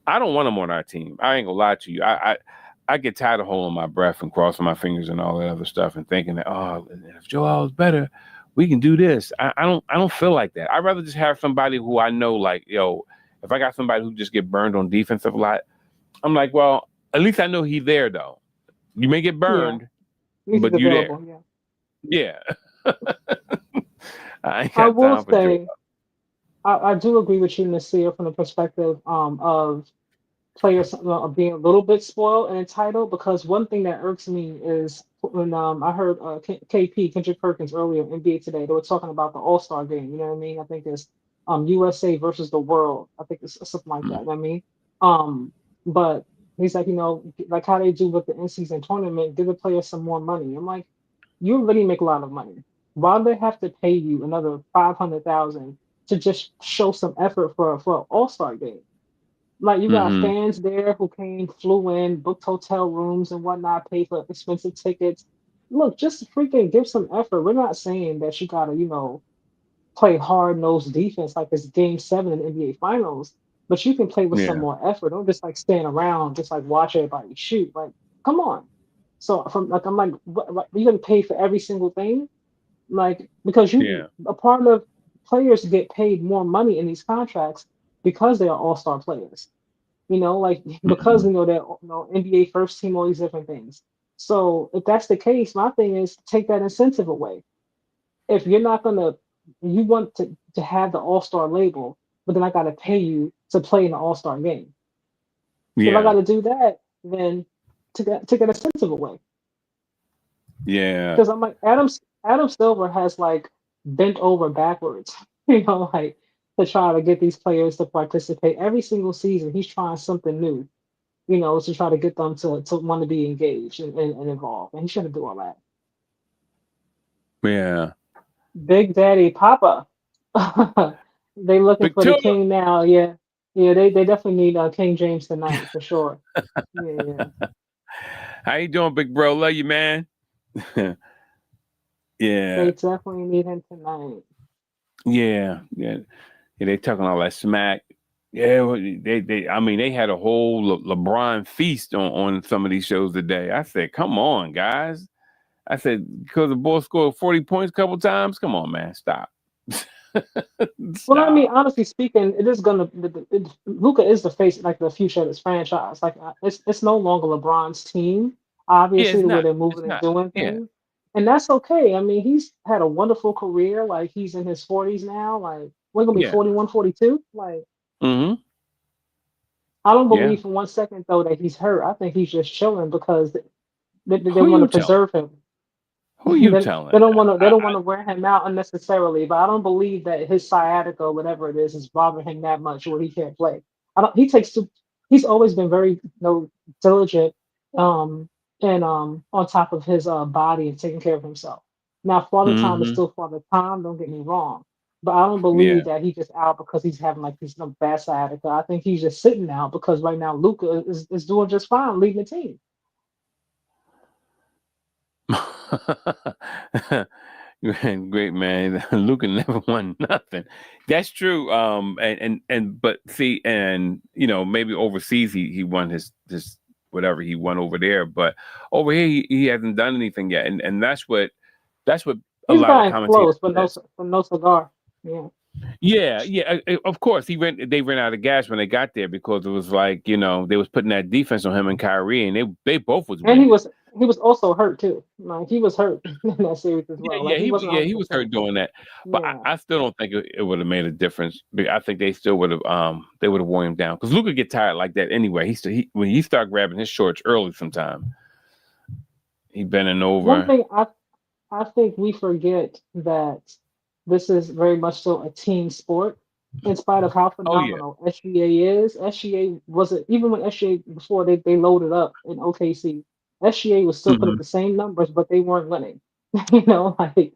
I don't want him on our team. I ain't gonna lie to you. I get tired of holding my breath and crossing my fingers and all that other stuff and thinking that if Joel is better, we can do this. I don't feel like that. I'd rather just have somebody who I know like if I got somebody who just get burned on defensive a lot, I'm like, well, at least I know he's there though. You may get Yeah, burned, he's but you there. available. Yeah, Yeah. I ain't I got will time for Joel. say I do agree with you, Nasir, from the perspective of players being a little bit spoiled and entitled. Because one thing that irks me is when I heard KP Kendrick Perkins earlier in NBA Today, they were talking about the All Star game. You know what I mean? I think it's USA versus the world. I think it's something like that. You know what I mean? Um, but he's like, like how they do with the in season tournament, give the players some more money. I'm like, you already make a lot of money. Why do they have to pay you another 500,000 to just show some effort for an All Star game? Like you got Mm-hmm. fans there who flew in, booked hotel rooms and whatnot, paid for expensive tickets. Look, just freaking give some effort. We're not saying that you gotta, play hard nosed defense like it's game 7 in the NBA finals, but you can play with some Yeah. more effort. Don't just like stand around, just like watch everybody shoot. Like, come on. So I'm like, what, you gonna pay for every single thing? Like, because Yeah. a part of players get paid more money in these contracts because they are all-star players. Like because Mm-hmm. they're NBA first team, all these different things. So if that's the case, my thing is take that incentive away. If you're not gonna, you want to have the all-star label, but then I gotta pay you to play in the all-star game. If I Yeah. gotta do that, then take that incentive away. Yeah. Because I'm like Adam Silver has like bent over backwards, like to try to get these players to participate every single season. He's trying something new, to try to get them to want to be engaged and involved. And he shouldn't do all that. Yeah. Big Daddy Papa, they looking for the Victoria, king now. Yeah, yeah, they definitely need King James tonight for sure. Yeah, yeah, how you doing, big bro? Love you, man. they Yeah. definitely need him tonight. Yeah. Yeah. Yeah. They talking all that smack. Yeah. Well, I mean, they had a whole LeBron feast on some of these shows today. I said, come on, guys. I said, because the boy scored 40 points a couple times. Come on, man. Stop. Well, I mean, Stop. honestly speaking, it is gonna. Luca is the face, like the future of this franchise. Like, it's no longer LeBron's team. Yeah, Obviously, it's the way not. they're It's moving and not. doing Yeah. things, and that's okay. I mean, he's had a wonderful career. Like, he's in his 40s now. Like, we're gonna be Yeah. 41, 42. Like, Mm-hmm. I don't Yeah. believe for one second though that he's hurt. I think he's just chilling because they Who want to you telling? preserve him. Who you they, telling? they don't want to they I, don't want to wear him out unnecessarily. But I don't believe that his sciatica or whatever it is bothering him that much where he can't play. I don't. He takes. He's always been very diligent, um, and on top of his body and taking care of himself. Now, Father Time is mm-hmm. still Father Time. Don't get me wrong, but I don't Yeah. believe that he's just out because he's having like this bad sciatica. I think he's just sitting out because right now Luca is doing just fine leading the team. Man, great man. Luca never won nothing. That's true. And but see, and maybe overseas he won his whatever he won over there, but over here he hasn't done anything yet. And that's what a He's lot of the gotten commentators close, but said. no cigar. Yeah. Yeah, yeah. Of course, they ran out of gas when they got there because it was like they was putting that defense on him and Kyrie, and they both was And he winded. was he was also hurt too. Like he was hurt in that series as Yeah, well. Like yeah, he wasn't yeah, hundred he was hurt percent. doing that, but I, Yeah. I still don't think it would have made a difference. I think they still would have they would have worn him down because Luca get tired like that anyway. When he start grabbing his shorts early, sometime he bending One over. thing I think we forget that this is very much so a team sport. In spite of how Oh yeah. phenomenal SGA is, SGA wasn't even when SGA before they loaded up in OKC, SGA was still putting up Hmm. the same numbers, but they weren't winning. Like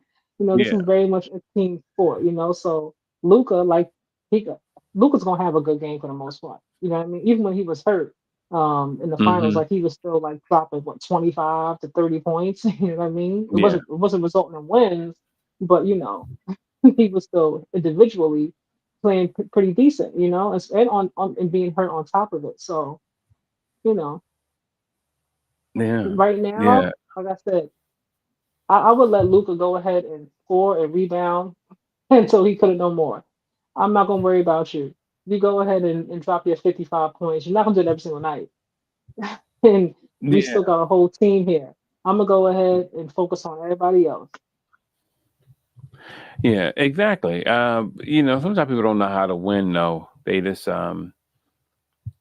this Yeah. is very much a team sport. So Luca, like he, Luca's gonna have a good game for the most part. You know what I mean? Even when he was hurt, in the finals, Hmm. like he was still like dropping what 25 to 30 points. You know what I mean? It Yeah. wasn't resulting in wins, but he was still individually playing pretty decent, and on and being hurt on top of it. So, you know, Yeah. right Yeah. now, like I said, I would let Luca go ahead and score and rebound until he couldn't no more. I'm not gonna worry about you. You go ahead and drop your 55 points. You're not gonna do it every single night. And we Yeah. still got a whole team here. I'm gonna go ahead and focus on everybody else. Yeah. Exactly. Sometimes people don't know how to win. Though they just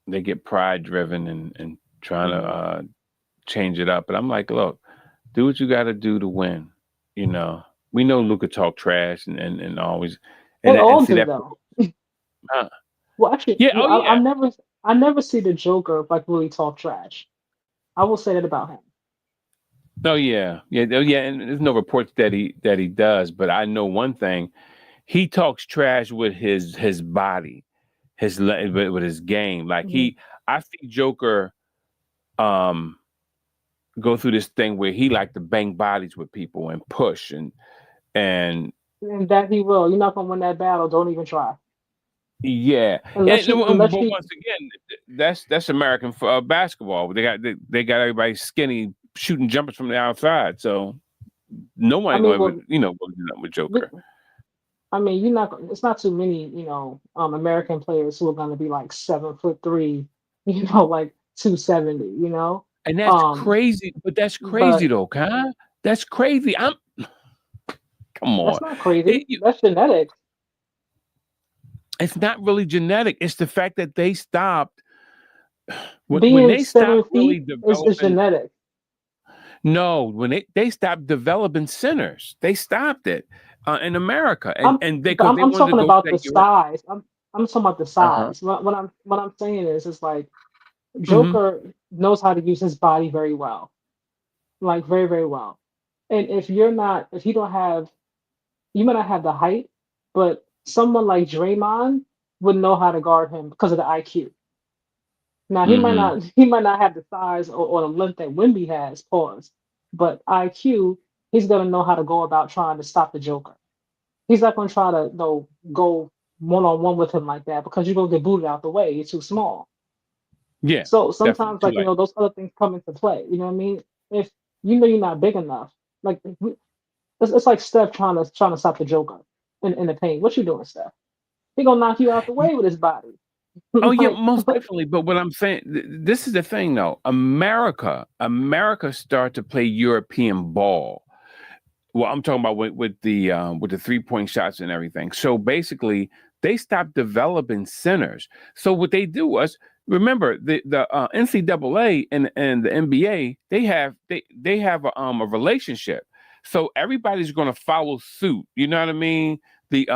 they get pride driven and trying to Mhm. change it up. But I'm like, look, do what you got to do to win. You know, we know Luca talk trash and always They and all see do that. though. Uh, Well, actually, yeah. Oh yeah. I never see the Joker like really talk trash. I will say that about him. Oh yeah. Yeah. Oh yeah. And there's no reports that he does. But I know one thing. He talks trash with his body, with his game. Like Hmm. I see Joker um go through this thing where he like to bang bodies with people and push and And that he will. You're not gonna win that battle. Don't even try. yeah. Unless But you. once again, that's American basketball. They got everybody skinny shooting jumpers from the outside, so no I one mean, gonna well, go do nothing with we- Joker. I mean, you're not. It's not too many, American players who are gonna be like 7'3", like 270. And that's Um, crazy, but that's crazy but though, huh? That's crazy. Come on. that's not crazy. It, you, That's genetics. it's not really genetic. It's the fact that they stopped when Being they stopped 7 feet really is developing. genetic. No, when they stopped developing centers, they stopped it in America, and I'm because they I'm wanted to talking go to about that the Europe. size. I'm talking about the Uh huh. size. What I'm saying is, it's like Hmm. Joker knows how to use his body very well, like very very well. And if you don't have, you might not have the height, but someone like Draymond would know how to guard him because of the IQ. Now he might Hmm. not he might not have the size or the length that Wimby has, pause, but IQ, he's gonna know how to go about trying to stop the Joker. He's not gonna try to go one on one with him like that because you're gonna get booted out the way. You're too small. Yeah, So definitely sometimes, too like, late. those other things come into play. You know what I mean? If you know you're not big enough, like it's like Steph trying to stop the Joker in the paint. What you doing, Steph? He gonna knock you out the way with his body. Oh yeah, Like, most definitely. But what I'm saying, this is the thing though. America start to play European ball. Well, I'm talking about with the 3-point shots and everything. So basically, they stopped developing centers. So what they do was, remember the NCAA and the NBA, they have a relationship. So everybody's going to follow suit. You know what I mean? The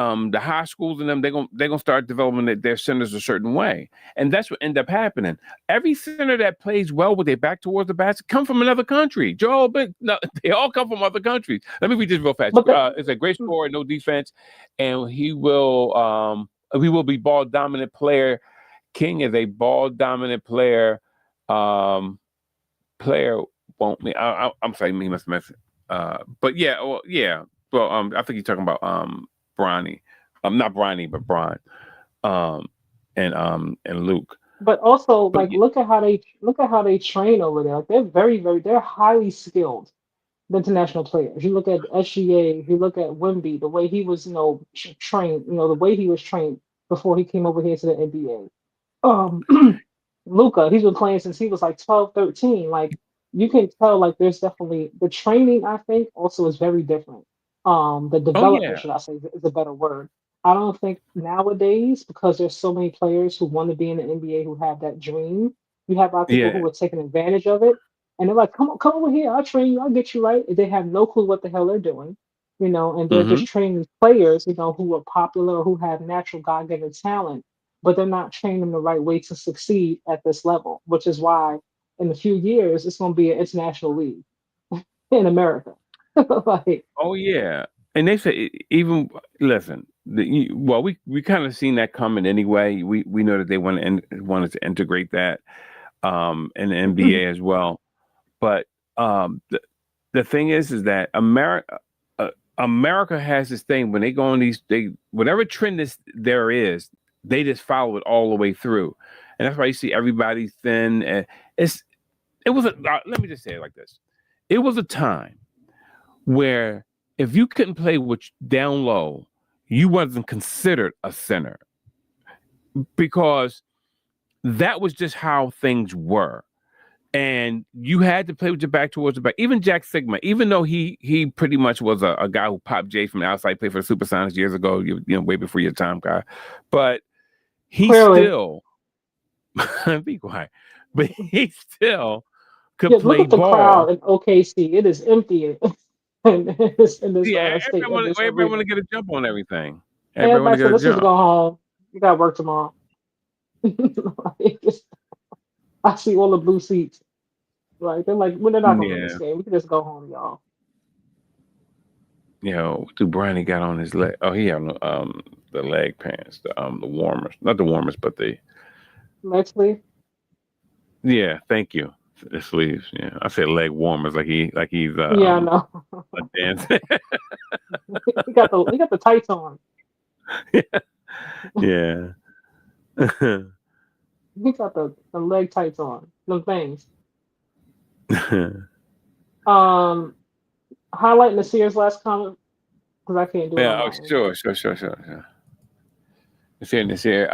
high schools and them, they're gonna start developing their centers a certain way, and that's what end up happening. Every center that plays well with their back towards the basket come from another country. Joel, but no, they all come from other countries. Let me read this real fast. but the, It's a great scorer, no defense, and he will be ball dominant player. King is a ball dominant player. Um, player won't me. I'm sorry, me must mess. But yeah, well, yeah. Well, I think you're talking about Bronny. Not Bronny, but Bron. Um, and Luke. but also, But like, look at how they train over there. Like, they're very very they're highly skilled. The international players. You look at SGA, you look at Wimby, the way he was, trained, the way he was trained before he came over here to the NBA. Luca, he's been playing since he was like 12, 13. Like, you can tell, like, there's definitely the training, I think, also is very different. The oh development, yeah, should I say, is a better word. I don't think nowadays, because there's so many players who want to be in the NBA who have that dream, you have a lot of people yeah, who are taking advantage of it. And they're like, come on, come over here, I'll train you, I'll get you right. They have no clue what the hell they're doing. and they're just training players, who are popular or who have natural God-given talent, but they're not training them the right way to succeed at this level, which is why in a few years it's going to be an international league in America. Like, Oh yeah, and they say even listen. Well, we kind of seen that coming anyway. We know that they wanted to integrate that in the NBA as well. But the thing is that America has this thing when they go on whatever trend there is, they just follow it all the way through, and that's why you see everybody thin. And let me just say it like this: it was a time where if you couldn't play down low, you wasn't considered a center because that was just how things were. And you had to play with your back towards the back. Even Jack Sigma, even though he pretty much was a guy who popped J from the outside, played for the Supersonics years ago, way before your time, guy. But he clearly, still be quiet. But he still could look play at the ball. crowd in OKC. It is empty in this state. Everybody want to get a jump on everything. Everybody want to said, get a let's just jump. go home. You got work tomorrow. I see all the blue seats. Right? They're like, well, they're not going to win this game. We can just go home, y'all. Dubrani got on his leg. Oh, he had the leg pants, the warmers, not the warmers, but the leg sleeve. Yeah, thank you. The sleeves. Yeah, I said leg warmers like he's yeah, I know. a dance. he got the tights on. Yeah. He got the leg tights on. Them things. Highlighting the Sears last comment because I can't do it. Yeah, sure. This here.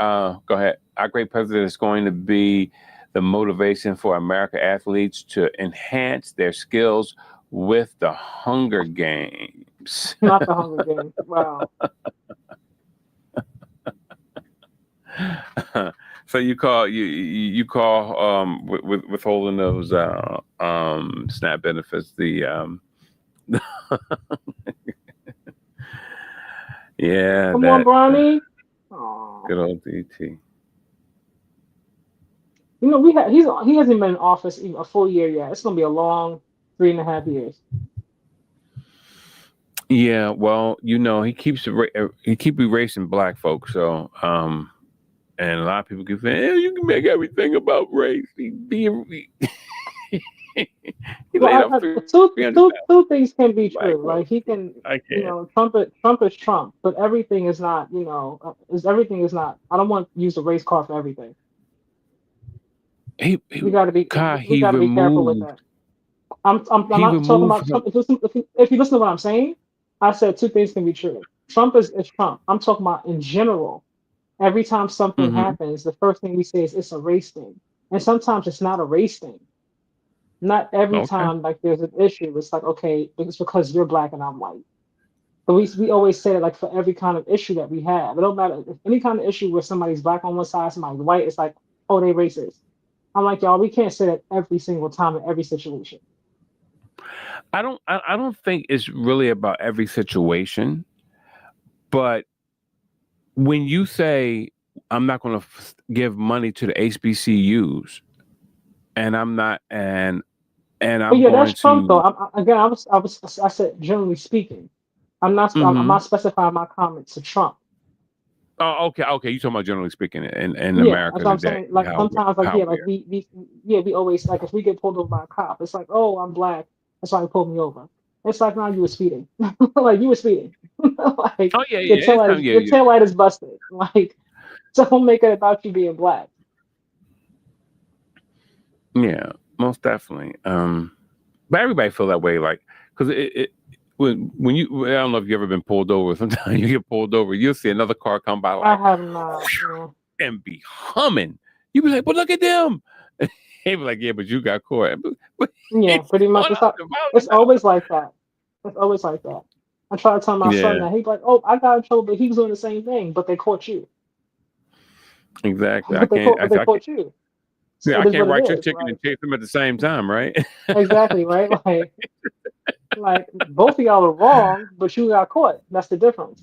Go ahead. Our great president is going to be the motivation for American athletes to enhance their skills with the Hunger Games. Not the Hunger Games. Wow. So you call withholding those SNAP benefits the yeah. Come on, Bronny. Good old DT. He hasn't been in office even a full year yet. It's gonna be a long 3.5 years. Yeah, well, he keeps erasing black folks. So, and a lot of people keep saying, you can make everything about race. Two things can be true. Like he can, Trump is Trump, but everything is not. Everything is not. I don't want to use the race card for everything. We got to be careful with that. I'm not talking about Trump. If you listen to what I'm saying, I said two things can be true. Trump is Trump. I'm talking about in general. Every time something happens, the first thing we say is it's a race thing, and sometimes it's not a race thing. Not every time like there's an issue, it's like okay, it's because you're black and I'm white. But we always say it like for every kind of issue that we have. It don't matter if any kind of issue where somebody's black on one side, somebody's white. It's like oh they racist. I'm like y'all, we can't say that every single time in every situation. I don't think it's really about every situation, but when you say I'm not going to give money to the HBCUs, and I'm not, and I'm going that's Trump to, though. I said generally speaking, I'm not specifying my comments to Trump. Oh, okay. You talking about generally speaking in That's America what I'm today? saying. Like sometimes, we always like if we get pulled over by a cop, it's like, oh, I'm black, that's why he pulled me over. It's like, no, you were speeding. like you were speeding. like your tail light is busted. Like, so don't make it about you being black. Yeah, most definitely. But everybody feel that way, like, because when you, I don't know if you've ever been pulled over. Sometimes you get pulled over, you'll see another car come by, like, I have not, and be humming. You be like, but look at them. He be like, yeah, but you got caught. But yeah, pretty much. It's always like that. It's always like that. I try to tell my son that he's like, oh, I got in trouble, but he was doing the same thing, but they caught you. Exactly. They caught you. So yeah, I can't write your ticket and chase them at the same time, right? Exactly, right? Like, Like both of y'all are wrong, but you got caught. That's the difference.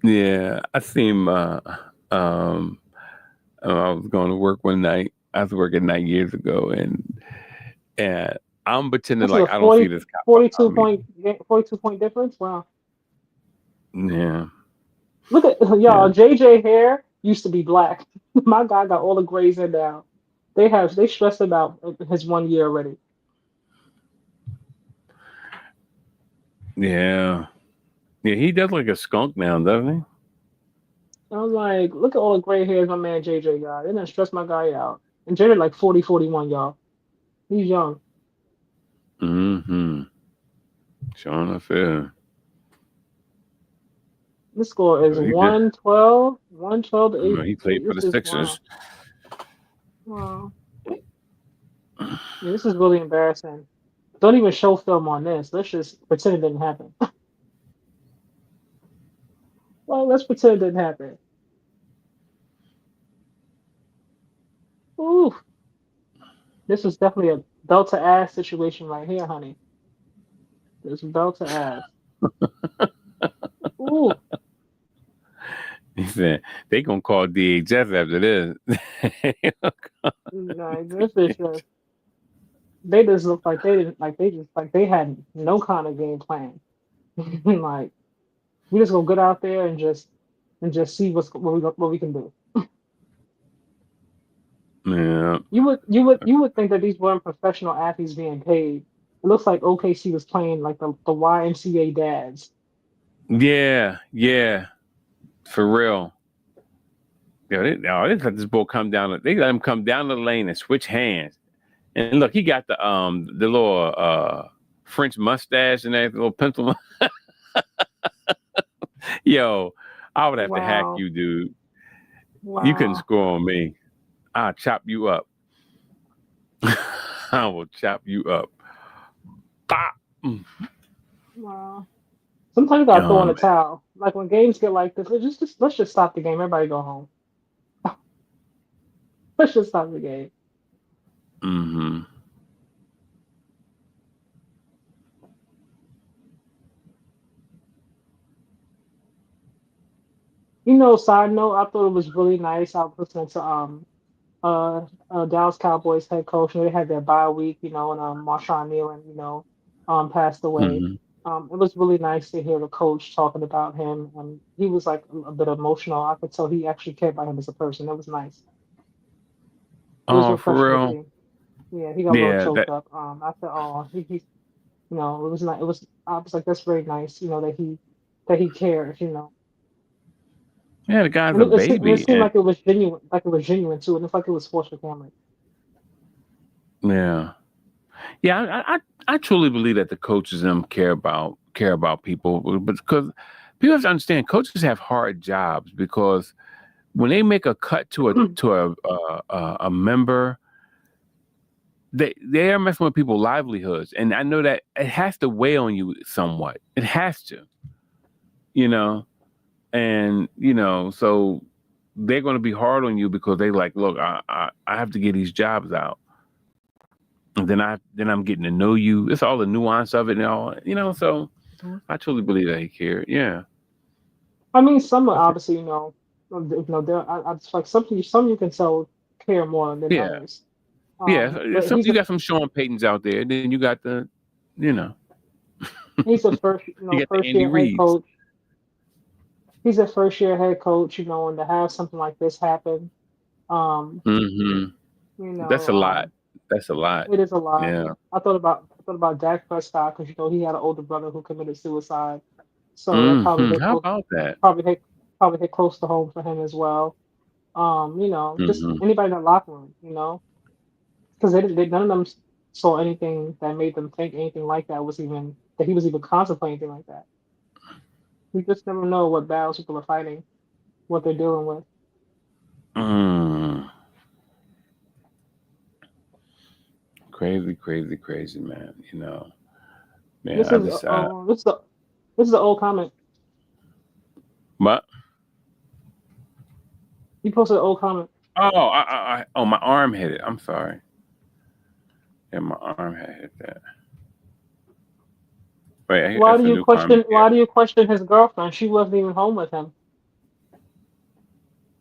Yeah, I seen. Um, I was going to work one night. I was working night years ago, and I'm pretending This is a like I don't see this cop 42 behind me. point 42 point difference. Wow. Yeah, Look at yeah, y'all. JJ hair used to be black. My guy got all the grays in now. They stressed about his 1 year already. yeah, yeah. He does like a skunk now, doesn't I'm like, look at all the gray hairs my man JJ got. They didn't stress my guy out. And JJ like 40, 41, y'all. He's young. he? Mm-hmm. Sure enough, yeah. This score is He did. 112, 112 to 8. He played for the This is wow. Sixers. Wow. Yeah, this is really embarrassing. Don't even show film on this. Let's just pretend it didn't happen. Well, let's pretend it didn't happen. Ooh, this was definitely a belt to ass situation right here, honey. This belt to ass. Ooh, He said they gonna call DHS after this. like this is just they just look like they didn't like they had no kind of game plan. Like we just gonna get out there and just see what we can do. Yeah. You would think that these weren't professional athletes being paid. It looks like OKC was playing like the YMCA dads. Yeah, yeah, for real. Yeah, they let this boy come down. They let him come down the lane and switch hands. And look, he got the little French mustache and that little pencil. Yo, I would have to hack Wow, you, dude. You couldn't wow, score on me. I'll chop you up. I will chop you up. Bop. wow. Sometimes you gotta throw in Man. a towel. Like when games get like this, let's just stop the game. Everybody go home. Let's just stop the game. Mm-hmm. Side note, I thought it was really nice. I was listening to Dallas Cowboys head coach. They had their bye week, and Marshawn Nealon, passed away. Mm-hmm. It was really nice to hear the coach talking about him, and he was like a bit emotional. I could tell he actually cared about him as a person. It was nice. It was Oh, for refreshing to real? see. Yeah, he got a little Yeah, choked that up. I said, oh, it was not. It was. I was like, that's very nice. That he cared. yeah, the guy's And a it baby. seemed And like it was genuine too. And it's like it was forced for camera. yeah. Yeah, I truly believe that the coaches them care about people, but because people have to understand, coaches have hard jobs because when they make a cut to a member, they are messing with people's livelihoods, and I know that it has to weigh on you somewhat. It has to, you know, and so they're going to be hard on you because they like, look, I have to get these jobs out. And then I'm getting to know you. It's all the nuance of it and all. So I truly believe that he cared. Yeah. I mean, some are I feel- obviously, I just like some you can tell care more than Yeah. others. Yeah. But You got some Sean Paytons out there. Then you got you know, he's a you got the first Andy year head Reeds. coach. He's a first year head coach, and to have something like this happen, um, Hmm. you That's know, a lot. That's a lot. it is a lot. Yeah. I thought about Dak Prescott because he had an older brother who committed suicide, so that How about that? probably hit probably hit close to home for him as well. Just Hmm. anybody in that locker room. Because none of them saw anything that made them think anything like that he was even contemplating anything like that. You just never know what battles people are fighting, what they're dealing with. Mm. Crazy, crazy, crazy, man. Man, This I is just this is the old comment. but You posted an old comment. my arm hit it. I'm sorry. Yeah, my arm had hit that. Wait, Why that's do a you new comment question? here. Why do you question his girlfriend? She wasn't even home with him.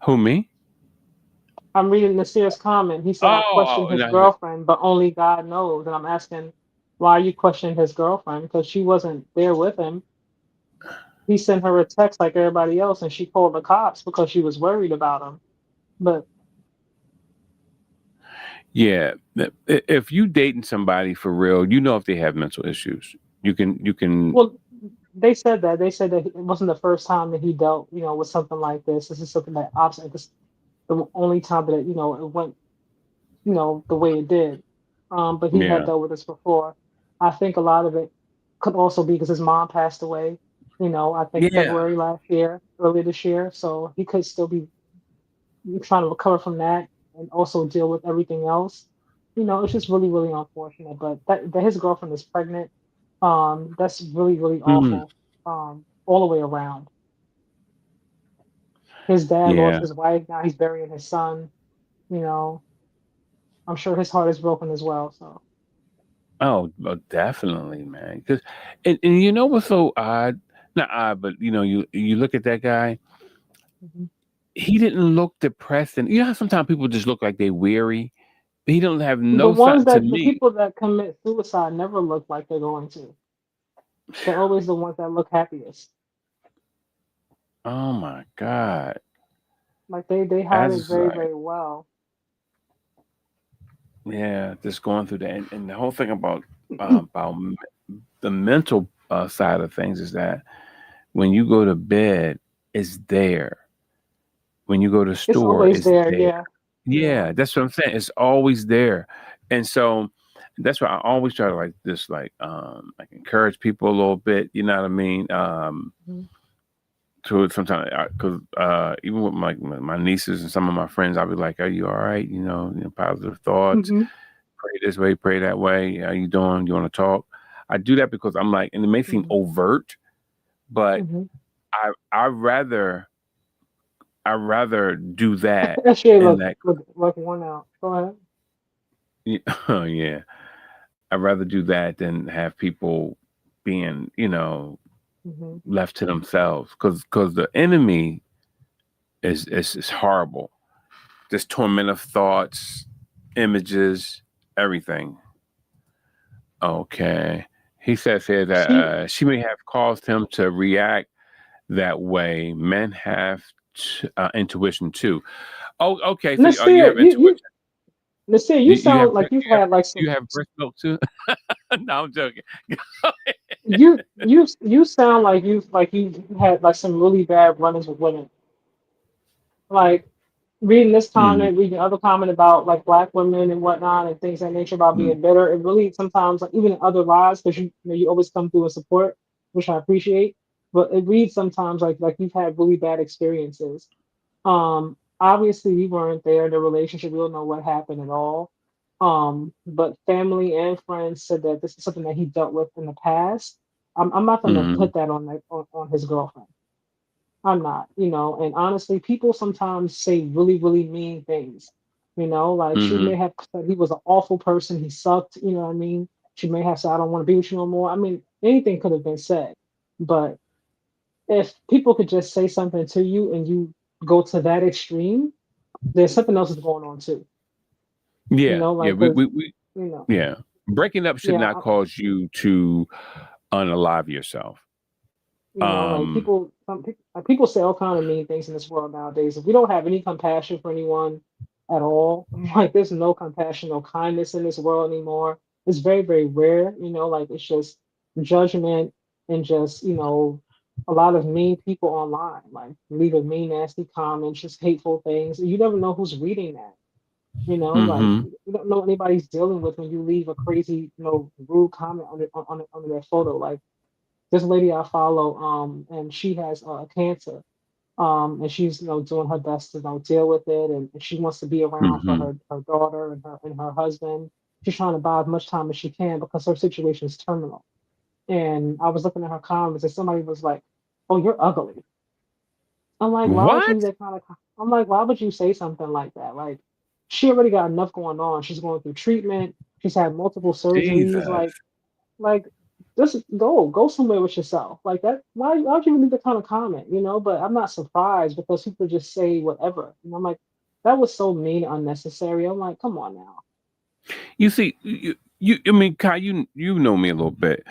Who, me? I'm reading Nasir's comment. He said, I Oh, questioned oh, his no, girlfriend, but only God knows. And I'm asking, why you questioning his girlfriend? Because she wasn't there with him. He sent her a text like everybody else, and she called the cops because she was worried about him. But, yeah. If you dating somebody for real, you know if they have mental issues. You can. well, they said that. They said that it wasn't the first time that he dealt, with something like this. This is something that obviously this the only time that, it went, the way it did. But he had Yeah, dealt with this before. I think a lot of it could also be because his mom passed away, I think yeah. February last year, earlier this year. So he could still be trying to recover from that and also deal with everything else. It's just really, really unfortunate. But that his girlfriend is pregnant, that's really, really Mm, awful, all the way around. His dad lost yeah. his wife, now he's burying his son, you know. I'm sure his heart is broken as well. So Oh, definitely, man. Because and you know what's so odd? Not odd, but you look at that guy. mhm. He didn't look depressed, and you know how sometimes people just look like they weary. He don't have The no ones sign to that the me. people that commit suicide never look like they're going to. They're always the ones that look happiest. Oh my God, Like they hide that's it just very, like, very well. yeah, just going through that, and the whole thing about the mental side of things is that when you go to bed, it's there. When you go to the It's store, always it's there, there. yeah. Yeah. Yeah, that's what I'm saying. It's always there. And so that's why I always try to like encourage people a little bit, you know what I mean? Mhm. To sometimes because even with my nieces and some of my friends, I'll be like, "Are you all right? Positive thoughts. Mhm. Pray this way, pray that way. How you doing? You want to talk?" I do that because I'm like, and it may seem Mhm. overt, but Mhm. I rather do that SGA and look that. look like one out. Go ahead. Oh yeah. I'd rather do that than have people being, Mhm. left to themselves. Because the enemy is horrible. This torment of thoughts, images, everything. Okay. He says here that See, she may have caused him to react that way. Men have intuition too. Oh, okay. So you Nasir, have intuition. Nasir, Do you you have sound like you've you have had like you some. have breast milk too? No, I'm joking. You sound like you had like some really bad run-ins with women. Like reading this Mm, comment, reading other comment about like black women and whatnot and things of that nature about mm, being bitter. It really sometimes like even in other lives because you always come through and support, which I appreciate. But it reads sometimes like you've had really bad experiences. Obviously we weren't there in the relationship. We don't know what happened at all. But family and friends said that this is something that he dealt with in the past. I'm not gonna mm, put that on his girlfriend. I'm not, and honestly, people sometimes say really, really mean things. Like she mm, may have said he was an awful person, he sucked, you know what I mean? She may have said, I don't want to be with you no more. I mean, anything could have been said. But if people could just say something to you and you go to that extreme, there's something else is going on too. yeah, yeah. We, Because, we, we, you know, yeah. Breaking up should yeah, not cause you to unalive yourself. like Um, people say all kind of mean things in this world nowadays. If we don't have any compassion for anyone at all, like there's no compassion, no kindness in this world anymore. It's very, very rare. Like it's just judgment and just a lot of mean people online, like leaving mean, nasty comments, just hateful things. You never know who's reading that. Like mm-hmm, you don't know what anybody's dealing with when you leave a crazy, rude comment under their photo. Like this lady I follow, and she has cancer, and she's doing her best to deal with it, and she wants to be around for mm-hmm. her daughter and her husband. She's trying to buy as much time as she can because her situation is terminal. And I was looking at her comments, and somebody was like, "Oh, you're ugly." I'm like, why would you What? use that kind of? I'm like, why would you say something like that? Like, she already got enough going on. She's going through treatment. She's had multiple surgeries. Jesus. Like just go somewhere with yourself like that. Why'd you even leave the kind of comment, you know? But I'm not surprised because people just say whatever, and I'm like, that was so mean, and unnecessary. I'm like, come on now. You see, I mean, Kai, you know me a little bit.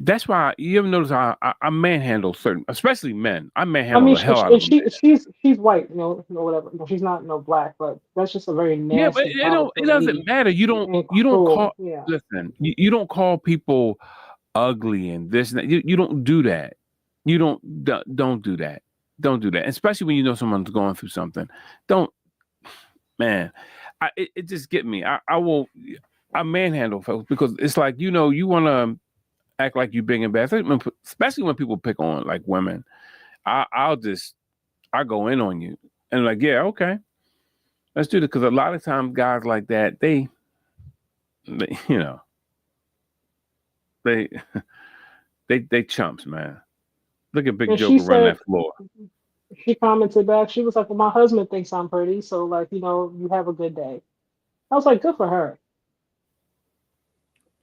That's why you ever notice I manhandle certain, especially men. I I manhandle mean, the hell out of them. she's white, whatever. No, she's not no black, but that's just a very Yeah, but nasty comment it for doesn't me matter. and You don't call. cruel. Yeah. Listen, you don't call people ugly and this and that. You don't do that. You don't do that. Don't do that. Especially when you know someone's going through something. Don't, man. It just get me. I manhandle folks because it's like you want to act like you big and bad, especially when people pick on like women. I go in on you and like, yeah, okay, let's do this because a lot of times guys like that they they they chumps, man. Look at Big And Joker she running said that floor. she commented back. She was like, "Well, my husband thinks I'm pretty, so like, you have a good day." I was like, "Good for her."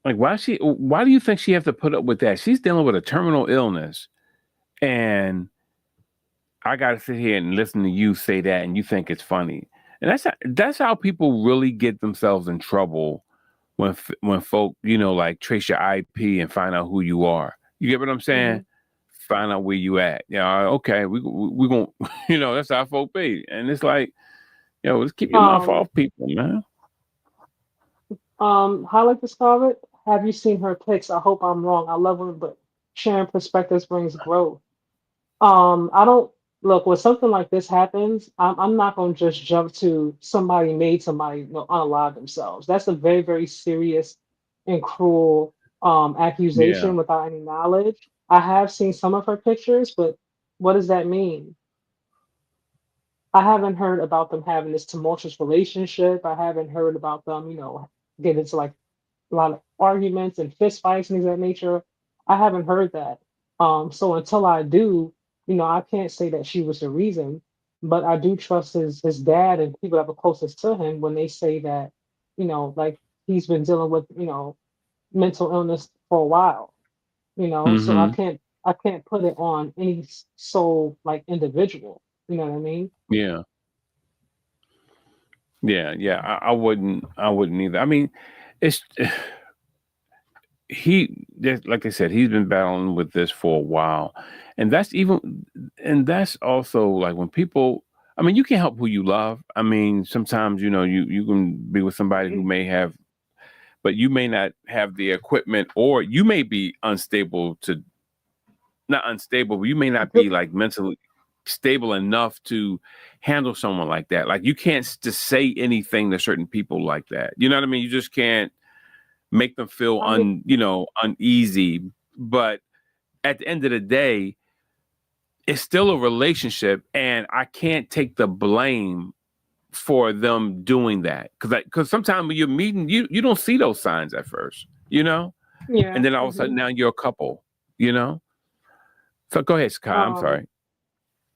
Like, why do you think she have to put up with that? She's dealing with a terminal illness, and I got to sit here and listen to you say that, and you think it's funny. And that's how people really get themselves in trouble when folk like trace your IP and find out who you are. You get what I'm saying? Hmm. Find out where you at. Yeah, okay, we gonna that's how folk be, and it's like let's keep your mouth Um, off people, man. how like to Scarlett? Have you seen her pics? I hope I'm wrong. I love her, but sharing perspectives brings growth. I don't look when something like this happens. I'm not gonna just jump to somebody made somebody unalive themselves. That's a very very serious and cruel Yeah. accusation without any knowledge. I have seen some of her pictures, but what does that mean? I haven't heard about them having this tumultuous relationship. I haven't heard about them, getting into like a lot of arguments and fist fights and things of that nature. I haven't heard that. So until I do, I can't say that she was the reason, but I do trust his dad and people that were closest to him when they say that, like he's been dealing with, mental illness for a while, so I Mm-hmm. can't put it on any sole like individual. You know what I mean? Yeah. Yeah. I wouldn't either. I mean, it's like I said, he's been battling with this for a while, and that's also like when people. I mean, you can't help who you love. I mean, sometimes you can be with somebody who may have, but you may not have the equipment, or you may be unstable to not unstable, but you may not be like mentally stable enough to handle someone like that. Like you can't just say anything to certain people like that. You know what I mean? You just can't make them feel I mean, uneasy. But at the end of the day, it's still a relationship, and I can't take the blame for them doing that because sometimes when you're meeting, you don't see those signs at first, yeah. and then all of a Hmm. sudden now you're a couple, you know. So go ahead, Sky. I'm Um, sorry.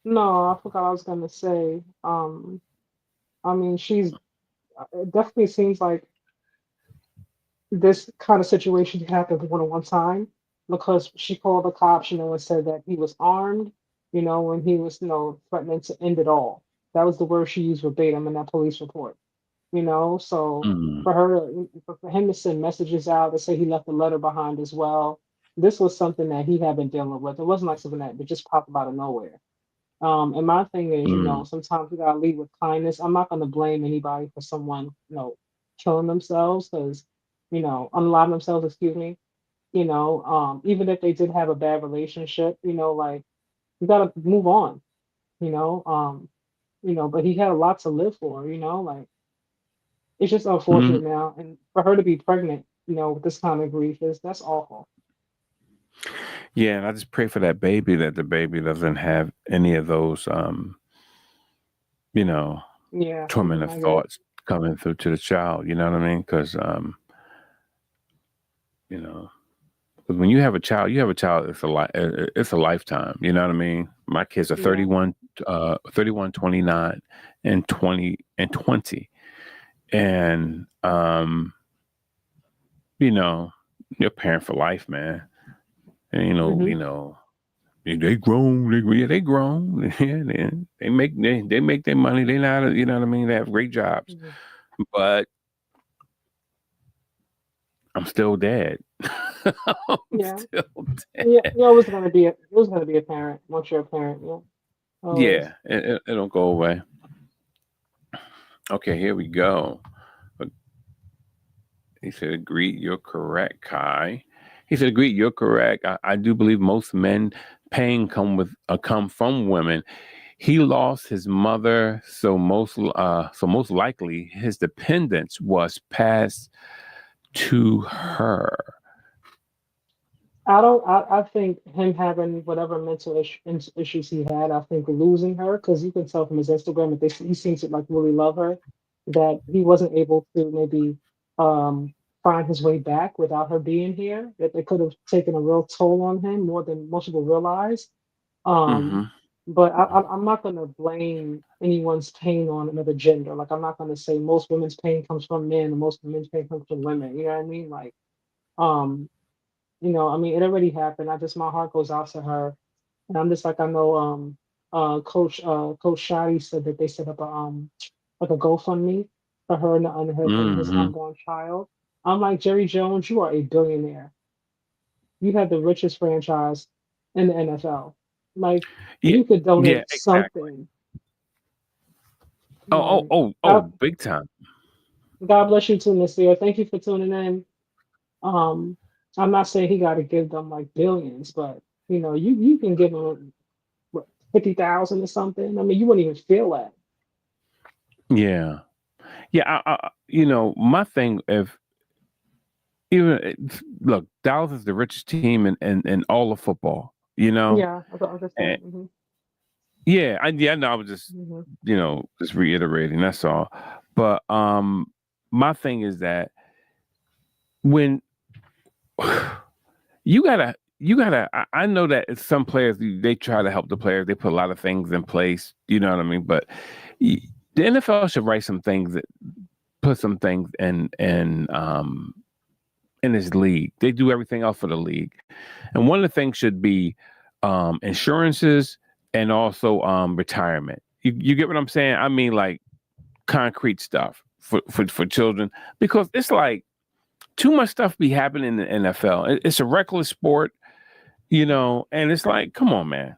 no, I forgot I was gonna say. I mean, it definitely seems like this kind of situation happened more than one time because she called the cops, and said that he was armed, when he was, threatening to end it all. That was the word she used verbatim in that police report, So Mm-hmm. for him to send messages out to say he left a letter behind as well, this was something that he had been dealing with. It wasn't like something that just popped up out of nowhere. And my thing is, sometimes we gotta lead with kindness. I'm not gonna blame anybody for someone, killing themselves because, unalive themselves, excuse me. Even if they did have a bad relationship, like you gotta move on, you know. But he had a lot to live for, like it's just Mm-hmm. unfortunate now. And for her to be pregnant, with this kind of grief that's awful. Yeah, and I just pray for that baby that the baby doesn't have any of those, you know, Yeah, tormentive I get it. thoughts coming through to the child. You know what I mean? Because, you know, 'cause when you have a child, It's it's a lifetime. You know what I mean? My kids are Yeah. 31, 29, and 20. And, you know, you're a parent for life, man. And, they grown. They grown. Yeah, they make their money. They not, you know what I mean. They have great jobs, Mhm. but I'm still dead. I'm Yeah. still dead. Yeah. You're always gonna be a parent once you're a parent. Yeah. Always. Yeah, it don't go away. Okay, here we go. He said, "Agreed, you're correct, Kai." He said, "Agreed, you're correct. I do believe most men pain come from women. He lost his mother, so most likely his dependence was passed to her." I don't. I think him having whatever mental issues he had. I think losing her, because you can tell from his Instagram that he seems to like really love her. That he wasn't able to maybe um, find his way back without her being here. That it could have taken a real toll on him more than most people realize. Um, Mm-hmm. but I'm not going to blame anyone's pain on another gender. Like I'm not going to say most women's pain comes from men and most men's pain comes from women. You know what I mean? Like. Um, I mean, it already happened. My heart goes out to her, and I'm just like, I know, Coach Shotty said that they set up like a GoFundMe for her and his Mm-hmm. unborn child. I'm like, Jerry Jones, you are a billionaire. You have the richest franchise in the NFL. Like, Yeah, you could yeah, donate exactly. something. Oh, Like, God, big time. God bless you too, Miss Leah. Thank you for tuning in. Um, I'm not saying he got to give them like billions, but you can give them what, 50,000 or something. I mean, you wouldn't even feel that. Yeah, yeah. My thing, if look, Dallas is the richest team in all of football. Yeah, I And understand. Hmm. yeah, no, I was just Hmm. just reiterating. That's all. But my thing is that when I know that some players, they try to help the players. They put a lot of things in place. You know what I mean? But y- the NFL should write some things that put some things in this league. They do everything else for the league, and one of the things should be insurances and also retirement. You get what I'm saying? I mean, like concrete stuff for children, because it's like too much stuff be happening in the NFL. It's a reckless sport, and it's like, come on, man.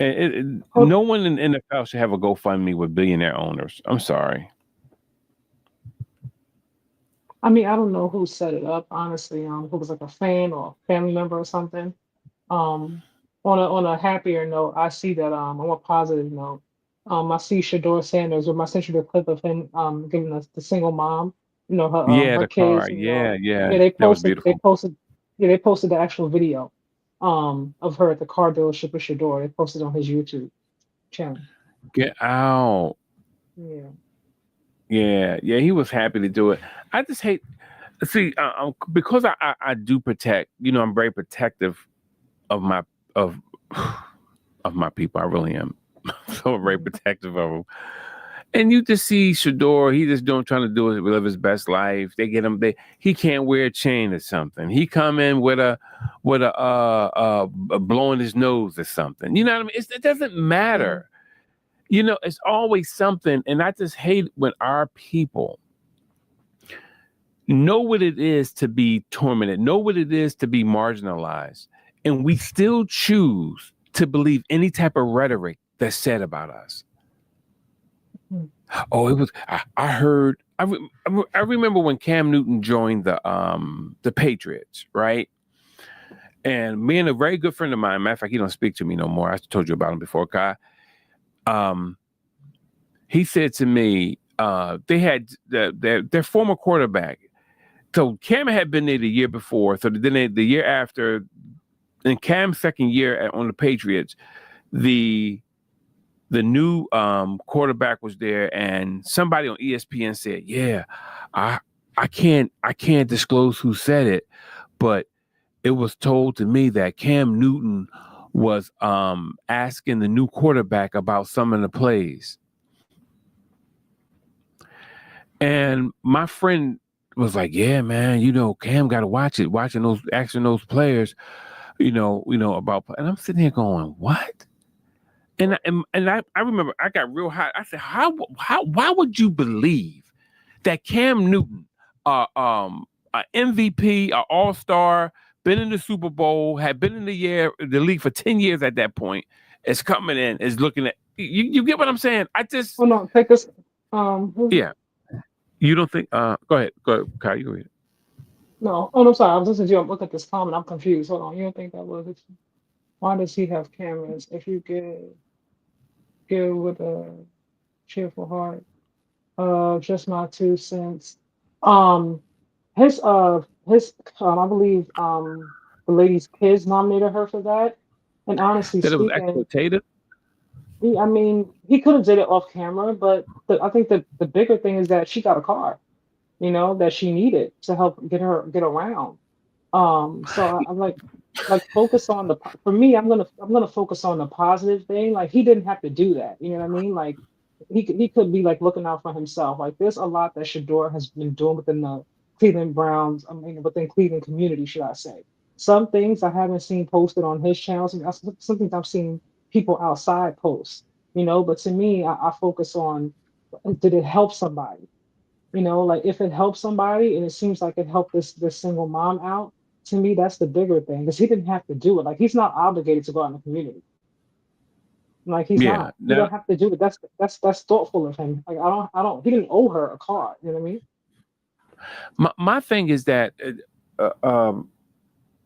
Hold, No one in the NFL should have a GoFundMe with billionaire owners. I'm sorry. I mean, I don't know who set it up, honestly. Who was like a fan or family member or something. Um, on a happier note, I see that on a positive note, I see Shador Sanders, or I sent you the clip of him giving us the single mom, Yeah, her the kids, car. and Yeah, yeah, yeah. That was beautiful. they posted the actual video of her at the car dealership with Shador. They posted on his YouTube channel. Get out. Yeah. Yeah, yeah. He was happy to do it. I just hate. See, because I do protect. I'm very protective of my of of my people. I really am. So very Mhm. protective of them. And you just see Shador, he just trying to do it, live his best life. They get him. He can't wear a chain or something. He come in with a blowing his nose or something. You know what I mean? It doesn't Yeah. matter. It's always something. And I just hate when our people know what it is to be tormented, know what it is to be marginalized, and we still choose to believe any type of rhetoric that's said about us. Mhm. Oh, it was. I heard. I remember when Cam Newton joined the Patriots, right? And me and a very good friend of mine, matter of fact, he don't speak to me no more. I told you about him before, Kai. Um, he said to me, they had their former quarterback. So Cam had been there the year before. So then the year after, in Cam's second year on the Patriots, the new quarterback was there, and somebody on ESPN said, "Yeah, I I can't disclose who said it, but it was told to me that Cam Newton was asking the new quarterback about some of the plays." And my friend was like, "Yeah, man, Cam got to watch it, watching those players." about, and I'm sitting here going, what? And I remember I got real hot. I said, why would you believe that Cam Newton, a MVP, a All Star, been in the Super Bowl, had been in the league for 10 years at that point, is coming in, is looking at you get what I'm saying? I just Hold on, take this. yeah. You don't think go ahead, Kyle, you go ahead. No, oh no, sorry. I was listening to you. I'm looking at this comment. I'm confused. Hold on. You don't think that was it? Why does he have cameras? If you give with a cheerful heart. Just my 2 cents. Um, his I believe the lady's kids nominated her for that. And honestly That it was speaking, exploitative. I mean, he could have did it off camera, but I think the bigger thing is that she got a car, that she needed to help get around. So I'm like focus on for me, I'm gonna focus on the positive thing. Like he didn't have to do that. You know what I mean? Like he could be like looking out for himself. Like there's a lot that Shador has been doing within the Cleveland Browns. I mean, within Cleveland community, should I say? Some things I haven't seen posted on his channels, and some things I've seen people outside post. But to me, I focus on, did it help somebody? Like if it helps somebody and it seems like it helped this single mom out, to me that's the bigger thing because he didn't have to do it. Like he's not obligated to go out in the community. Like he's Yeah. not. He Now don't have to do it. That's thoughtful of him. Like I don't. He didn't owe her a car. You know what I mean? my thing is that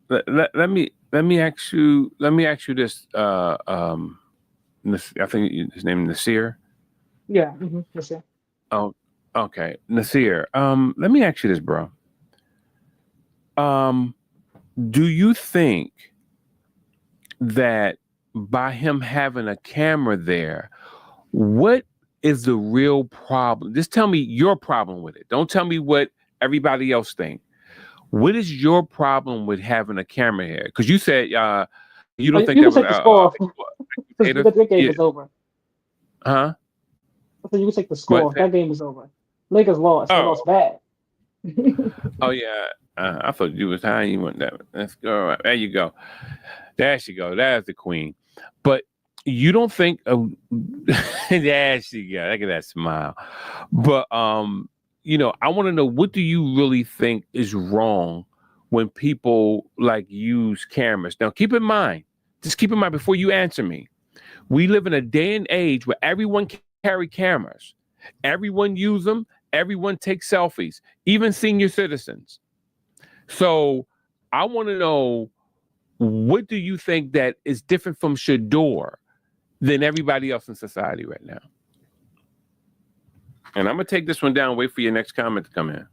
let me ask you this I think his name is Nasir. Yeah. Yes, yeah. Oh, okay. Nasir. Let me ask you this, bro. Um, do you think that by him having a camera there, what is the real problem? Just tell me your problem with it. Don't tell me what everybody else think. What is your problem with having a camera here? Because you said you don't think You that can was take the score off because exploitative? the game Yeah. is over. Huh? I said you can take the score What? off. That game is over. Lakers lost. They lost Oh, bad. oh yeah. I thought you was high. You went that. Let's go. All right. There you go. There she go. That's the queen. But you don't think there she go. Look at that smile. But I want to know, what do you really think is wrong when people like use cameras? Now keep in mind, just keep in mind before you answer me. We live in a day and age where everyone carry cameras. Everyone use them. Everyone takes selfies, even senior citizens. So I want to know, what do you think that is different from Shador than everybody else in society right now? And I'm gonna take this one down. Wait for your next comment to come in.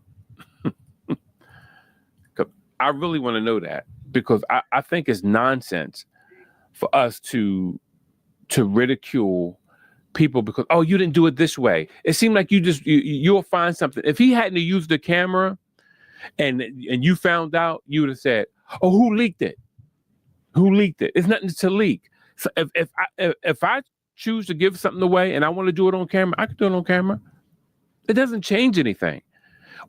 I really want to know that, because I think it's nonsense for us to ridicule people because, oh, you didn't do it this way. It seemed like you'll find something. If he hadn't used the camera and you found out, you would have said, oh, who leaked it? Who leaked it? It's nothing to leak. So if I choose to give something away and I want to do it on camera, I can do it on camera. It doesn't change anything.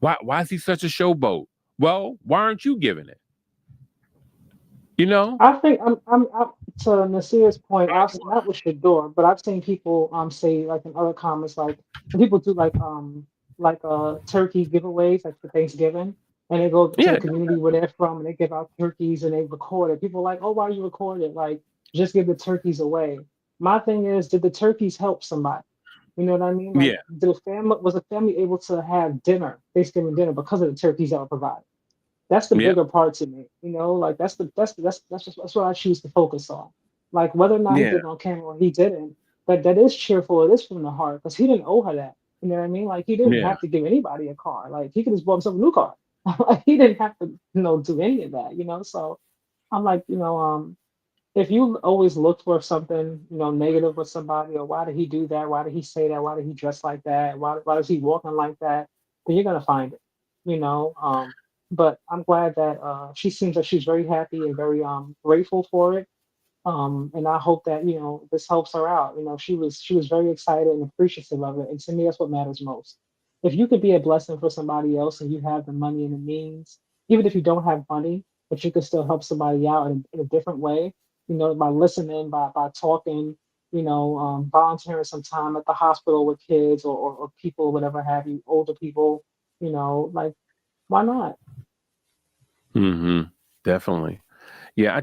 Why is he such a showboat? Well, why aren't you giving it? I think I'm to Nasir's point. Not with Shador, but I've seen people say like in other comments, like when people do like turkey giveaways like for Thanksgiving, and they go to the Yeah, community where they're from and they give out turkeys and they record it. People are like, oh, why do you record it? Like just give the turkeys away. My thing is, did the turkeys help somebody? You know what I mean? Like, yeah, was the family able to have Thanksgiving dinner because of the turkeys that were provided? That's the yeah, bigger part to me, like that's what I choose to focus on. Like whether or not he yeah, did it on camera or he didn't, but that is cheerful. It is from the heart because he didn't owe her that. You know what I mean? Like he didn't yeah, have to give anybody a car. Like he could just bought himself a new car. Like he didn't have to, do any of that. So I'm like, if you always look for something, negative with somebody, or why did he do that? Why did he say that? Why did he dress like that? Why is he walking like that? Then you're gonna find it, you know. But I'm glad that she seems like she's very happy and very grateful for it. And I hope that this helps her out. She was very excited and appreciative of it. And to me, that's what matters most. If you could be a blessing for somebody else and you have the money and the means, even if you don't have money, but you can still help somebody out in a different way, by listening, by talking, volunteering some time at the hospital with kids or people, whatever have you, older people, like, why not? Mm-hmm. Definitely. Yeah,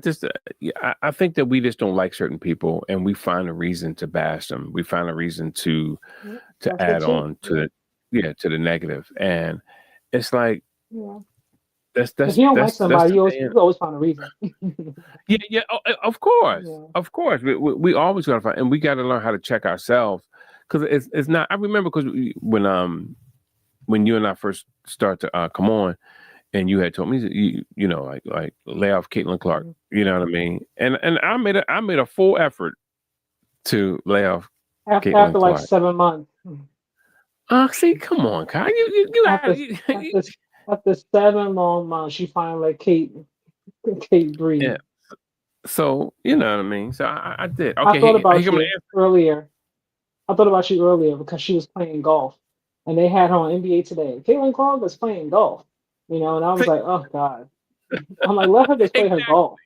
I think that we just don't like certain people, and we find a reason to bash them. We find a reason to Yeah, that's it add too. on to to the negative, and it's like Yeah. that's If that's you don't like that's that's somebody, the you always find a reason. yeah. Of course, Yeah. of course. We always gotta find, and we got to learn how to check ourselves because it's not. I remember because when you and I first start to come on, and you had told me that like lay off Caitlin Clark. Mhm. You know what I mean? And I made a full effort to lay off Caitlin After like Clark. 7 months. See, come on, Kai. You After had after after 7 long months, she finally let Kate yeah. breathe. So you know what I mean. So I did. I Okay, thought he about come to you earlier. I thought about you earlier because she was playing golf, and they had her on NBA Today. Caitlin Clark was playing golf, and I was answer. like, oh God. I'm like, let her just play her Exactly. golf.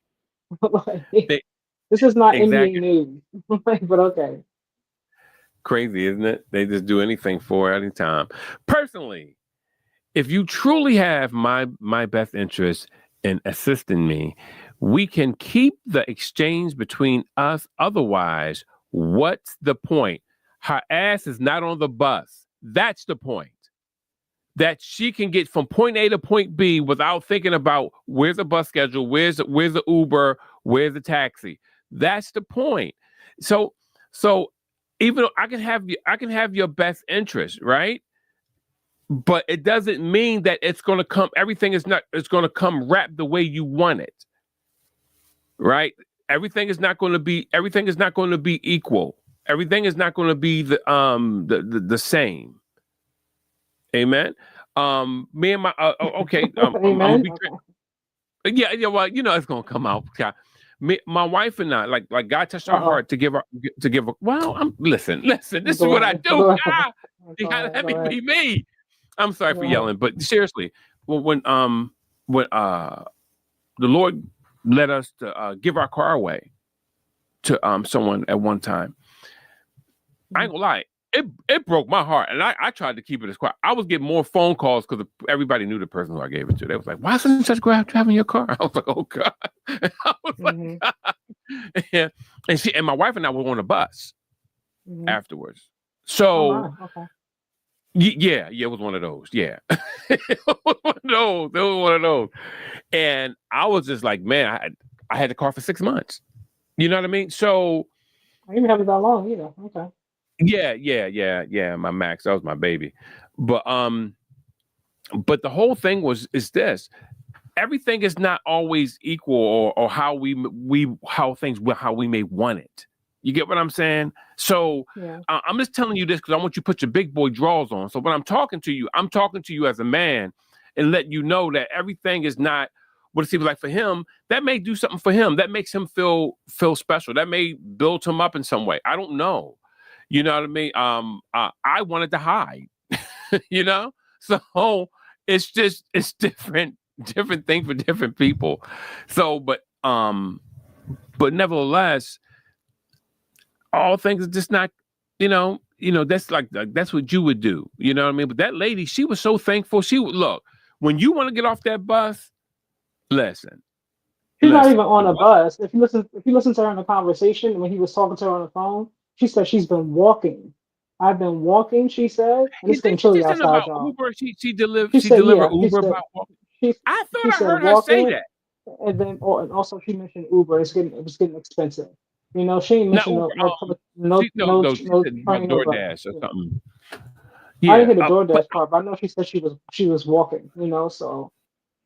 Like, They- this is not NBA Exactly. news. Like, but okay. Crazy, isn't it? They just do anything for any time. Personally, if you truly have my best interest in assisting me, we can keep the exchange between us. Otherwise, what's the point? Her ass is not on the bus. That's the point. That she can get from point A to point B without thinking about where's the bus schedule, where's the Uber, where's the taxi. That's the point. So even though I can have your best interest, right? But it doesn't mean that it's going to come. Everything is not. It's going to come wrapped the way you want it, right? Everything is not going to be. Everything is not going to be equal. Everything is not going to be the same. Amen. Me and my okay. I'm gonna Amen. be Okay. yeah. Well, it's gonna come out. Yeah. Me, my wife and I, like God touched our Uh-oh. heart to give her. Well, listen. This is Go what I ahead. do. Go ahead. God, you Go gotta ahead. let Go me ahead. be me. I'm sorry for Go ahead. yelling, but seriously, when the Lord led us to give our car away to someone at one time, I ain't gonna lie. It broke my heart, and I tried to keep it as quiet. I was getting more phone calls because everybody knew the person who I gave it to. They was like, "Why isn't such driving your car?" I was like, "Oh God!" I was Mm-hmm. like, yeah. And my wife and I were on a bus Mm-hmm. afterwards. Oh So my. Okay. yeah, it was one of those. Yeah, it was one of those. It was one of those. And I was just like, man, I had the car for 6 months. You know what I mean? So I didn't even have it that long either. Okay. yeah. My Max, that was my baby. But the whole thing is this: everything is not always equal, or how how we may want it. You get what I'm saying? So Yeah. I'm just telling you this because I want you to put your big boy drawers on. So when I'm talking to you as a man, and let you know that everything is not what it seems like for him. That may do something for him. That makes him feel special. That may build him up in some way. I don't know. You know what I mean? I wanted to hide. you know, so it's different thing for different people. So, but nevertheless, all things are just not, that's like that's what you would do. You know what I mean? But that lady, she was so thankful. She would look when you want to get off that bus. Listen, She's not even the on a bus. bus. If you listen to her in the conversation when he was talking to her on the phone, she said she's been walking. I've been walking, she said, and You it's getting think she chilly said something outside, about y'all. Uber? She She said, delivered yeah. She Uber said about walking. she I she thought I said heard her say walking, that. and then and also she mentioned Uber. It was getting expensive. She ain't Not mentioned Uber. She no said about train or bus. DoorDash or Yeah. something. I didn't Yeah, hear the but DoorDash part, but I know she said she was walking. So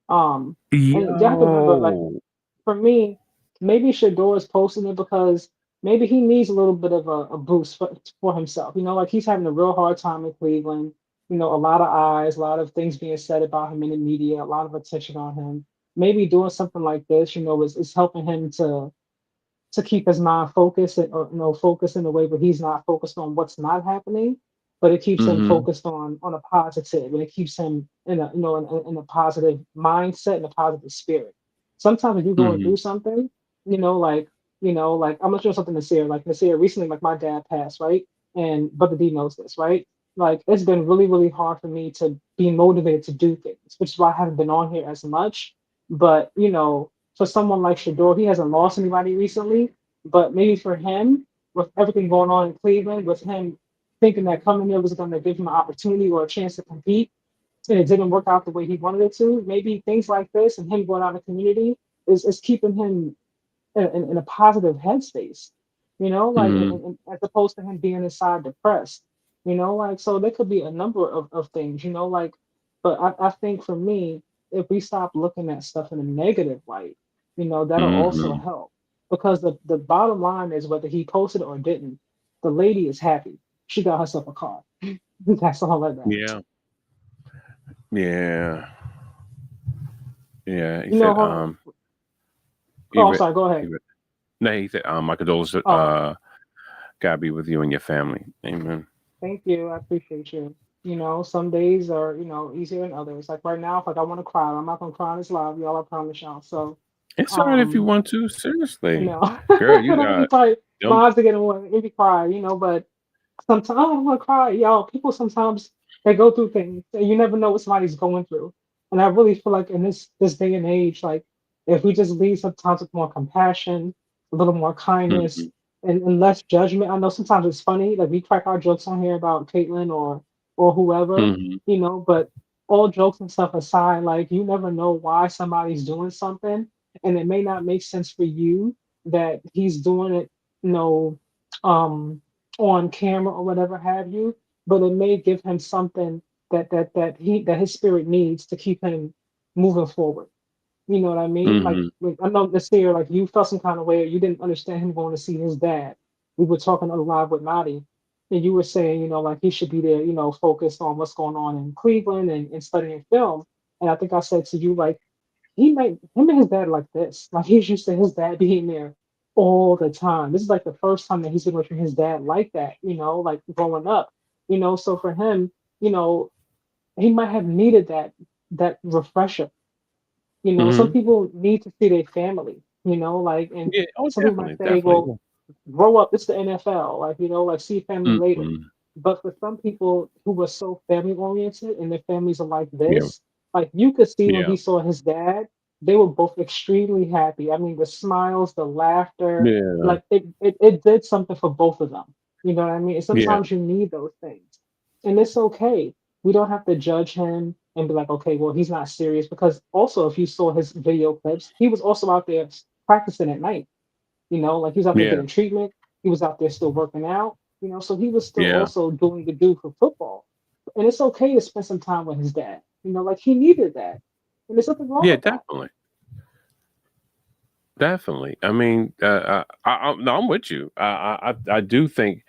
um, and you have to remember, like, yo, for me, maybe Shador is posting it because maybe he needs a little bit of a boost for himself. Like he's having a real hard time in Cleveland. A lot of eyes, a lot of things being said about him in the media, a lot of attention on him. Maybe doing something like this, is helping him to keep his mind focused, or focus in a way where he's not focused on what's not happening, but it keeps him mm-hmm. focused on a positive, and it keeps him in a positive mindset and a positive spirit. Sometimes when you're going Hmm. through something, like I'm gonna show something to Nasir. Like Nasir, recently, like my dad passed, right? And Brother D knows this, right? Like it's been really, really hard for me to be motivated to do things, which is why I haven't been on here as much. But for someone like Shador, he hasn't lost anybody recently, but maybe for him, with everything going on in Cleveland, with him thinking that coming here was going to give him an opportunity or a chance to compete, and it didn't work out the way he wanted it to, maybe things like this and him going out in the community is keeping him in a positive headspace, like Hmm. as opposed to him being inside depressed, like so there could be a number of things, like, but I think for me, if we stop looking at stuff in a negative light, that'll also Hmm. help because the bottom line is whether he posted or didn't, the lady is happy. She got herself a car. That's all that matters. Yeah. Yeah. Yeah. He You know said, her. Oh, I'm even, sorry. Go ahead. even, no, he said, my condolences, Oh, God be with you and your family. Amen. thank you. I appreciate you. Some days are, easier than others. Like right now, if like I want to cry, I'm not gonna cry on this live, y'all. I promise y'all. So, It's all right if you um, want to. Seriously, girl, and you I'm really got sorry. don't. My eyes are getting wet. If you cry, but sometimes I don't want to cry, y'all. People sometimes they go through things, and you never know what somebody's going through. And I really feel like in this day and age, like if we just lead sometimes with more compassion, a little more kindness, Mhm. and less judgment. I know sometimes it's funny, like we crack our jokes on here about Caitlyn or whoever, Mhm. but all jokes and stuff aside, like you never know why somebody's doing something, and it may not make sense for you that he's doing it, you know, um on camera or whatever have you, but it may give him something that his spirit needs to keep him moving forward. You know what I mean? Mhm. Like I know this year, like you felt some kind of way, or you didn't understand him going to see his dad. We were talking on live with Nadi, and you were saying, like he should be there, focused on what's going on in Cleveland and studying film. And I think I said to you, like him and his dad like this. Like he's used to his dad being there all the time. This is like the first time that he's been with his dad like that, like growing up. So for him, you know, he might have needed that refresher. Some Mhm. people need to see their family, like and Yeah. Oh, some people might definitely, say, definitely. well, grow up, it's the NFL, like see family later. Mhm. But for some people who were so family oriented and their families are like Yeah. this, like you could see when Yeah. he saw his dad, they were both extremely happy. I mean, the smiles, the laughter, Yeah. like it did something for both of them. You know what I mean? And Yeah. sometimes you need those things. And it's okay. We don't have to judge him and be like, okay, well, he's not serious. Because also, if you saw his video clips, he was also out there practicing at night. Like he was out there Yeah. getting treatment. He was out there still working out. So he was still Yeah. also doing the do for football. And it's okay to spend some time with his dad. Like he needed that. And there's nothing wrong Yeah. with that. Definitely. Definitely. I mean, no, I'm with you. I do think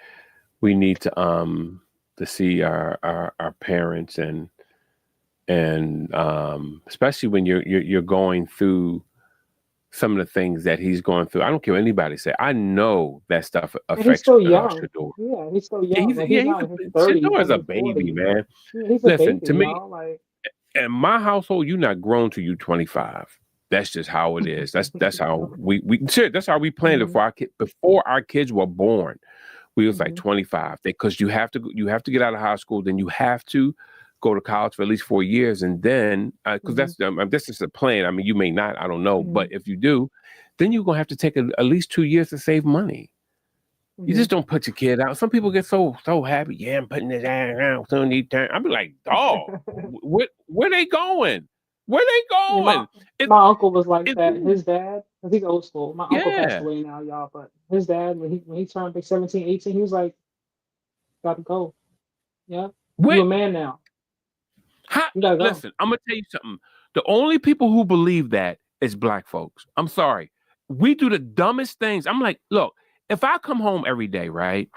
we need to see our parents and especially when you're going through some of the things that he's going through. I don't care what anybody say. I know that stuff And he's affects still young. Shador. Yeah, he's still Yeah, young. Like he's not in his 30s, Shador not is in a his baby, 40s. man. Yeah, he's a Listen, baby, to me, Like in my household, you're not grown till you're 25. That's just how it is. That's how we shit, that's how we planned it hmm for our kid before our kids were born. We was like hmm 25 because you have to get out of high school, then you have to go to college for at least 4 years, and then because hmm that's just a plan. I mean, you may not, I don't know, but hmm if you do, then you're gonna have to take at least 2 years to save money. You hmm just don't put your kid out. Some people get so happy. Yeah, I'm putting this out. So need time. I'm like, dog, where they going? Where they Yeah, my going? It, my uncle was like it, that. His dad, 'cause he's old school. My uncle passed yeah. away now, y'all, but his dad, when he turned like 17, 18, he was like, gotta go. Yeah. You Where? a man now. How, You gotta go. listen, I'm gonna tell you something. The only people who believe that is black folks. I'm sorry. We do the dumbest things. I'm like, look, if I come home every day, right,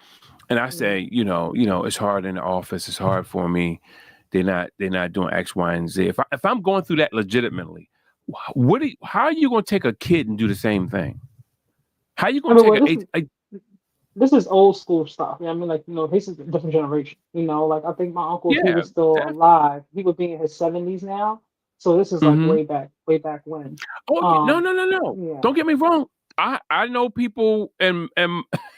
and I hmm say, it's hard in the office, it's hard for me. They're not doing X, Y, and Z. If I'm going through that legitimately, how are you gonna take a kid and do the same thing? How are you I gonna mean, take well, a eight? this is old school stuff. Yeah, I mean, like, this is a different generation. Like I think my uncle, if he Yeah, was still that, alive, he would be in his 70s now. So this is like Hmm. way back when. Oh no, Um, no, no, no! yeah. Don't get me wrong. I know people in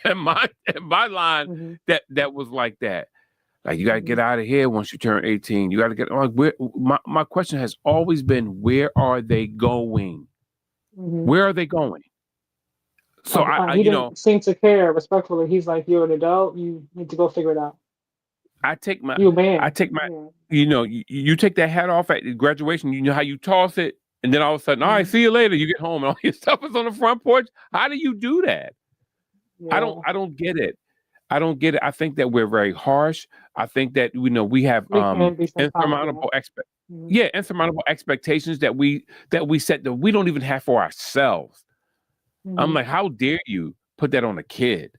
my line Hmm. that was like that. Like you got to Hmm. get out of here once you turn 18. You got to get like where my question has always been where are they going? Hmm. Where are they going? So I He you know didn't seem to care respectfully. He's like, you're an adult. You need to go figure it out. I take my You a I man. take my Yeah. you take that hat off at graduation. You know how you toss it, and then all of a sudden, all right, Hmm. see you later. You get home and all your stuff is on the front porch. How do you do that? Yeah. I don't get it. I don't get it. I think that we're very harsh. I think that we have We can be sometimes. Yeah. insurmountable Hmm. insurmountable expectations that we set that we don't even have for ourselves. I'm Hmm. like, how dare you put that on a kid?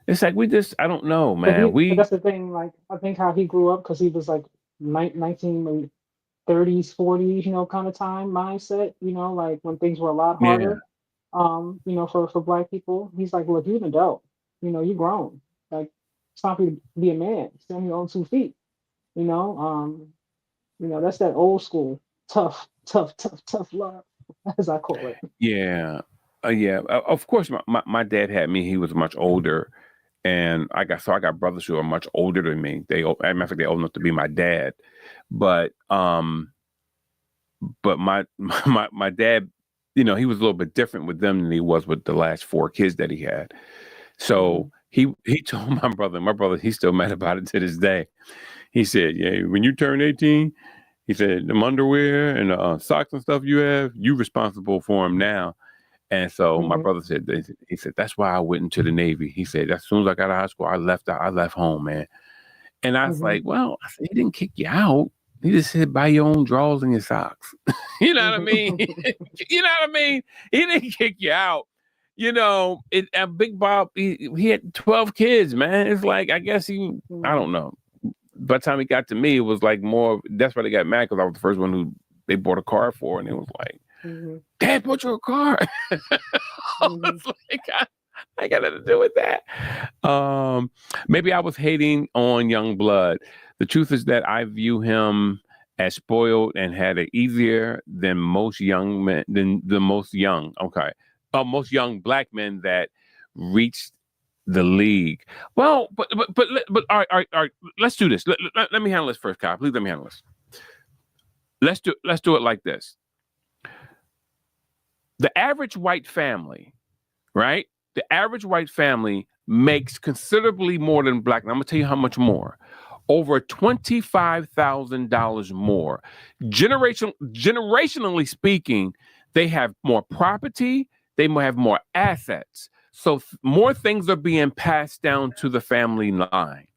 It's like we just I don't know, man. But that's the thing. Like, I think how he grew up because he was like 1930s, 40s, kind of time mindset. Like when things were a lot Yeah. harder. For black people, he's like, look, you're an adult. You grown. Like, it's time for you to be a man. Stand on your own 2 feet. You know, um, that's that old school tough love, as I call it. Yeah. Yeah. Of course, my dad had me. He was much older, and I got brothers who are much older than me. As a matter of fact, they're old enough to be my dad. But my dad, he was a little bit different with them than he was with the last four kids that he had. Hmm. So he told my brother, he's still mad about it to this day. He said, "Yeah, when you turn 18, he said, them underwear and socks and stuff you have, you responsible for them now." And so my Hmm. brother said, he said, that's why I went into the Navy. He said, as soon as I got out of high school, I left home, man. And I was Hmm. like, well, I said, he didn't kick you out. He just said, buy your own drawers and your socks. You know what I mean? Hmm. You know what I mean? He didn't kick you out. Big Bob, he had 12 kids, man. It's like, I guess I don't know. By the time he got to me, it was like more, that's why they got mad because I was the first one who they bought a car for. And it was like, Hmm. Dad bought you a car. I Hmm. was like, I got nothing to do with that. Maybe I was hating on young blood. The truth is that I view him as spoiled and had it easier than most young men, than the most young, most young black men that reached the league. Well, but all right, let's do this. Let me handle this first, Kyle. Please let me handle this. Let's do it like this. The average white family, right? The average white family makes considerably more than black. And I'm gonna tell you how much more. Over $25,000 more. Generationally speaking, they have more property, they might have more assets. So more things are being passed down to the family line.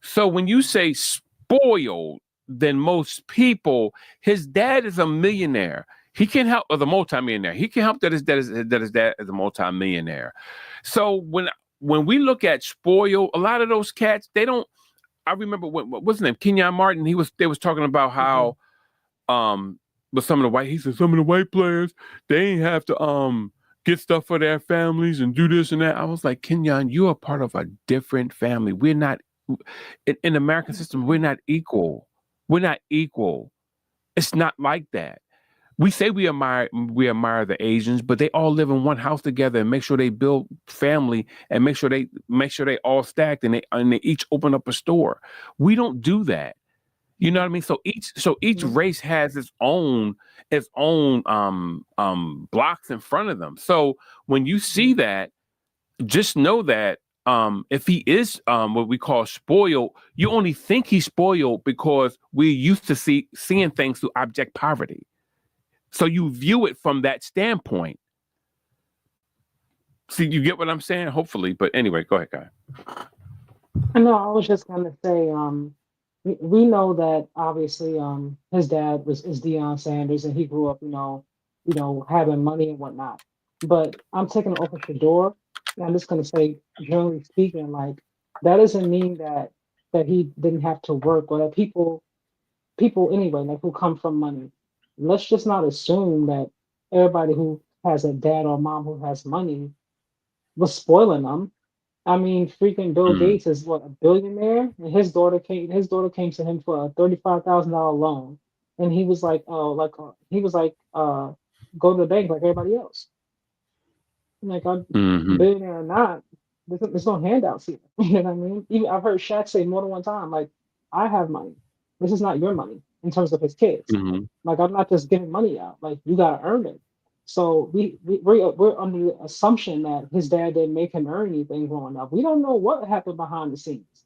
So when you say spoiled than most people, his dad is a millionaire. He can help as a multimillionaire. He can help that his dad is a multimillionaire. So when we look at spoiled, a lot of those cats, they don't. I remember what's his name, Kenyon Martin. They was talking about Hmm. how but he said some of the white players they ain't have to get stuff for their families and do this and that. I was like, Kenyon, you are part of a different family. We're not in the American system. We're not equal. We're not equal. It's not like that. We say we admire the Asians, but they all live in one house together and make sure they build family and make sure they all stacked and they each open up a store. We don't do that. You know what I mean? So each Hmm. race has its own blocks in front of them. So when you see that, just know that if he is what we call spoiled, you only think he's spoiled because we're used to seeing things through abject poverty. So you view it from that standpoint. See, you get what I'm saying? Hopefully. But anyway, go ahead, guy. No, I was just gonna say, we know that obviously, his dad is Deion Sanders, and he grew up, having money and whatnot. But I'm taking it off of Shador, and I'm just gonna say, generally speaking, like that doesn't mean that he didn't have to work or that people anyway, like who come from money. Let's just not assume that everybody who has a dad or mom who has money was spoiling them. I mean, freaking Bill Mm, Gates is what, a billionaire, and his daughter came to him for a $35,000 loan. and he was like, he was like, go to the bank like everybody else. Like I'm Hmm. billionaire or not, there's no handouts here. You know what I mean? Even I've heard Shaq say more than one time, like, I have money. This is not your money in terms of his kids. Hmm. Like I'm not just giving money out. Like you gotta earn it. So we're under the assumption that his dad didn't make him earn anything growing up. We don't know what happened behind the scenes.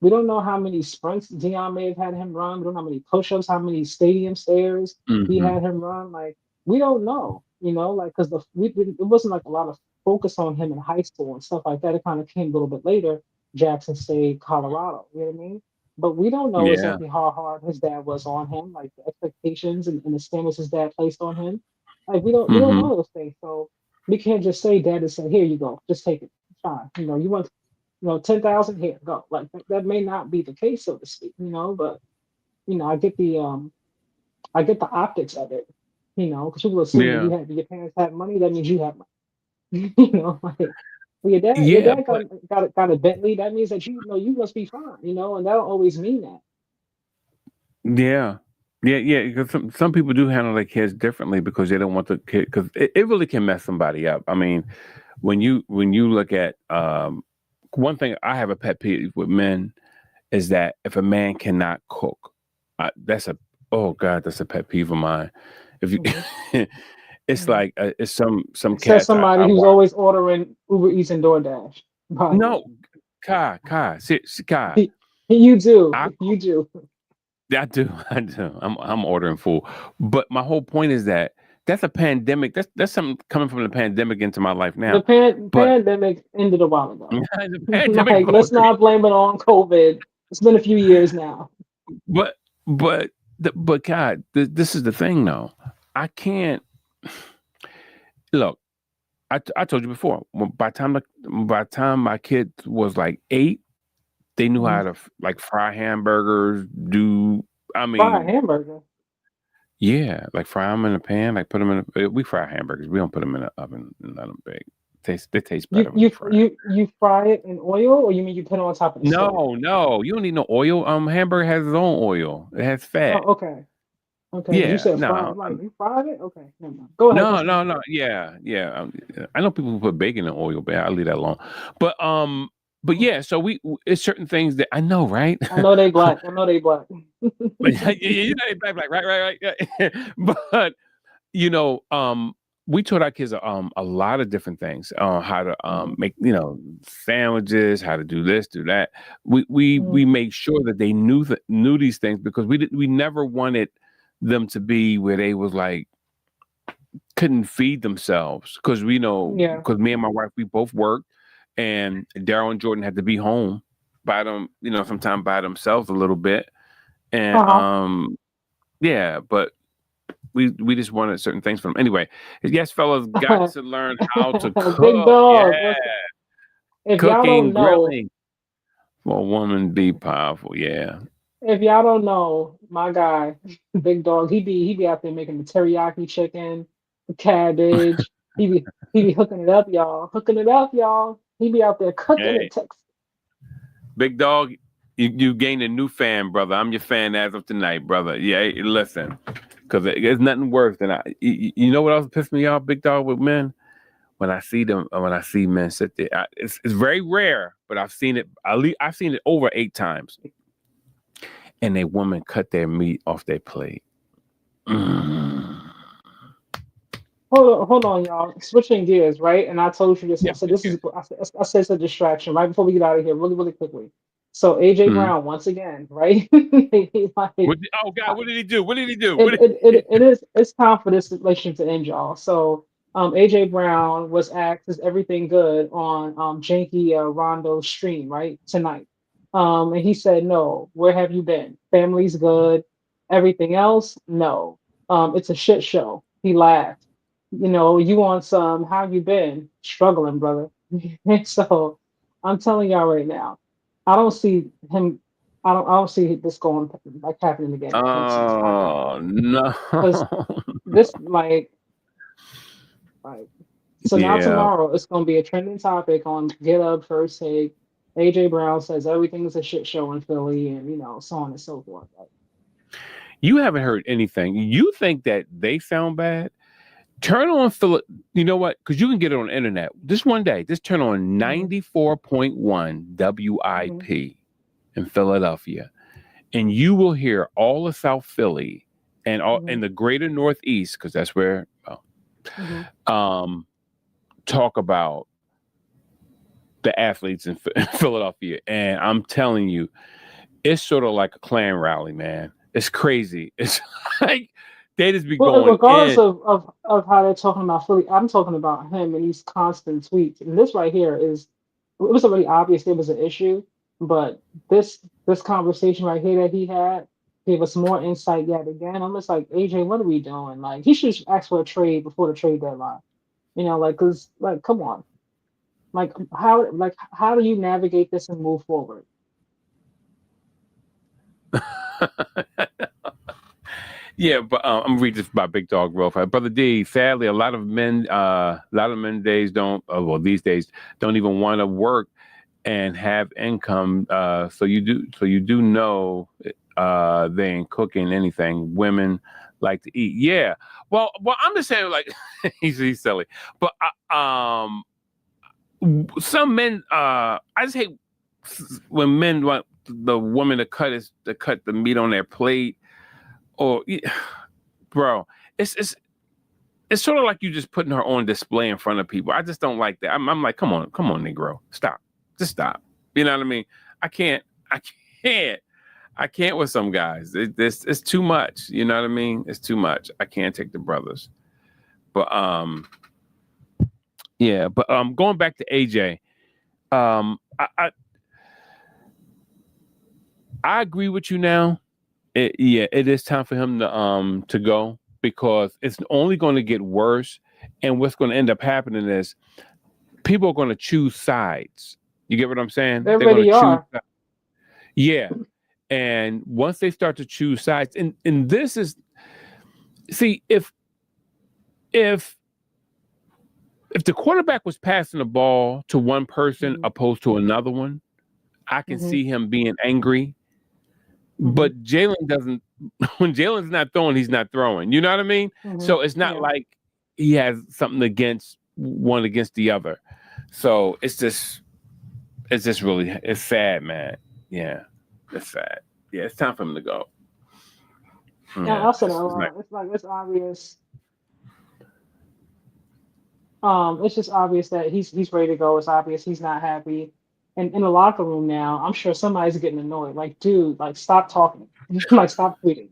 We don't know how many sprints Dion may have had him run. We don't know how many push-ups, how many stadium stairs he Hmm. had him run. Like we don't know, like because it wasn't like a lot of focus on him in high school and stuff like that. It kind of came a little bit later, Jackson State, Colorado. You know what I mean? But we don't know Yeah. exactly how hard his dad was on him, like the expectations and the standards his dad placed on him. Like we don't Hmm. know those things, so we can't just say dad is saying, here you go, just take it, it's fine. You want 10,000 here, go. Like that may not be the case, so to speak. But I get the optics of it. Because people assume that Yeah. your parents have money, that means you have money. Like well, your Yeah. dad But got a Bentley, that means that you must be fine. And that don't always mean that. yeah. Yeah, yeah, because some people do handle their kids differently because they don't want the kid because it really can mess somebody up. I mean, when you look at one thing, I have a pet peeve with men is that if a man cannot cook, that's a oh god, that's a pet peeve of mine. If you, Hmm. it's Hmm. like it's some It says cats somebody I who's watch. always ordering Uber Eats and DoorDash. By the way, No, Kai, Kai, you do, I you do. I do, I do. I'm ordering food, but my whole point is that that's a pandemic. That's something coming from the pandemic into my life The now. But pandemic ended a while ago. the pandemic, Like, let's not blame it on COVID. It's been a few years now. but but but God, this is the thing though. I can't look. I told you before. By the time my kid was like 8, they knew how Mhm. to like fry hamburgers. Do I Fry a mean hamburger. yeah, like fry them in a pan, like put them in. We fry hamburgers. We don't put them in the oven and let them bake. They taste You better when you you fry it. you fry it in oil, or you mean you put it on top of the stove? No, no, you don't need no oil. Hamburger has its own oil. It has fat. Oh, okay, okay. Because you Yeah, said fry. no, I'm like, you fried it? Okay, never mind. Go ahead, no, continue. no, no. Yeah, yeah. I know people who put bacon in oil, but I'll leave that alone. But yeah. So it's certain things that I know, right? I know they black. I know they black. But yeah, you know, black, right. Yeah. But you know, we taught our kids a lot of different things on how to Mhm, make sandwiches, how to do this, do that. We mhm. made sure that they knew these things because we never wanted them to be where they was like couldn't feed themselves because we know Yeah. because me and my wife we both worked and Daryl and Jordan had to be home by them sometime by themselves a little bit and Uh yeah but we just wanted certain things from them. Anyway, yes, fellas, got huh. to learn how to Big cook. Yeah, dog. Listen, if y'all cooking, don't know, grilling. For a woman, be powerful. Yeah. if y'all don't know, my guy, Big Dog, he be out there making the teriyaki chicken, the cabbage. He be hooking it up, y'all. Hooking it up, y'all. He be out there cooking Hey, it. Tex. big dog, you gained a new fan, brother. I'm your fan as of tonight, brother. Yeah, hey, listen, because there's nothing worse than you know what else pissed me off, big dog, with men. When I see men sit there, it's very rare, but I've seen it. I've seen it over 8 times, and a woman cut their meat off their plate. Mm. Hold on, y'all. Switching gears, right? And I told you this. I Yeah, said yeah, this yeah. is. I said it's a distraction. Right before we get out of here, really, really quickly. So AJ Mhm. Brown once again, right? Like, Oh God, what did he do? What did he do? it, it, it, it is it's time for this relationship to end, y'all. So AJ Brown was asked, is everything good on Janky Rondo's stream, right? Tonight. And he said, no, where have you been? Family's good. Everything else, no. It's a shit show. He laughed. You on some, how you been? Struggling, brother. So I'm telling y'all right now, I don't see him I don't see this going like happening again next season. I don't, Oh no. because this like so now Yeah. tomorrow it's gonna be a trending topic on Get Up First Take. AJ Brown says everything is a shit show in Philly, and so on and so forth. Like, You haven't heard anything. You think that they sound bad? Turn on Philip. You know what? Because you can get it on the internet. Just one day, just turn on 94.1 WIP in Philadelphia, and you will hear all of South Philly and all in the greater Northeast, because that's where talk about the athletes in Philadelphia. And I'm telling you, it's sort of like a Klan rally, man. It's crazy. It's like they just be going regardless in. of how they're talking about Philly, I'm talking about him and these constant tweets. And this right here is, it was already obvious there was an issue, but this conversation right here that he had gave us more insight yet again. I'm just like, AJ, what are we doing? Like, he should ask for a trade before the trade deadline. You know, like, cause like, come on, how do you navigate this and move forward? Yeah, but I'm gonna read this by Big Dog real fast. Brother D, sadly, a lot of men these days don't even want to work and have income. So you do know they ain't cooking anything. Women like to eat. Yeah. Well, I'm just saying, like, he's silly, but some men. I just hate when men want the woman to cut the meat on their plate. Or, bro, it's sort of like you just putting her on display in front of people. I just don't like that. I'm like, come on, Negro, stop, just stop. You know what I mean? I can't with some guys. It's too much. You know what I mean? It's too much. I can't take the brothers. But yeah. But going back to AJ, I agree with you now. It is time for him to go, because it's only going to get worse, and what's going to end up happening is people are going to choose sides. You get what I'm saying? They already are. Yeah, and once they start to choose sides, and this is, see, if the quarterback was passing the ball to one person opposed to another one, I can see him being angry. But Jalen doesn't. When Jalen's not throwing, he's not throwing. You know what I mean? So it's not like he has something against the other. So it's just really, it's sad, man. Yeah, it's sad. Yeah, it's time for him to go. Yeah, I'll say that. It's obvious. It's just obvious that he's ready to go. It's obvious he's not happy. And in the locker room now, I'm sure somebody's getting annoyed. Like, dude, like, stop talking. Like, stop tweeting.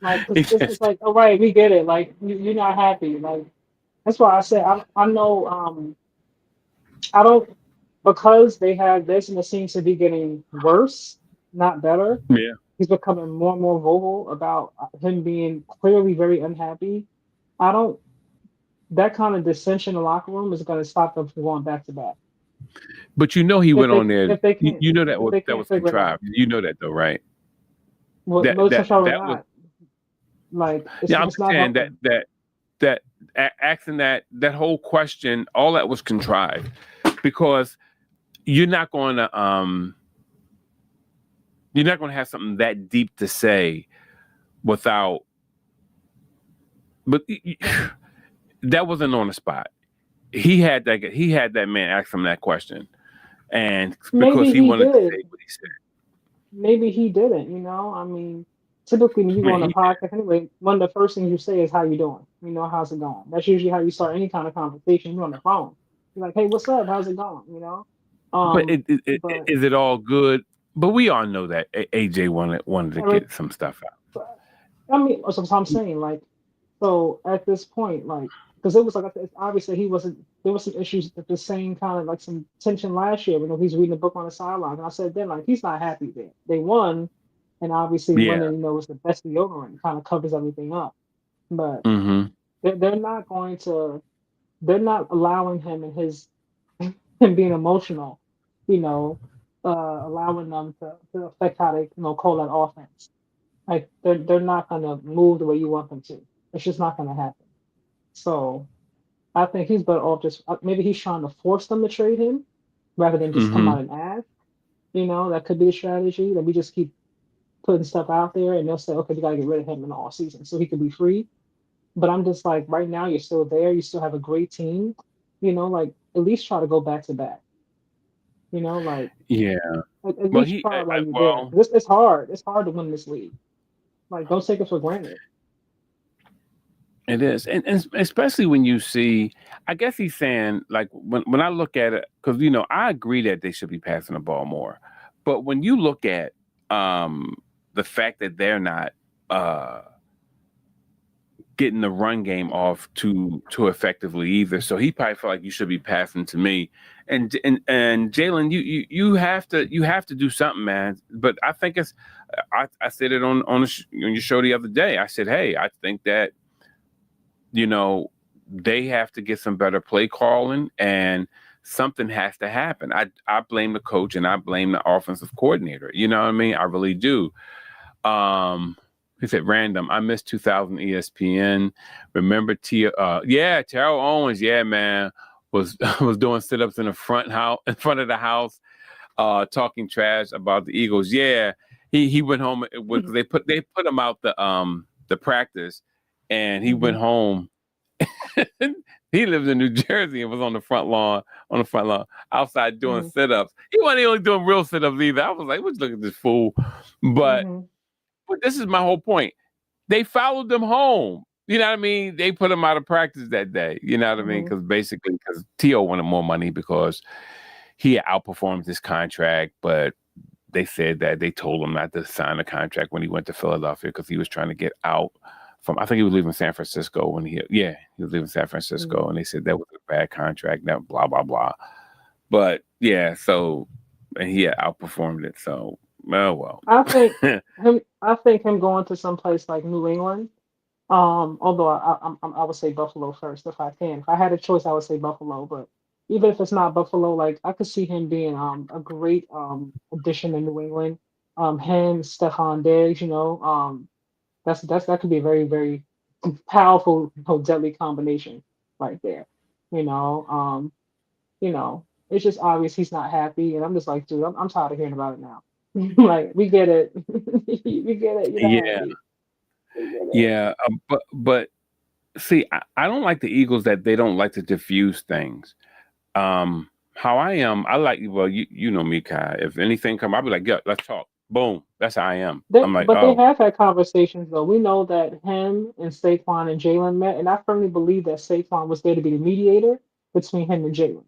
Like, it's like, all right, we get it. Like, you're not happy. Like, that's why I said I know. I don't, because they have this, and it seems to be getting worse, not better. Yeah. He's becoming more and more vocal about him being clearly very unhappy. That kind of dissension in the locker room is going to stop them from going back to back. But you know he went on there. You know that was contrived. You know that though, right? Well, that was, like, yeah, I'm saying that asking that whole question, all that was contrived, because you're not going to have something that deep to say without. But that wasn't on the spot. He had that man ask him that question, and because he wanted to say what he said. Maybe he didn't. You know, I mean, typically when you go on a podcast anyway, one of the first things you say is, "How you doing?" You know, how's it going? That's usually how you start any kind of conversation. You're on the phone. You're like, "Hey, what's up? How's it going?" You know. But is it all good? But we all know that AJ wanted to get some stuff out. I mean, so I'm saying, like, so at this point, like, because it was like, it's obvious that there was some issues at the same kind of, like, some tension last year when he's reading a book on the sideline. And I said then, like, he's not happy there. They won, and obviously winning, you know, is the best deodorant, kind of covers everything up. But they're not allowing him and him being emotional, you know, allowing them to affect how they, you know, call that offense. Like, they're not gonna move the way you want them to. It's just not gonna happen. So I think he's better off just maybe he's trying to force them to trade him rather than just come out and ask. You know, that could be a strategy that we just keep putting stuff out there, and they'll say, okay, we gotta get rid of him in the off season so he can be free. But I'm just like, right now, you're still there. You still have a great team. Like at least try to go back to back. Like Yeah. at Well, least try while you're there. well, It's hard. It's hard to win this league. Like, don't take it for granted. it is, and especially when you see, I guess he's saying like when I look at it, because I agree that they should be passing the ball more, but when you look at the fact that they're not getting the run game off too effectively either, so he probably felt like you should be passing to me, and Jalen, you have to do something, man. But I think I said it on your show the other day. I said, hey, I think that they have to get some better play calling and something has to happen. I blame the coach and I blame the offensive coordinator. You know what I mean? I really do. He said random. I missed 2000 ESPN. Remember Terrell Owens, yeah, man, was doing sit-ups in front of the house, talking trash about the Eagles. Yeah. He went home with they put him out the practice. And he went home. He lives in New Jersey and was on the front lawn, outside doing sit-ups. He wasn't only doing real sit-ups either. I was like, let's look at this fool. But this is my whole point. They followed them home. You know what I mean? They put him out of practice that day. You know what I mean? Because T.O. wanted more money because he had outperformed his contract, but they said that they told him not to sign a contract when he went to Philadelphia because he was trying to get out. I think he was leaving San Francisco when he was leaving San Francisco, and they said that was a bad contract. That blah blah blah. But yeah, and he had outperformed it. So well. I think him going to some place like New England. Although I would say Buffalo first if I can. If I had a choice, I would say Buffalo. But even if it's not Buffalo, like I could see him being a great addition to New England. Him, Stephon Diggs, that could be a very, very powerful, deadly combination right there. You know, um, it's just obvious he's not happy, and I'm just like, dude, I'm tired of hearing about it now. Like, we get it, we get it. You're not Yeah, happy. We get it. yeah. But see, I don't like the Eagles that they don't like to diffuse things. How I am, I like, well, you know me, Kai. If anything come, I'll be like, yeah, let's talk. Boom. That's how I am. I'm like, But they oh, have had conversations though. We know that him and Saquon and Jalen met, and I firmly believe that Saquon was there to be the mediator between him and Jalen.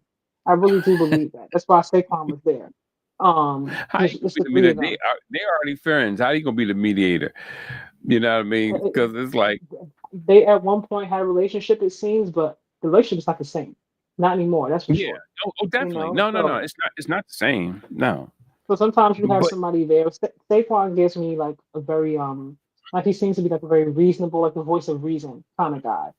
I really do believe that. That's why Saquon was there. how you gonna Just be the the three mediator? of them. They already friends. How you gonna be the mediator? You know what I mean? Uh, Because it's like, They at one point had a relationship, it seems, but the relationship is not the same. Not anymore, that's for yeah. sure. Oh, definitely. No. So It's not the same. No. sometimes you have But somebody there. Saquon gives me like a very like he seems to be like a very reasonable, like the voice of reason kind of guy.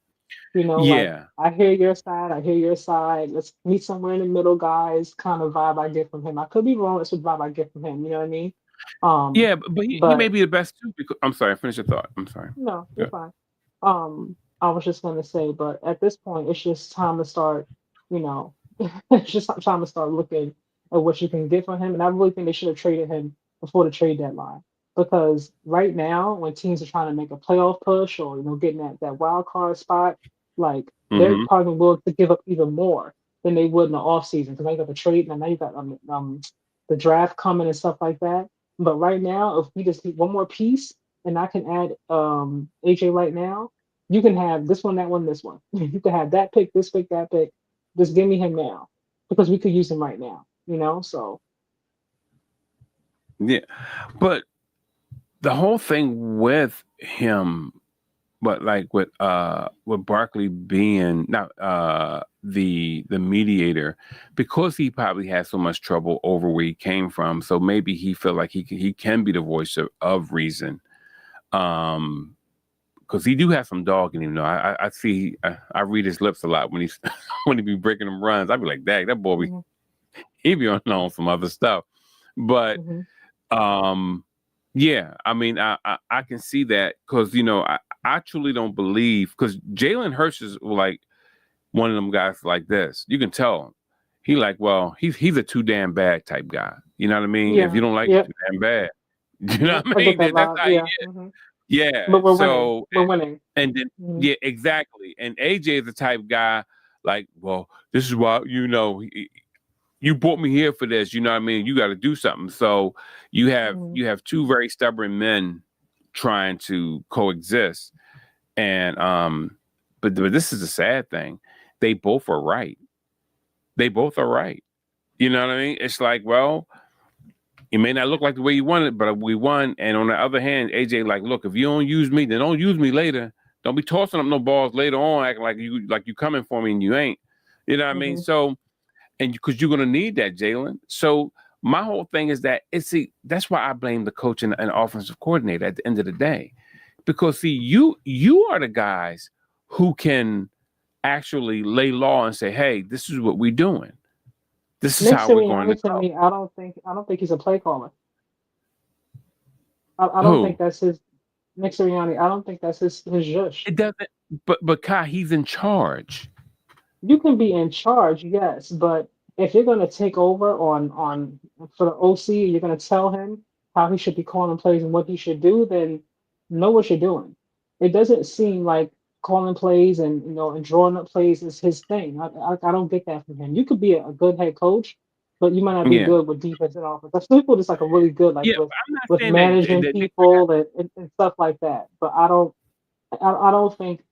Like yeah. I hear your side, I hear your side. Let's meet somewhere in the middle, guys. Kind of vibe I get from him. I could be wrong. That's what vibe I get from him. You know what I mean? Um, Yeah, but he may but be the best too. Because I'm sorry, finish your thought. I'm sorry. no, you're Yeah. fine. I was just gonna say, but at this point, it's just time to start. You know, it's just time to start looking at what you can get from him. And I really think they should have traded him before the trade deadline. Because right now, when teams are trying to make a playoff push or getting that wild card spot, like they're Mm-hmm. probably willing to give up even more than they would in the offseason. Because now you got the trade, and now you got the draft coming and stuff like that. But right now, if we just need one more piece, and I can add AJ right now, you can have this one, that one, this one. You can have that pick, this pick, that pick. Just give me him now because we could use him right now. So Yeah, but the whole thing with him, but like with Barkley being not the mediator, because he probably had so much trouble over where he came from. So maybe he felt like he can be the voice of reason. Because he do have some dog in him. I see. I read his lips a lot when he's when he be breaking them runs. I be like, dang, that boy, mhm, he be on some other stuff. But mhm. yeah, I mean, I can see that because I truly don't believe because Jalen Hurts is like one of them guys like this. You can tell he like, well, he's a too damn bad type guy. You know what I mean? If Yeah, you don't like it, yep. too damn bad. You know what I I mean? get that That's vibe. how he Yeah. is. Hmm. Yeah. But we're winning. So We're winning. and then Hmm. yeah, exactly. And AJ is the type of guy like, well, this is why you brought me here for this. You know what I mean? You got to do something. So Hmm. you have two very stubborn men trying to coexist, and but this is a sad thing. They both are right. They both are right. You know what I mean? It's like, well, it may not look like the way you wanted, but we won. And on the other hand, AJ, like, look, if you don't use me, then don't use me later. Don't be tossing up no balls later on, acting like you coming for me and you ain't. You know what I mean? Hmm. So, and because you're gonna need that, Jalen. So my whole thing is that that's why I blame the coach and offensive coordinator at the end of the day, because see, you are the guys who can actually lay law and say, hey, this is what we're doing. This is Nick how we're going to Sirianni to go. me, I don't think he's a play caller. I don't think Who? that's his Nick Sirianni. I don't think that's his zhush. It doesn't. But Kai, he's in charge. You can be in charge, yes, but if you're going to take over on for the OC, you're going to tell him how he should be calling plays and what he should do, then know what you're doing. It doesn't seem like calling plays and and drawing up plays is his thing. I don't get that from him. You could be a good head coach, but you might not be Yeah. good with defense and offense. Some people just like a really good like Yeah. But I'm not with saying that managing that Nick. people and stuff like that. But I don't think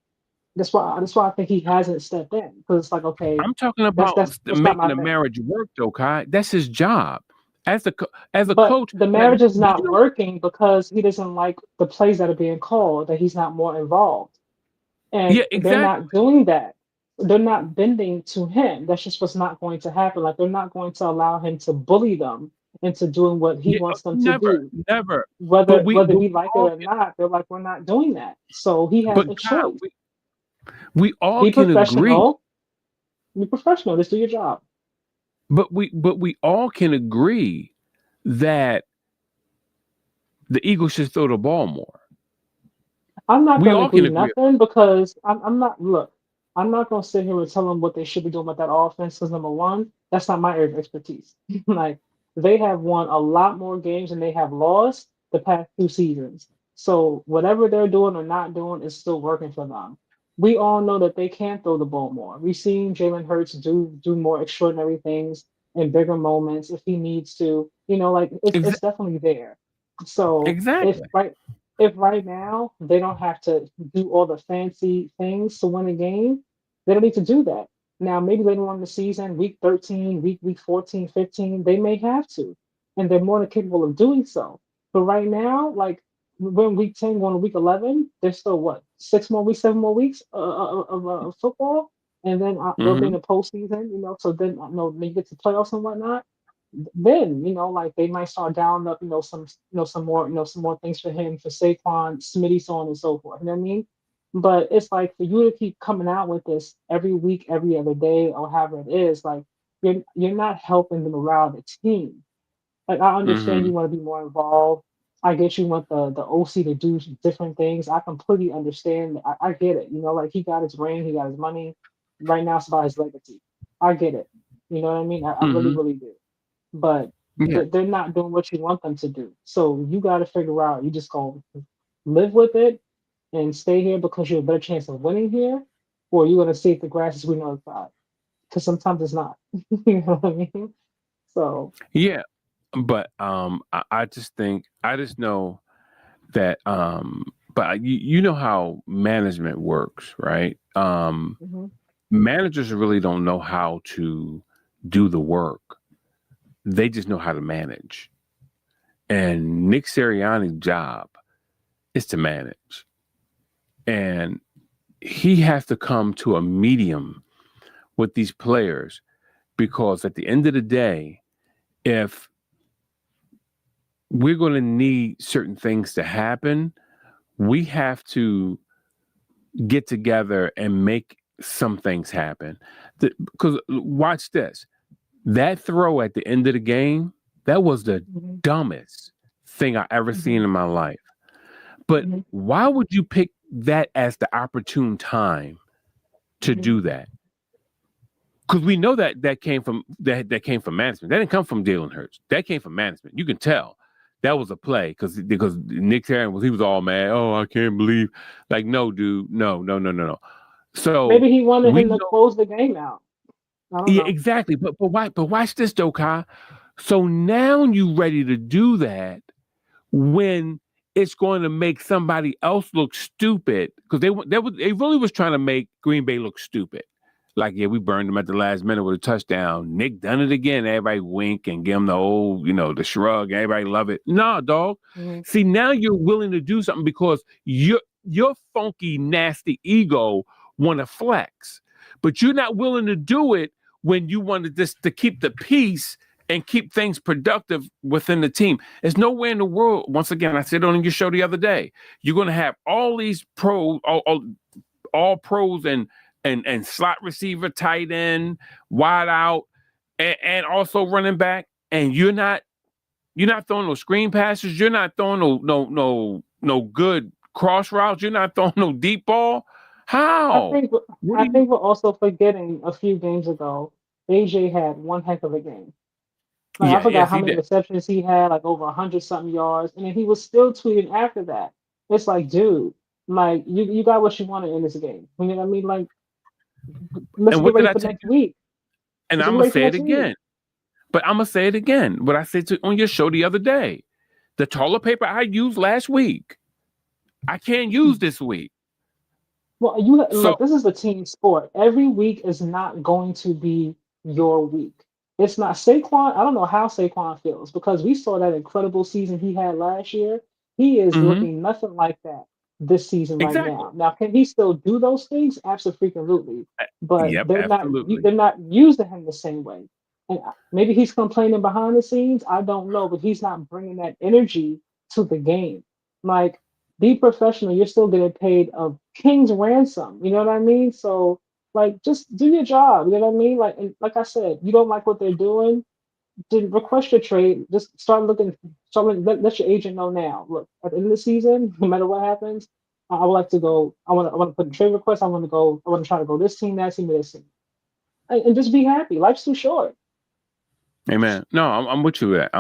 that's why I think he hasn't stepped in because it's like okay, I'm talking about that's not making my a thing. marriage work, though, Kai. That's his job as a But coach. the Like, marriage is do you not know? working because he doesn't like the plays that are being called, that he's not more involved. And Yeah, they're exactly. not doing that. They're not bending to him. That's just what's not going to happen. Like they're not going to allow him to bully them into doing what he Yeah, wants them to never, do. never. Whether But we we like it all or not, they're like, we're not doing that. So he has but a Kai, choice. we all Be can agree. professional. Be professional. Just do your job. But we all can agree that the Eagles should throw the ball more. I'm not We gonna all can agree agree. nothing because I'm not look, I'm not gonna sit here and tell them what they should be doing with that offense because number one, that's not my area of expertise. Like they have won a lot more games than they have lost the past 2 seasons. So whatever they're doing or not doing is still working for them. We all know that they can throw the ball more. We've seen Jalen Hurts do more extraordinary things in bigger moments if he needs to. Like it's Exa- definitely there. So exactly. if right now they don't have to do all the fancy things to win a game, they don't need to do that. Now, maybe later on in the season, week 13, week 14, 15, they may have to. And they're more than capable of doing so. But right now, like we're in week 10, going to week 11, there's still what, 6 more weeks, 7 more weeks of football. And then they'll be in Hmm. the postseason, so then, when you get to playoffs and whatnot, then like they might start down up some more things for him for Saquon, Smitty, so on and so forth. You know what I mean? But it's like for you to keep coming out with this every week, every other day, or however it is, like you're not helping the morale of the team. Like I understand Hmm. you want to be more involved. I get you want the OC to do different things. I completely understand. I get it. Like he got his ring, he got his money. Right now it's about his legacy. I get it. You know what I mean? I really, Hmm. really do, but Yeah. they're not doing what you want them to do. So you got to figure out, you just gonna live with it and stay here because you have a better chance of winning here, or you're gonna see if the grass is green on the side. Because sometimes it's not. You know what I mean? So Yeah. But I just know that but you know how management works, right? mhm, Managers really don't know how to do the work. They just know how to manage. And Nick Sirianni's job is to manage. And he has to come to a medium with these players because at the end of the day, if we're going to need certain things to happen, we have to get together and make some things happen. Because watch this. That throw at the end of the game, that was the mhm, dumbest thing I ever seen mhm, in my life. But mhm, why would you pick that as the opportune time to mhm, do that? Because we know that came from management. That didn't come from Jalen Hurts. That came from management. You can tell that was a play because Nick Terry was all mad. Oh, I can't believe. Like, no, dude, no. So Maybe he wanted we him to know, close the game out. I don't yeah, know. exactly. But watch this though, Kai. So now you ready to do that when it's going to make somebody else look stupid because they really was trying to make Green Bay look stupid. Like, yeah, we burned them at the last minute with a touchdown. Nick done it again. Everybody wink and give him the old, the shrug. Everybody love it. Nah, dog. Mm-hmm. See, now you're willing to do something because your funky, nasty ego want to flex, but you're not willing to do it when you wanted this to keep the peace and keep things productive within the team. There's nowhere in the world. Once again, I said on your show the other day, you're going to have all these pros, all pros and slot receiver, tight end, wide out, and also running back, and you're not throwing no screen passes. You're not throwing no good cross routes. You're not throwing no deep ball. I How? think I think we're also forgetting a few games ago. AJ had one heck of a game. Like I Yeah, forgot yes, how he many did. receptions he had, like over 100 something yards, and then he was still tweeting after that. It's like, dude, like you got what you wanted in this game. You know what I mean? Like, let's And get what did ready I for tell next you? week. And Let's I'm get gonna ready for say it next week. again. But I'm gonna say it again. What I said on your show the other day. The toilet paper I used last week, I can't use this week. Well, you So look, this is a team sport. Every week is not going to be your week. It's not Saquon. I don't know how Saquon feels because we saw that incredible season he had last year. He is mhm, looking nothing like that this season right exactly. now. Now, can he still do those things? Absolutely. But Yep, absolutely. they're not using him the same way. And maybe he's complaining behind the scenes. I don't know, but he's not bringing that energy to the game. Like, be professional. You're still getting paid a king's ransom. You know what I mean? So like, just do your job. You know what I mean? Like, and like I said, you don't like what they're doing. Then request your trade. Just start looking. Let your agent know now. Look, at the end of the season, no matter what happens, I would like to go. I want to put a trade request. I want to go. I want to try to go this team, that team, this team, and just be happy. Life's too short. Amen. No, I'm with you with that.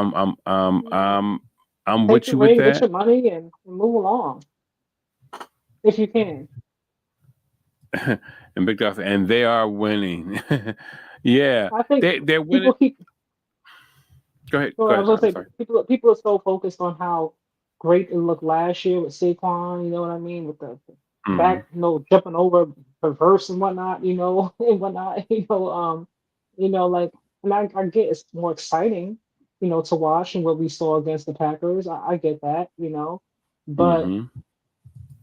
I'm Take with your you with ring, get that. your money, and move along if you can. And Big Dog, and they are winning. Yeah, I think they're winning. people keep Go ahead. So Go I ahead. was I'm gonna say sorry. people are so focused on how great it looked last year with Saquon, you know what I mean, with the Hmm. back, jumping over reverse and whatnot, and whatnot, like, and I get it's more exciting, to watch and what we saw against the Packers. I get that, but Hmm.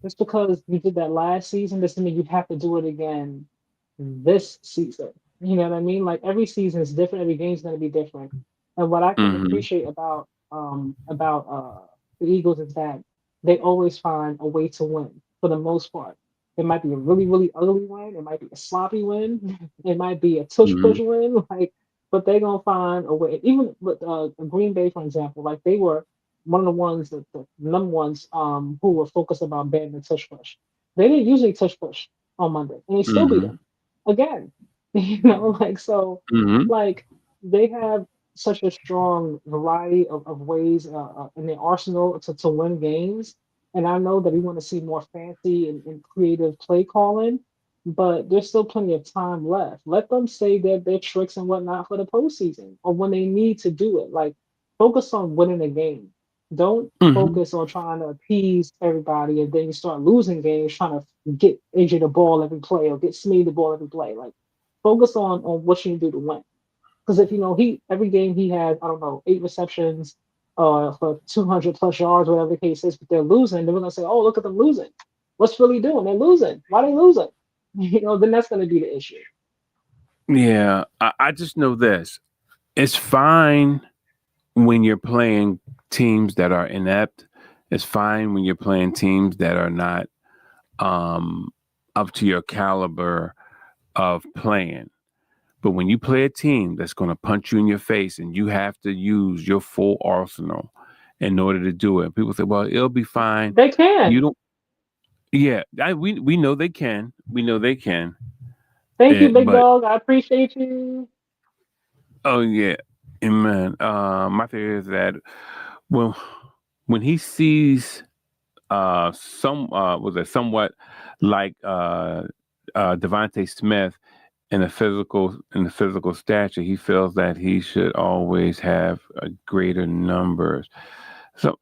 just because you did that last season doesn't mean you have to do it again this season. You know what I mean? Like every season is different, every game's gonna be different. And what I can Hmm. appreciate about the Eagles is that they always find a way to win for the most part. It might be a really, really ugly win, it might be a sloppy win, it might be a tush Hmm. push win, like, but they're gonna find a way. Even with Green Bay, for example, like they were one of the ones that the number ones who were focused about banning the tush push. They didn't usually tush push on Monday, and they still beat Hmm. them again. Like so, Hmm. like they have such a strong variety of ways in their arsenal to win games. And I know that we want to see more fancy and creative play calling, but there's still plenty of time left. Let them say their tricks and whatnot for the postseason or when they need to do it. Like focus on winning a game. Don't Hmm. focus on trying to appease everybody and then you start losing games trying to get AJ the ball every play or get Smeed the ball every play. Like focus on what you can do to win. Because if he every game he had, I don't know, 8 receptions for 200 plus yards, whatever the case is, but they're losing, then we're gonna say, oh, look at them losing. What's Philly doing? They're losing. Why they losing? Then that's gonna be the issue. Yeah, I just know this. It's fine when you're playing teams that are inept. It's fine when you're playing teams that are not um, up to your caliber of playing. But when you play a team that's going to punch you in your face and you have to use your full arsenal in order to do it, people say, "Well, it'll be fine." They You can. don't. Yeah, we know they can. We know they can. Thank you, big But dog. I appreciate you. oh yeah, and man, my theory is that well. when he sees somewhat like Devontae Smith in the physical stature, he feels that he should always have a greater numbers. So,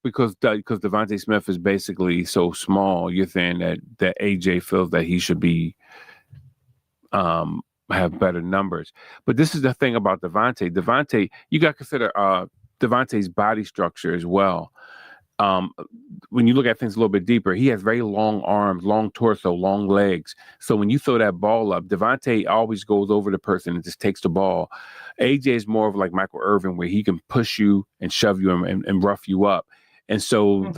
because Devontae Smith is basically so small, you're saying that AJ feels that he should be have better numbers. But this is the thing about Devontae. Devontae, you got to consider Devontae's body structure as well. When you look at things a little bit deeper, he has very long arms, long torso, long legs. So when you throw that ball up, Devontae always goes over the person and just takes the ball. AJ is more of like Michael Irvin, where he can push you and shove you and rough you up. And so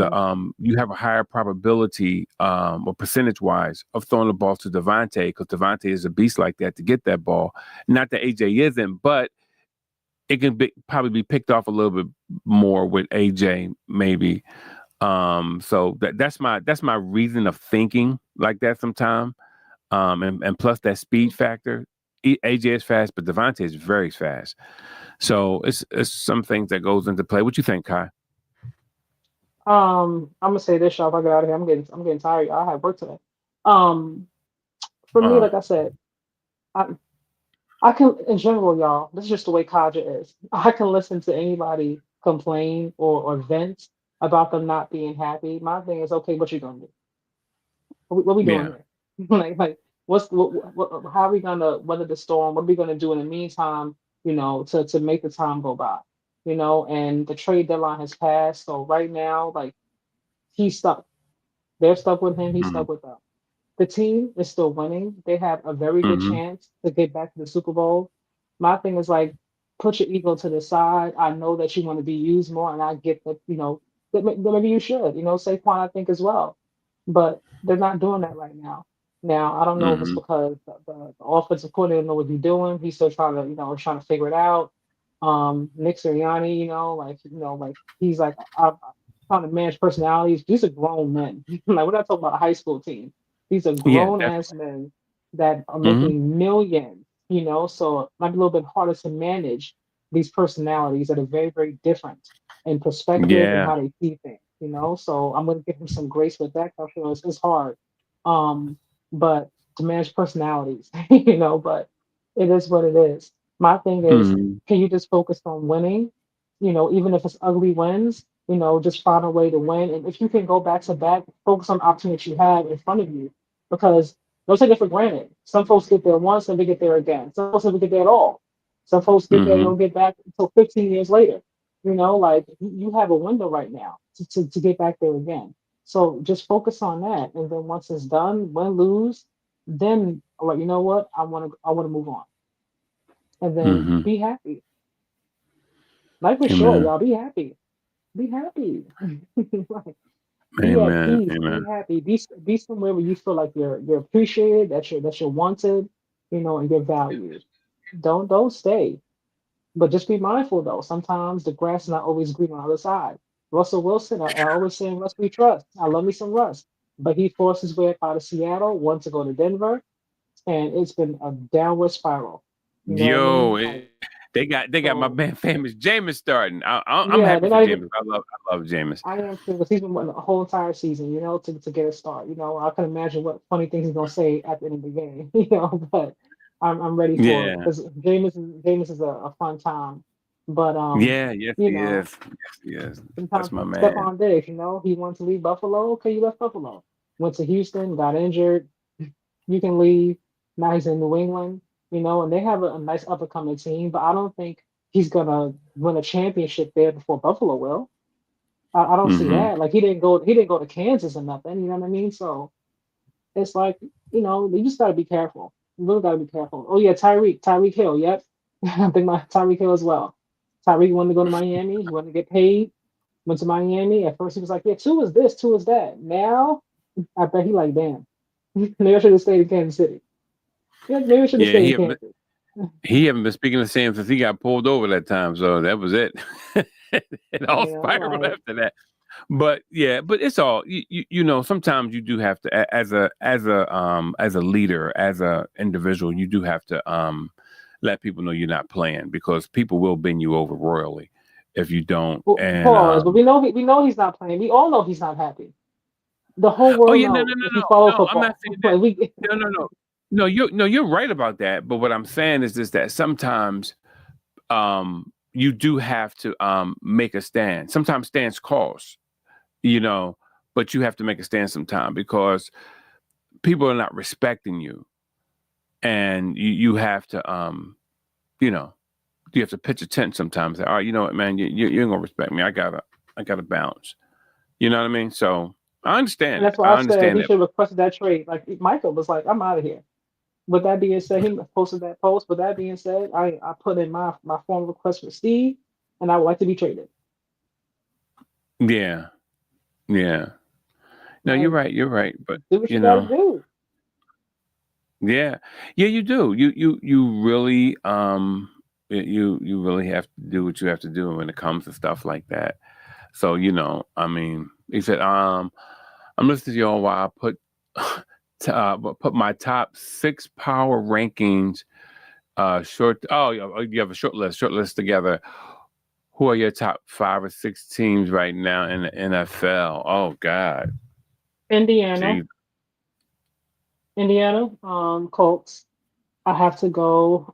you have a higher probability, or percentage wise, of throwing the ball to Devontae, because Devontae is a beast like that to get that ball. Not that AJ isn't, but it can probably be picked off a little bit more with AJ, maybe. So that's my reason of thinking like that sometimes. And plus that speed factor. AJ is fast, but Devontae is very fast. So it's some things that goes into play. What you think, Kai? I'm gonna say this, y'all. If I get out of here, I'm getting tired. I have work today. Um, for me, like I said, I I can, in general, y'all. This is just the way Kaja is. I can listen to anybody complain or vent about them not being happy. My thing is, okay, what you gonna do? What we doing Yeah. here? Like, how are we gonna weather the storm? What are we gonna do in the meantime? To make the time go by. And the trade deadline has passed. So right now, like, he's stuck. They're stuck with him. He's Mm-hmm. stuck with them. The team is still winning. They have a very good Mm-hmm. chance to get back to the Super Bowl. My thing is, like, put your ego to the side. I know that you want to be used more, and I get that, that maybe you should, Saquon, I think, as well. But they're not doing that right now. Now, I don't know if it's Mm-hmm. because the offensive coordinator don't know what he's doing. He's still trying to, trying to figure it out. Nick Sirianni, like he's like, I'm trying to manage personalities. These are grown men. Like, we're not talking about a high school team. These are Yeah, grown ass definitely. men that are Mm-hmm. making millions, so it might be a little bit harder to manage these personalities that are very, very different in perspective and Yeah. how they see things. So I'm gonna give him some grace with that. I'm sure it's hard. Um, but to manage personalities, but it is what it is. My thing is, Mm-hmm. can you just focus on winning? Even if it's ugly wins, just find a way to win. And if you can go back to back, focus on the opportunity you have in front of you. Because don't take it for granted. Some folks get there once and they get there again. Some folks never get there at all. Some folks get there, they Mm-hmm. don't get back until 15 years later. Like, you have a window right now to get back there again. So just focus on that. And then once it's done, win, lose, then, like, you know what? I wanna move on. And then Mm-hmm. be happy. Life is short, Amen. y'all. Be happy. Be happy. Like, be at Amen. peace. Be Amen. happy. Be somewhere where you feel like you're appreciated, that you're wanted, and you're valued. Don't stay. But just be mindful though. Sometimes the grass is not always green on the other side. Russell Wilson, I always say Russ we trust. I love me some Russ. But he forced his way up out of Seattle, wanted to go to Denver, and it's been a downward spiral. You know what I Yo, mean? Like, they got my so man famous Jameis starting. I'm yeah, happy they're for not even Jameis. I love Jameis. I am too, because he's been waiting a whole entire season, to get a start. I can imagine what funny things he's gonna say at the end of the game, but I'm ready for it Yeah. because Jameis is a fun time. But Yeah. Yes, you he know, is. Yes, he is. That's sometimes my man. Stephon Diggs, he wanted to leave Buffalo. Okay, you left Buffalo. Went to Houston, got injured. You can leave. Now he's in New England, and they have a nice up and coming team, but I don't think he's gonna win a championship there before Buffalo will. I don't see Mm-hmm. that. Like, he didn't go to Kansas or nothing. You know what I mean? So it's like, you just gotta be careful. You really gotta be careful. Oh yeah, Tyreek Hill. Yep, I think my Tyreek Hill as well. Tyreek wanted to go to Miami. He wanted to get paid. Went to Miami. At first he was like, yeah, two is this, two is that. Now I bet he like, damn, maybe I should have stayed in Kansas City. Yeah, maybe I should have Yeah, stayed in Kansas. he haven't been speaking the same since he got pulled over that time. So that was it. It all spiraled Like, after that. But yeah, but it's all sometimes you do have to as a leader, as a individual, you do have to let people know you're not playing, because people will bend you over royally. if you don't. Well, And pause. But we know he's not playing. We all know he's not happy. The whole oh world yeah, no, no, knows no, if you no, follow no. I'm not football. saying that. Like we, No, no, no. No, you're right about that. But what I'm saying is that sometimes you do have to make a stand. Sometimes stands cost, you know, but you have to make a stand sometime because people are not respecting you. And you have to you know, you have to pitch a tent sometimes. All right, you know what, man, you ain't gonna respect me. I gotta bounce. You know what I mean? So I and understand it. that's why I I said understand he that. should have requested that trade. Like Michael was like, I'm out of here. With that being said, he posted that post. With that being said, I put in my form request for Steve, and I would like to be traded. Yeah. Yeah. No, you're Like, right. You're right. But do what you you got to know, do. yeah, yeah, you do. You really you really have to do what you have to do when it comes to stuff like that. So you know, I mean, he said, I'm listening to y'all while I put my top 6 power rankings. Short. Oh, you have a short list together. Who are your top 5 or 6 teams right now in the NFL? Oh God, Indiana, geez. Colts. I have to go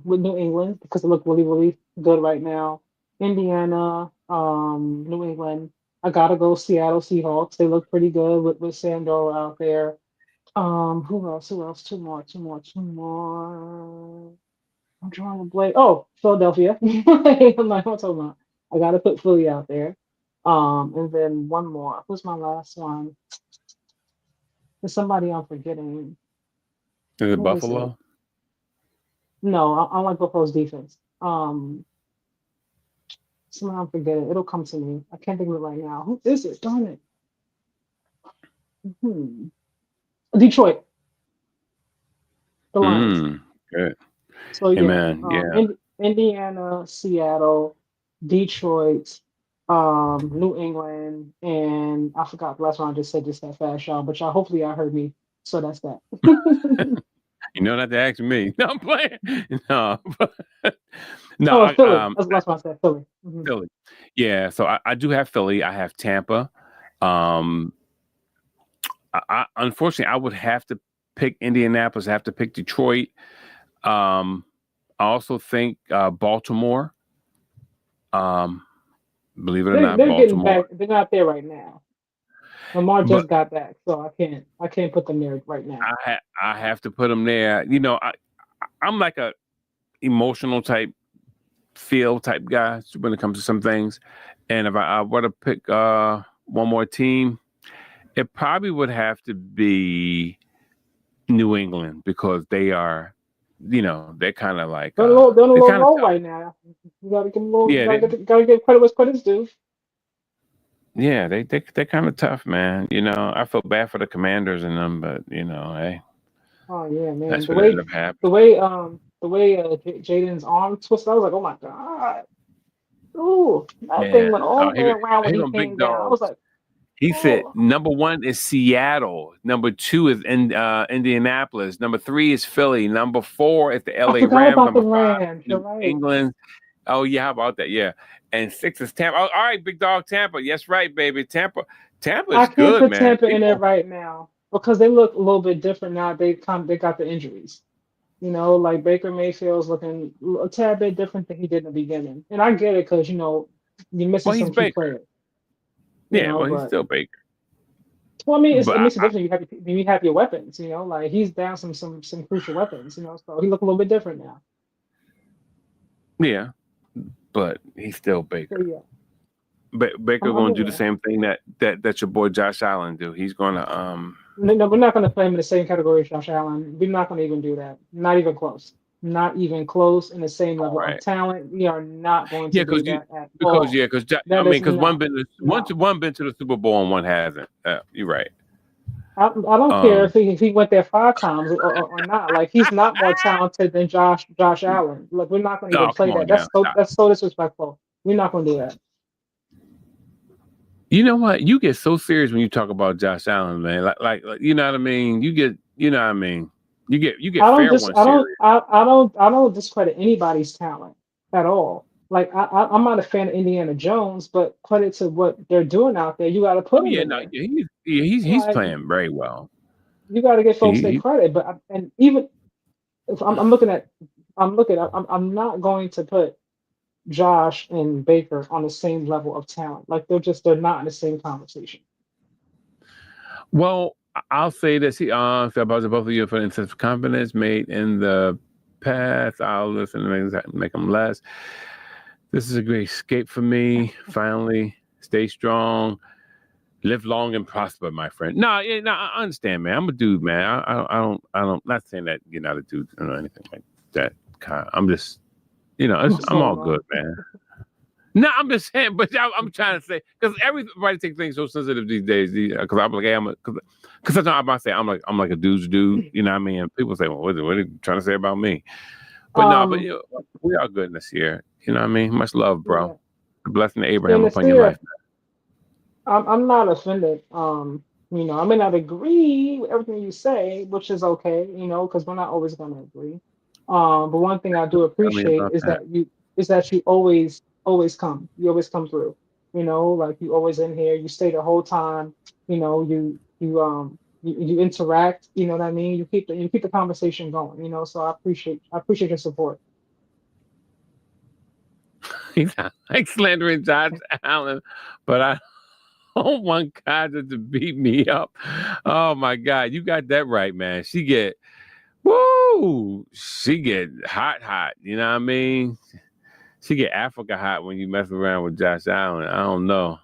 with New England because they look really, really good right now. Indiana, New England. I gotta go Seattle Seahawks. They look pretty good with Sandor out there. Who else? Who else? Two more. I'm drawing a blank. Oh, Philadelphia. I'm like, what's talking about? I gotta put Philly out there. And then one more. Who's my last one? There's somebody I'm forgetting. Is it Who is it? Buffalo? No, I like Buffalo's defense. Somehow I'm forgetting. It'll come to me. I can't think of it right now. Who is it? Darn it. Hmm. Detroit, the Lions. Good. So Hey yeah, man, yeah. Indiana, Seattle, Detroit, New England, and I forgot the last one I just said just that fast, y'all. But y'all, hopefully, y'all heard me. So that's that. You know not to ask me. No, I'm playing. No, no. Oh, Philly. That's the last one I said. Philly. Philly. Yeah, so I do have Philly. I have Tampa. Um, unfortunately I would have to pick Indianapolis. I have to pick Detroit. I also think Baltimore. Um, believe it or not, They're getting Baltimore. back. They're not there right now. Lamar But just got back, so I can't put them there right now. I have to put them there. You know, I'm like a emotional feel type guy when it comes to some things. And if I were to pick one more team, it probably would have to be New England because they are, you know, they're kind of like They're on a they're low kind of roll tough. right now. You gotta give them a little. Yeah, Gotta give credit what's credit's due. they're kind of tough, man. You know, I feel bad for the Commanders and them, but you know, hey, Oh yeah, man. that's what ended up happening. The way Jaden's arm twisted, I was like, oh my god. Ooh, that Yeah. thing went all Oh, the way around when here he go big came down. I was dogs. like, He said oh, number 1 is Seattle. Number 2 is Indianapolis. Number 3 is Philly. Number 4 is the I LA forgot Rams. about the Number 5 Rams. is You're New right. England. Oh yeah, how about that? Yeah. And 6 is Tampa. Oh, all right, big dog Tampa. Yes, right, baby. Tampa I is can't good, put man. Tampa in there People, right now because they look a little bit different now. They got the injuries. You know, like Baker Mayfield's looking a tad bit different than he did in the beginning. And I get it because, you're missing well, he's some key Baker. players, Yeah, well, he's but still Baker. well, I mean, it But makes a difference. You have your weapons, like he's down some crucial weapons, so he look a little bit different now. yeah, but he's still So Baker. yeah, Baker I'm going to do the here. same thing that your boy Josh Allen do. He's going to No, we're not going to play him in the same category as Josh Allen. We're not going to even do that. Not even close. Not even close in the same all level of right. talent. We are not going to Yeah, do because you that at because all. yeah, because I That mean, is because no, one no. been to the Super Bowl and one hasn't. You're right. I don't care Um, if he went there 5 times or not. Like he's not more talented than Josh Allen. Like we're not going to even oh, come play on that. now, stop. That's so disrespectful. We're not going to do that. You know what? You get so serious when you talk about Josh Allen, man. Like you know what I mean. You know what I mean. You get fair one serious. I don't discredit anybody's talent at all. Like I'm not a fan of Indiana Jones, but credit to what they're doing out there. You got to put Oh him yeah, in no, there. he's Like playing very well. you got to give folks their He credit. But and even if I'm looking at, I'm not going to put Josh and Baker on the same level of talent. Like they're not in the same conversation. Well, I'll say this. If about both of you for instance of confidence made in the past, I'll listen to make them less. This is a great escape for me. Finally, stay strong, live long and prosper, my friend. No, yeah, no, I understand, man. I'm a dude, man. I don't. Not saying that you're not a dude or anything like that. I'm just, I'm all good, man. No, I'm just saying, but I'm trying to say because everybody takes things so sensitive these days. Because I'm like, hey, because I'm about to say I'm like a dude's dude. You know what I mean? And people say, well, what are you trying to say about me? But no, but Um, we are good this year. You know what I mean? Much love, yeah. bro. The blessing of Abraham And upon your life. I'm not offended. I may not agree with everything you say, which is okay, because we're not always going to agree. But one thing I do Tell me appreciate about is that. that you always come. You always come through. Like you always in here. You stay the whole time. You interact. You know what I mean. You keep the conversation going. So I appreciate your support. He's not like slandering Josh Allen, but I don't want Kaja to beat me up. Oh my God, you got that right, man. She get hot. You know what I mean? She get Africa hot when you mess around with Josh Allen. I don't know.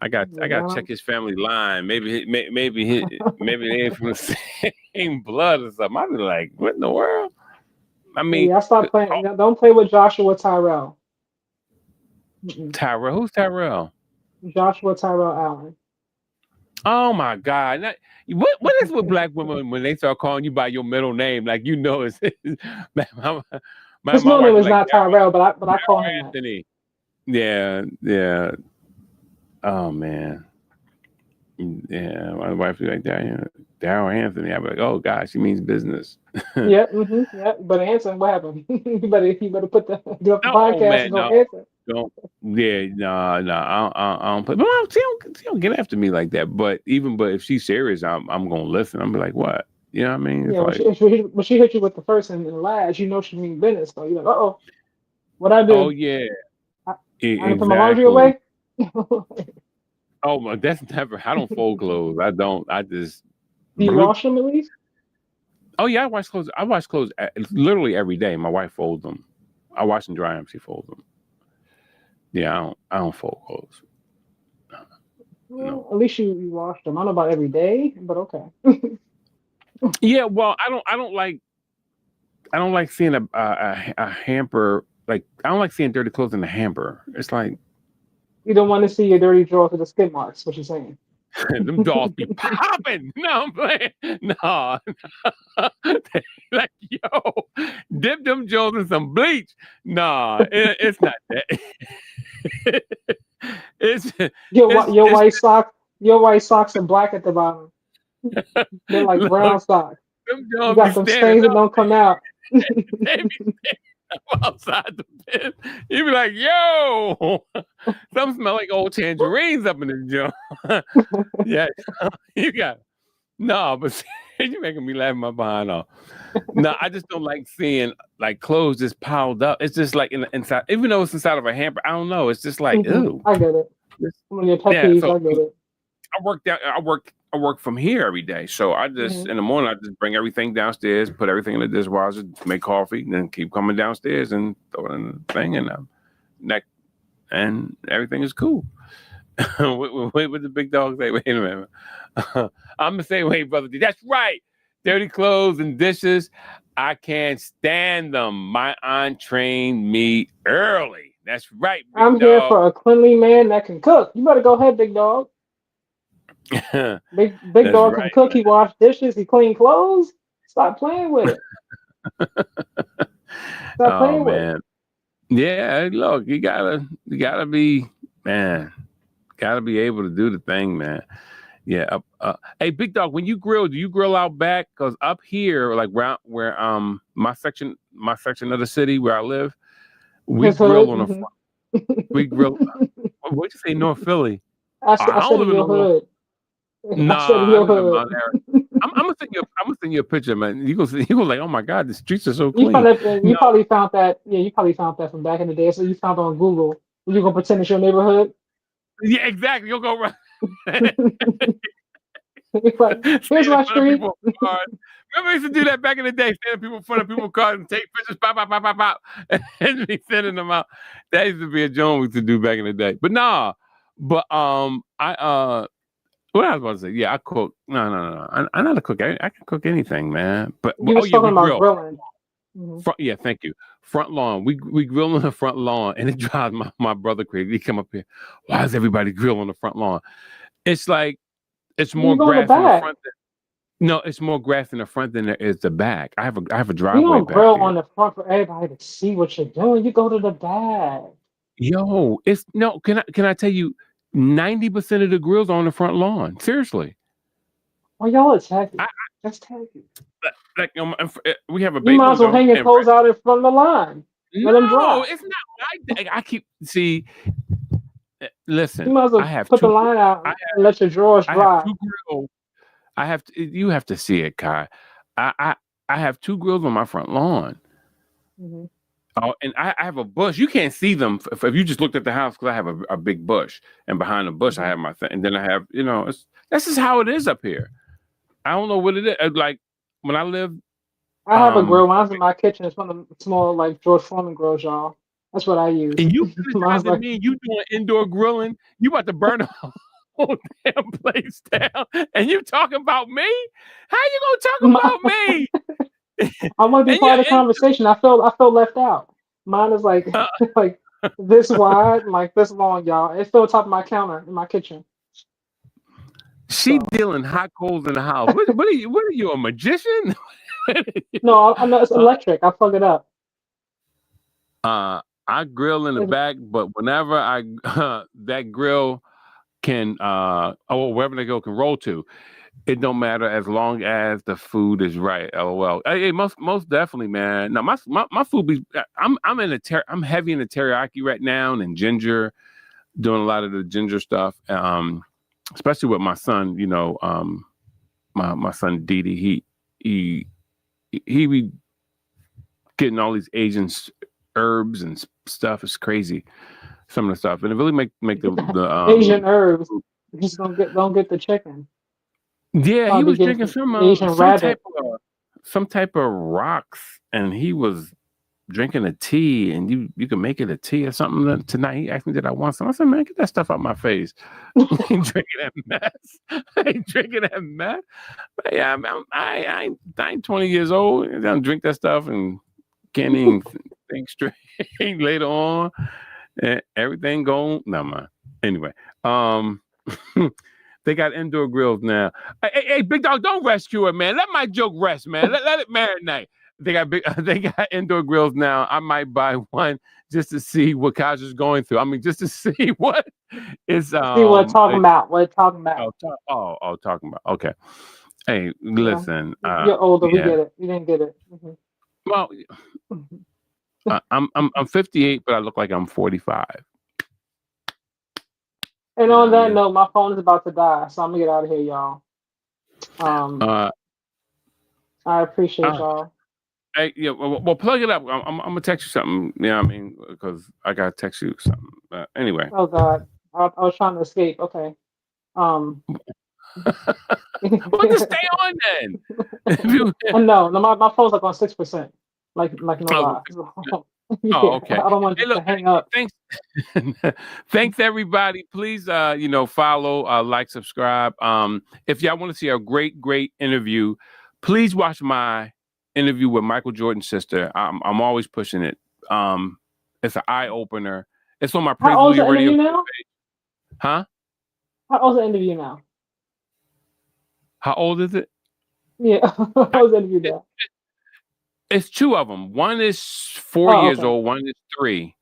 I got to Yeah, check his family line. Maybe they ain't from the same blood or something. I'd be like, what in the world? I mean, yeah. I stop playing. Don't play with Joshua Tyrell. Mm-mm. Tyrell. Who's Tyrell? Joshua Tyrell Allen. Oh my God! What is with black women when they start calling you by your middle name? Like it's my, His my middle name wife is is like not Tyrell, but I call him Daryl that. Anthony. Yeah. Oh man. Yeah, my wife was like Daryl Anthony. I'd be like, oh God, she means business. Yeah, yeah. But answer what happened. You better get up the Oh podcast man, and go no, answer. don't. Yeah, no, I don't play. But she don't get after me like that. But if she's serious, I'm gonna listen. I'm be like, what? You know what I mean? It's Yeah, when like, she hit you with the first and the last, she mean business. So you're like, what I oh do? yeah, I, I didn't put my laundry exactly. away. Oh my, that's never. I don't fold clothes. I don't. I just. Do you Bloop. wash them at least? Oh yeah, I wash clothes. I wash clothes literally every day. My wife folds them. I wash and dry them. She folds them. Yeah, I don't fold clothes. No. Well, at least you wash them. I don't know about every day, but okay. Yeah, well, I don't like seeing a hamper. Like I don't like seeing dirty clothes in the hamper. It's like You don't want to see your dirty drawers with the skid marks. What you saying? them dolls be popping. No, I'm playing. No, like yo, dip them Jones in some bleach. Nah, it's not that. it's Your it's white sock, your white socks are black at the bottom. They're like brown look, socks. them You Jones be got some standing stains that up. don't come out. They be outside the pen. You be like, yo, some smell like old tangerines up in the joint. Yeah, you got no, but you're making me laugh my behind off. No, I just don't like seeing like clothes just piled up. It's just like inside, even though it's inside of a hamper. I don't know. It's just like, ew. I get it. One of your pet Yeah, peeves. so I get it. I work from here every day. So I just Hmm. in the morning I just bring everything downstairs, put everything in the dishwasher, make coffee, and then keep coming downstairs and throw it in the thing and neck and everything is cool. Wait, what the big dog say? Wait a minute. I'm the same way, brother. That's right. Dirty clothes and dishes. I can't stand them. My aunt trained me early. That's right, big I'm here dog. for a cleanly man that can cook. You better go ahead, big dog. Big That's dog can right, cook. man. He wash dishes. He clean clothes. Stop playing with it. Stop Oh playing with it. man. Yeah, look, you gotta be, man, gotta be able to do the thing, man. Yeah. Hey, big dog, when you grill, do you grill out back? Because up here, like where my section of the city where I live, We His grill hood. on the front. We grill. What'd you say, North Philly? I I said don't in live in your no North. hood. I said in Nah, I your live in hood. Mount Airy. I'm gonna send you a picture, man. You go like, oh my God, the streets are so You clean. probably, you No, probably found that. Yeah, you probably found that from back in the day. So you found it on Google. You gonna pretend it's your neighborhood? yeah, exactly. You'll go right. You're like, Stand here's in my front of street. people's cars. Remember, I used to do that back in the day. Stand in people in front of people's cars and take pictures, pop, pop, pop, pop, pop, and be sending them out. That used to be a joint we used to do back in the day. But nah, but what I was about to say, yeah, I cook. No. I know how to cook. I can cook anything, man. But You oh was yeah, we talking about grill. grilling. Mhm. Yeah, thank you. Front lawn. We grill on the front lawn, and it drives my brother crazy. He come up here. Why does everybody grill on the front lawn? It's like it's more You go in the grass in the back. front. No, it's more grass in the front than there is the back. I have a You driveway don't back grill there. on the front for everybody to see what you're doing. You go to the back. Yo, it's no. Can I tell you? 90% of the grills are on the front lawn. Seriously. Well, y'all attack I, you. Just tag you. like we have a You bay might as well window, hang your and clothes out in front of the line. Let them no, dry. it's not like that. I keep see. You Listen, might as I well have put the two. line out I and let your drawers I have dry. two grills. I have to, you have to see it, Kai. I have two grills on my front lawn. Hmm. Oh, and I have a bush. You can't see them if you just looked at the house because I have a big bush, and behind the bush I have my thing, and then I have this is how it is up here. I don't know what it is. Like when I lived, I have a grill. Mine's in my kitchen. It's one of the small, like George Foreman grills, y'all. That's what I use. and you Mine's criticizing like, me, and you doing indoor grilling, you about to burn the whole damn place down, and you talking about me? How you gonna talk about me? I want to be And you part of the conversation. I felt left out. Mine is like uh, like this wide, like this long, y'all. It's still top of my counter in my kitchen. she So dealing hot coals in the house. What are you? What are you, a magician? no, I know it's electric. I plug it up. I grill in the It, back, but whenever I that grill can wherever they go can roll to, it don't matter as long as the food is right. LOL. Hey, most definitely, man. Now my food be I'm heavy in the teriyaki right now and in ginger, doing a lot of the ginger stuff. Especially with my son, my son Didi, he be getting all these Asian herbs and stuff. It's crazy, some of the stuff, and it really make the Asian herbs. Just don't get the chicken. yeah. He Probably was getting drinking Asian rabbit. some type of rocks, and he was drinking a tea, and you can make it a tea or something. Tonight he asked me, did I want some? I said, man, get that stuff out my face. I ain't drinking that mess. I ain't drinking that mess. But yeah, I ain't 20 years old. I don't drink that stuff and can't even think straight later on. And everything going. No, man. Anyway, they got indoor grills now. Hey, big dog, don't rescue it, man. Let my joke rest, man. Let it marinate. They got indoor grills now. I might buy one just to see what Kaj is going through. I mean, just to see what is See what talking about. What talking about. talking about. Okay. Hey, Yeah. listen. You're older. We Yeah. get it. You didn't get it. Well, I'm 58, but I look like I'm 45. And You know on what I that mean? note, my phone is about to die, so I'm gonna get out of here, y'all. Uh, I appreciate uh, y'all. hey, yeah. Well, plug it up. I'm gonna text you something. You know what I mean? Because I gotta text you something. Anyway. Oh God, I was trying to escape. Okay. Um. Well, just stay on then. If you- And no, my phone's like on 6%. Like no oh, lie. Yeah, oh, okay. I don't want Hey, it look. to hang up. Thanks. Thanks everybody. Please follow, like, subscribe. If y'all want to see a great interview, please watch my interview with Michael Jordan's sister. I'm always pushing it. It's an eye opener. It's on my How Praise old's the Hallelujah radio interview now? page. Huh? How old's the interview now? How old is it? Yeah, how old's the interview now? It's two of them. One is 4 Oh, years okay. old. One is 3.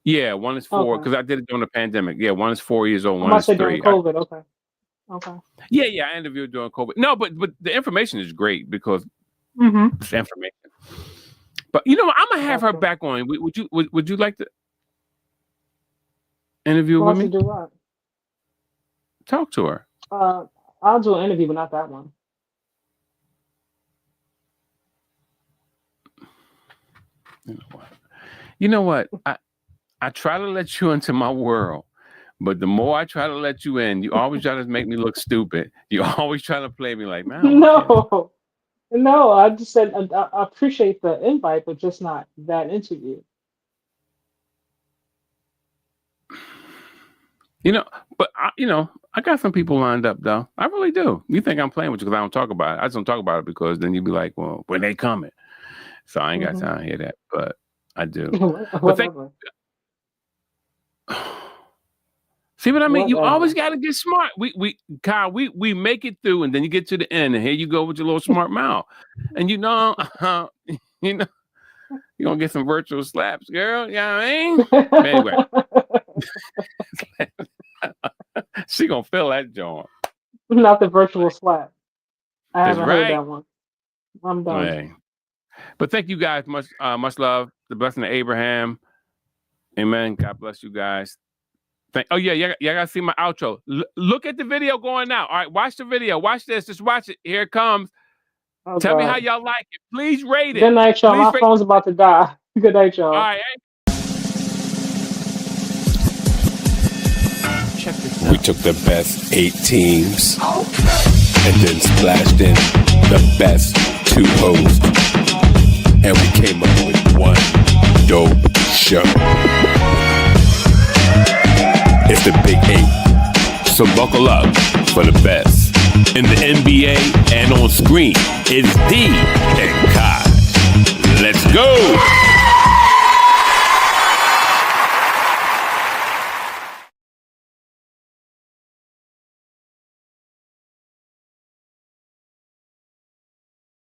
Yeah, one is 4 Okay. because I did it during the pandemic. Yeah, one is 4 years old. I One might is say during 3. COVID. Okay. Okay. Yeah, I interviewed during COVID. No, but the information is great because Mm-hmm. it's information. But I'm gonna have her Okay. back on. Would you like to interview Who with wants to me? do what? Talk to her. I'll do an interview, but not that one. You know what? I try to let you into my world, but the more I try to let you in, you always try to make me look stupid. You always try to play me like, man, I don't get it. No. I just said I appreciate the invite, but just not that interview. But I got some people lined up though. I really do. You think I'm playing with you because I don't talk about it? I just don't talk about it because then you'd be like, well, when they coming? So I ain't got time to hear that, but I do. But Whatever. See what I mean? You Whatever. always got to get smart. Kyle, we make it through, and then you get to the end, and here you go with your little smart mouth, and you're gonna get some virtual slaps, girl. You know what I mean? But anyway, she gonna feel that joint. Not the virtual slap. I That's haven't heard right. that one. I'm done. Hey. But thank you guys much love. The blessing of Abraham. Amen. God bless you guys. Y'all gotta see my outro. Look at the video going now. All right, watch the video. Watch this. Just watch it. Here it comes. Oh, Tell me God. how y'all like it. Please rate it. Good night, y'all. Please My rate phone's about to die. Good night, y'all. All right. Check this out. We took the best 8 teams and then splashed in the best 2 hosts, and we came up with one dope show. It's the Big 8. So buckle up for the best in the NBA and on screen. It's D and Kai. Let's go.